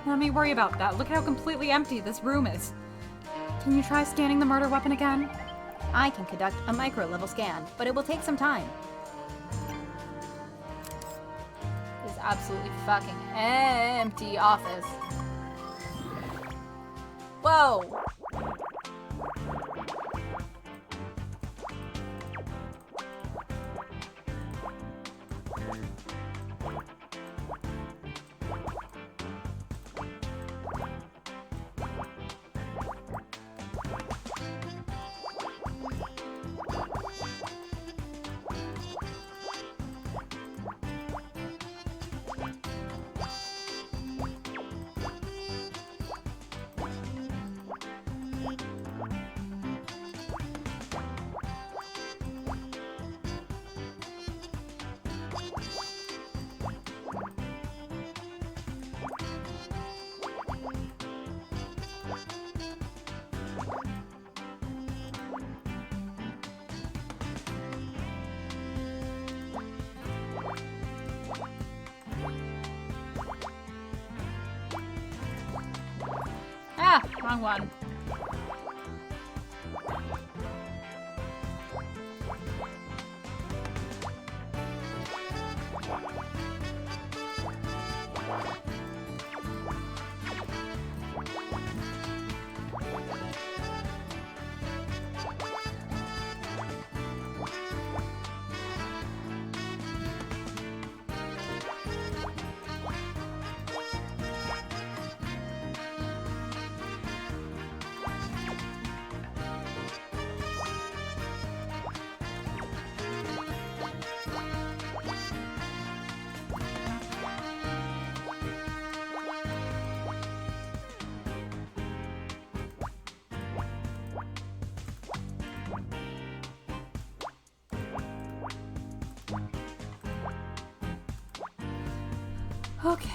Let me worry about that. Look at how completely empty this room is. Can you try scanning the murder weapon again? I can conduct a micro-level scan, but it will take some time. This absolutely fucking empty office. Whoa! Wrong one. Okay.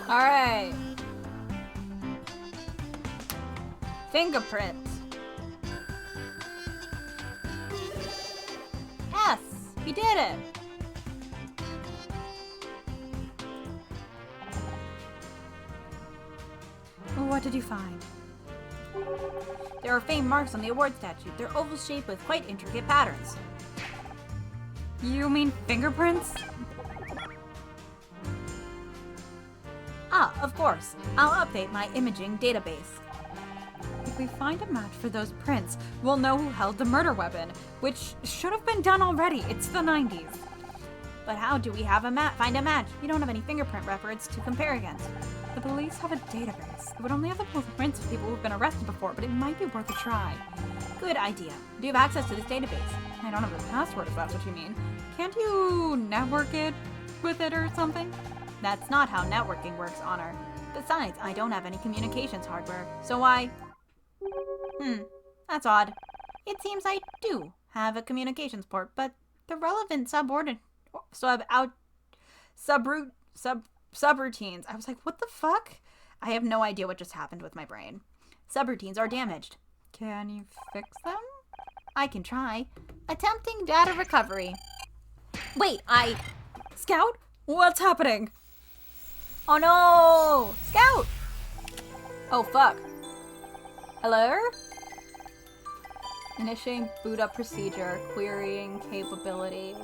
All right. Fingerprints. Yes, we did it. What did you find? There are faint marks on the award statue. They're oval shaped with quite intricate patterns. You mean fingerprints? Ah, of course. I'll update my imaging database. If we find a match for those prints, we'll know who held the murder weapon, which should have been done already. It's the 90s. But how do we find a match? We don't have any fingerprint records to compare against. The police have a database. It would only have the prints of people who've been arrested before, but it might be worth a try. Good idea. Do you have access to this database? I don't have the password, if that's what you mean. Can't you network it with it or something? That's not how networking works, Honor. Besides, I don't have any communications hardware, so that's odd. It seems I do have a communications port, but the relevant subroutines. I was like, what the fuck? I have no idea what just happened with my brain. Subroutines are damaged. Can you fix them? I can try. Attempting data recovery. Wait, Scout? What's happening? Oh no! Scout! Oh fuck. Hello? Initiating boot up procedure, querying capabilities.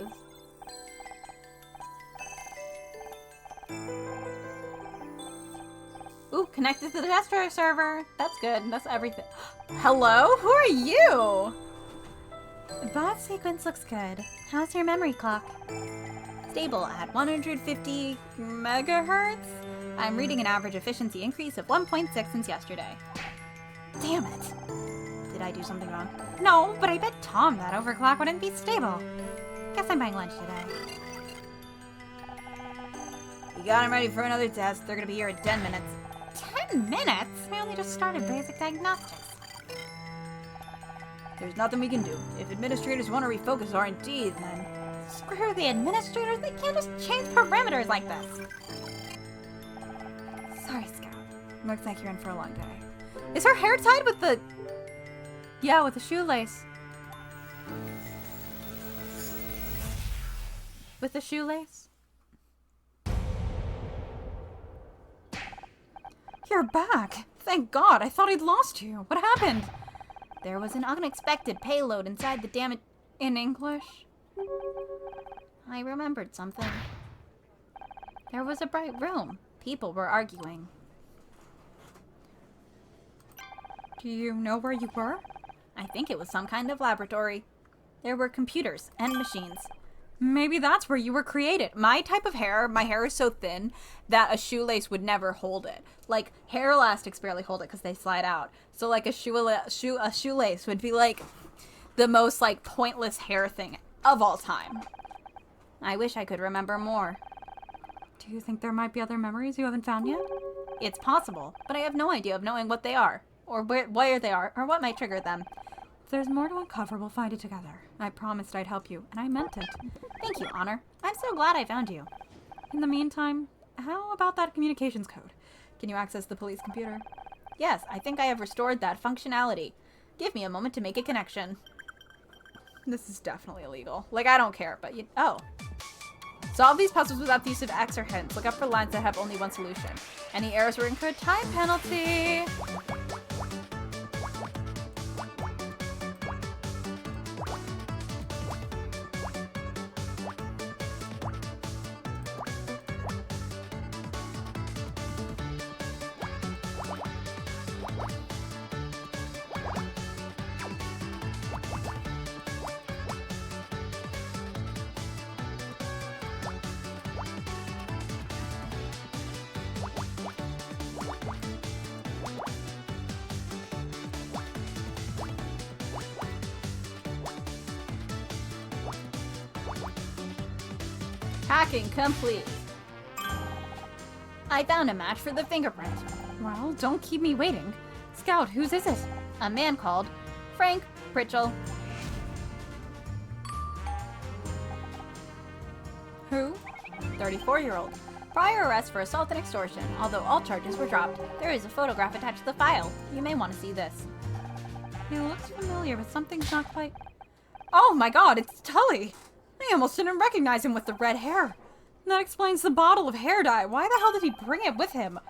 Ooh, connected to the desktop server. That's good. That's everything. Hello? Who are you? The bot sequence looks good. How's your memory clock? Stable at 150 megahertz. I'm reading an average efficiency increase of 1.6 since yesterday. Damn it. Did I do something wrong? No, but I bet Tom that overclock wouldn't be stable. Guess I'm buying lunch today. You got him ready for another test. They're gonna be here in 10 minutes. 10 minutes? We only just started basic diagnostics. There's nothing we can do. If administrators want to refocus R&D, then... Screw the administrators, they can't just change parameters like this. Sorry, Scout. Looks like you're in for a long day. Is her hair tied with the... Yeah, with the shoelace. With the shoelace? You're back! Thank God, I thought I'd lost you. What happened? There was an unexpected payload inside the damage... In English? I remembered something. There was a bright room. People were arguing. Do you know where you were? I think it was some kind of laboratory. There were computers and machines. Maybe that's where you were created. My type of hair, my hair is so thin that a shoelace would never hold it. Like, hair elastics barely hold it because they slide out. So, like, a shoelace would be, like, the most, like, pointless hair thing of all time. I wish I could remember more. Do you think there might be other memories you haven't found yet? It's possible, but I have no idea of knowing what they are, or where they are, or what might trigger them. If there's more to uncover, we'll find it together. I promised I'd help you, and I meant it. Thank you, Honor. I'm so glad I found you. In the meantime, how about that communications code? Can you access the police computer? Yes, I think I have restored that functionality. Give me a moment to make a connection. This is definitely illegal. Like, I don't care, but oh. Solve these puzzles without the use of X or hints. Look up for lines that have only one solution. Any errors will incur time penalty. Hacking complete. I found a match for the fingerprint. Well, don't keep me waiting. Scout, whose is it? A man called Frank Pritchell. Who? 34-year-old. Prior arrest for assault and extortion. Although all charges were dropped, there is a photograph attached to the file. You may want to see this. He looks familiar, but something's not quite... Oh my god, it's Tully! I almost didn't recognize him with the red hair. That explains the bottle of hair dye. Why the hell did he bring it with him?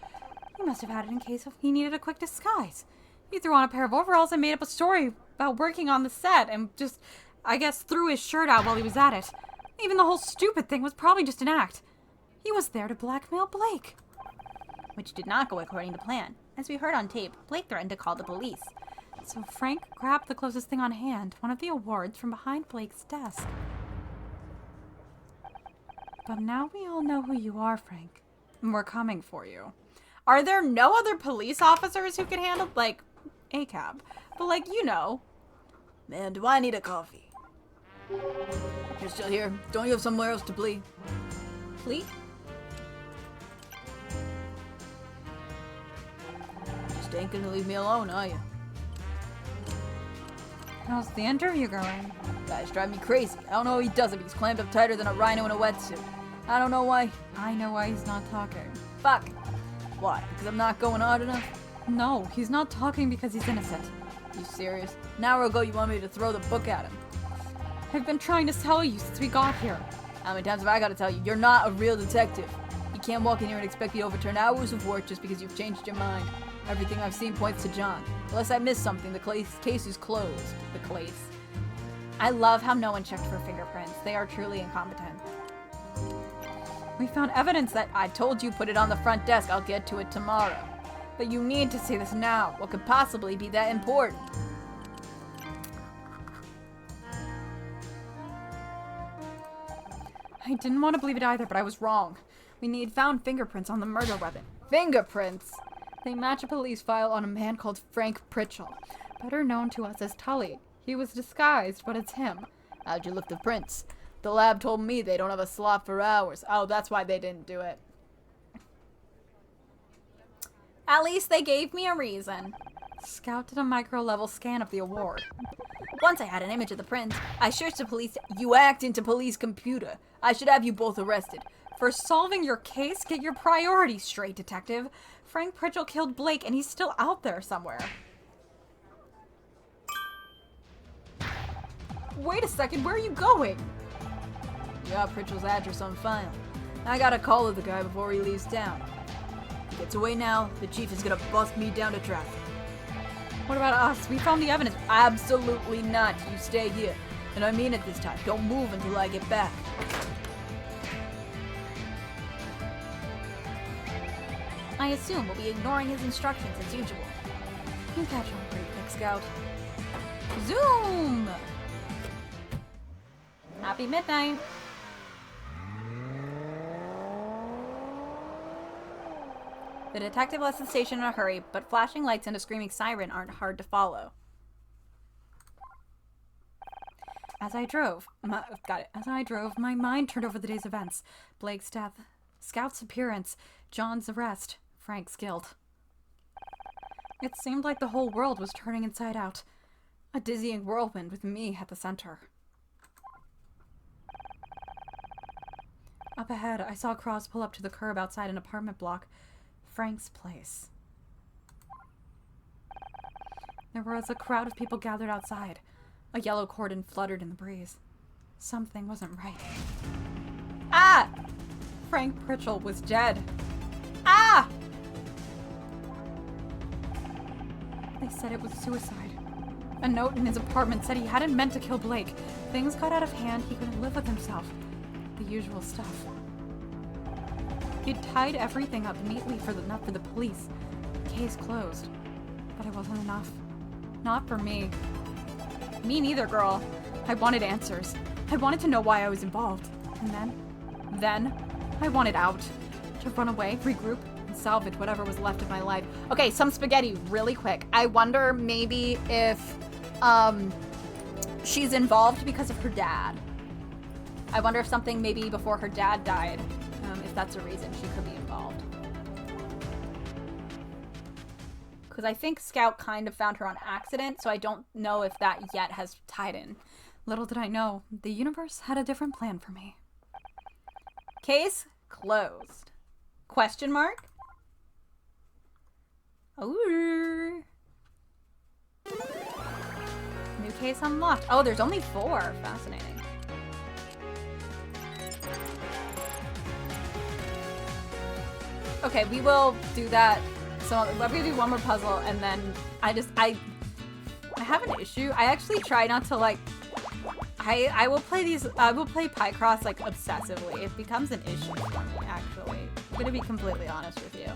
He must have had it in case he needed a quick disguise. He threw on a pair of overalls and made up a story about working on the set and just, I guess, threw his shirt out while he was at it. Even the whole stupid thing was probably just an act. He was there to blackmail Blake. Which did not go according to plan. As we heard on tape, Blake threatened to call the police. So Frank grabbed the closest thing on hand, one of the awards from behind Blake's desk. But now we all know who you are, Frank. And we're coming for you. Are there no other police officers who can handle, like, a cab? But, like, you know. Man, do I need a coffee? You're still here. Don't you have somewhere else to be? Please? Just ain't gonna leave me alone, are you? How's the interview going? Guys drive me crazy. I don't know how he does it, but he's clammed up tighter than a rhino in a wetsuit. I don't know why. I know why he's not talking. Fuck. Why? Because I'm not going hard enough? No, he's not talking because he's innocent. You serious? An hour ago you wanted me to throw the book at him. I've been trying to tell you since we got here. How many times have I got to tell you? You're not a real detective. You can't walk in here and expect me to overturn hours of work just because you've changed your mind. Everything I've seen points to John. Unless I missed something, the case is closed. The Clace. I love how no one checked for fingerprints. They are truly incompetent. We found evidence that I told you put it on the front desk. I'll get to it tomorrow. But you need to see this now. What could possibly be that important? I didn't want to believe it either, but I was wrong. We found fingerprints on the murder weapon. Fingerprints? They match a police file on a man called Frank Pritchell, better known to us as Tully. He was disguised, but it's him. How'd you lift the prints? The lab told me they don't have a slot for hours. Oh, that's why they didn't do it. At least they gave me a reason. Scout did a micro-level scan of the award. Once I had an image of the print, I searched the police. You hacked into police computer. I should have you both arrested. For solving your case, get your priorities straight, detective. Frank Pritchell killed Blake, and he's still out there somewhere. Wait a second, where are you going? You got Pritchell's address on file. I gotta call the guy before he leaves town. If he gets away now, the chief is gonna bust me down to traffic. What about us? We found the evidence. Absolutely not. You stay here. And I mean it this time. Don't move until I get back. I assume we'll be ignoring his instructions as usual. You catch on pretty quick, Scout. Zoom! Happy midnight. The detective left the station in a hurry, but flashing lights and a screaming siren aren't hard to follow. As I drove, my mind turned over the day's events. Blake's death, Scout's appearance, John's arrest, Frank's guilt. It seemed like the whole world was turning inside out. A dizzying whirlwind with me at the center. Up ahead, I saw Cross pull up to the curb outside an apartment block. Frank's place. There was a crowd of people gathered outside. A yellow cordon fluttered in the breeze. Something wasn't right. Ah! Frank Pritchell was dead. Ah! They said it was suicide. A note in his apartment said he hadn't meant to kill Blake. Things got out of hand, he couldn't live with himself. The usual stuff. He'd tied everything up neatly for the police. Case closed. But it wasn't enough. Not for me. Me neither, girl. I wanted answers. I wanted to know why I was involved. And then, I wanted out. To run away, regroup, and salvage whatever was left of my life. Okay, some spaghetti really quick. I wonder maybe if, she's involved because of her dad. I wonder if something maybe before her dad died, if that's a reason she could be involved. Because I think Scout kind of found her on accident, so I don't know if that yet has tied in. Little did I know, the universe had a different plan for me. Case closed. Question mark? Ooh. New case unlocked. Oh, there's only 4. Fascinating. Okay, we will do that. So I'm gonna do one more puzzle, and then I have an issue. I actually try not to like. I will play Picross like obsessively. It becomes an issue for me, actually. I'm gonna be completely honest with you.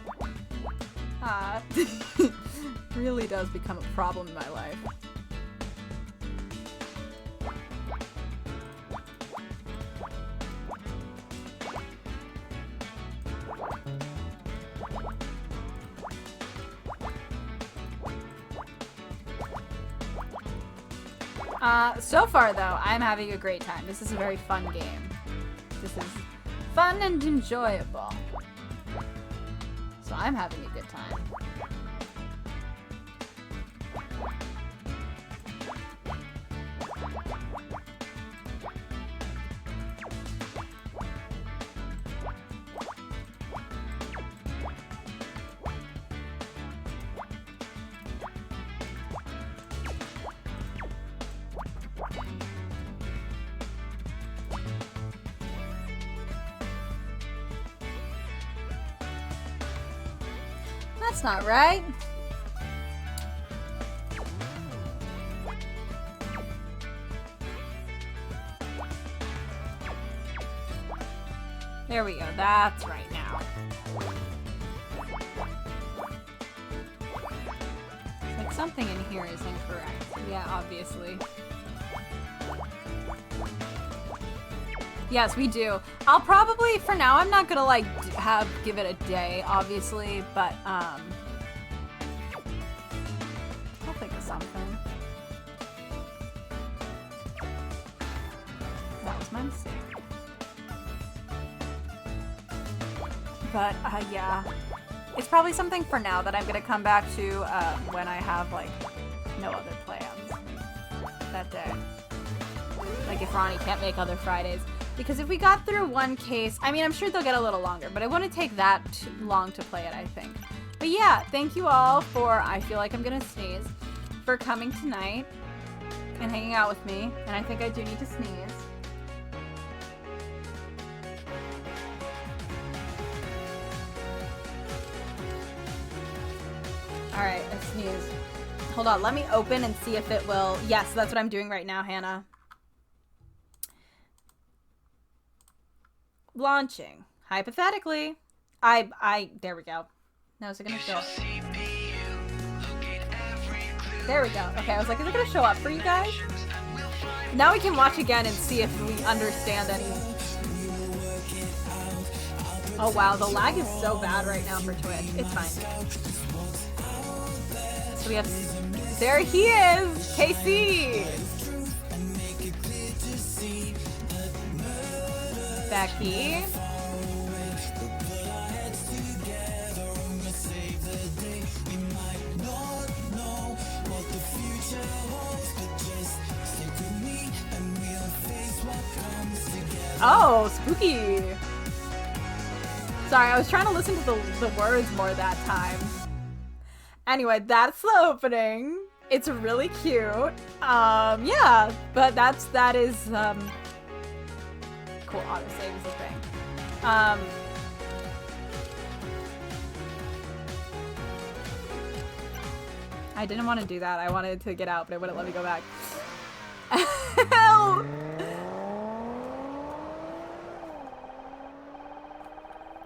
Really does become a problem in my life. So far though, I'm having a great time. This is a very fun game. This is fun and enjoyable. So I'm having a good time. That's not right. There we go. That's right now. It's like something in here is incorrect. Yeah, obviously. Yes, we do. I'll probably, for now, I'm not gonna like give it a day, obviously, but I'll think of something. That was my mistake. But yeah, it's probably something for now that I'm gonna come back to when I have like no other plans that day. Like if Ronnie can't make other Fridays. Because if we got through one case, I mean, I'm sure they'll get a little longer, but it wouldn't take that long to play it, I think. But yeah, thank you all for, I feel like I'm gonna sneeze, for coming tonight and hanging out with me. And I think I do need to sneeze. Alright, I sneezed. Hold on, let me open and see if it will. Yes, that's what I'm doing right now, Hannah. Launching. Hypothetically. There we go. Now is it gonna show up? There we go. Okay, I was like, is it gonna show up for you guys? Now we can watch again and see if we understand any. Oh wow, the lag is so bad right now for Twitch. It's fine. So we have, there he is, KC! Becky. Oh, spooky. Sorry, I was trying to listen to the words more that time. Anyway, that's the opening. It's really cute. Yeah, but that is cool. Autosave is a thing. I didn't want to do that. I wanted to get out, but it wouldn't let me go back. Help!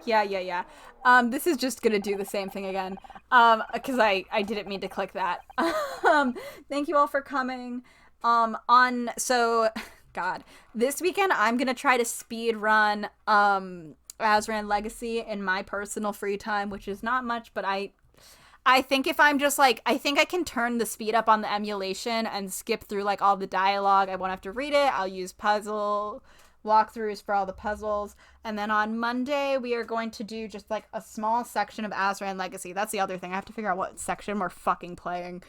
Yeah. This is just gonna do the same thing again. Because I didn't mean to click that. Thank you all for coming. God, this weekend I'm gonna try to speed run Azran Legacy in my personal free time, which is not much, but I think if I'm just like, I think I can turn the speed up on the emulation and skip through like all the dialogue. I won't have to read it. I'll use puzzle walkthroughs for all the puzzles. And then on Monday, we are going to do just like a small section of Azran Legacy. That's the other thing. I have to figure out what section we're fucking playing.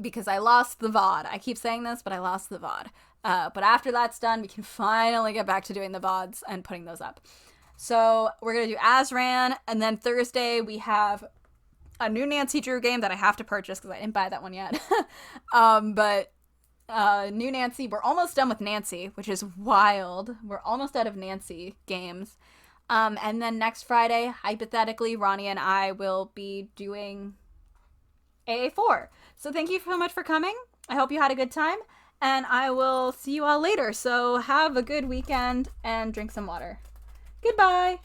Because I lost the VOD. I keep saying this, but I lost the VOD. But after that's done, we can finally get back to doing the VODs and putting those up. So we're going to do Azran, and then Thursday we have a new Nancy Drew game that I have to purchase because I didn't buy that one yet. But new Nancy, we're almost done with Nancy, which is wild. We're almost out of Nancy games. And then next Friday, hypothetically, Ronnie and I will be doing AA4. So thank you so much for coming. I hope you had a good time, and I will see you all later. So have a good weekend and drink some water. Goodbye.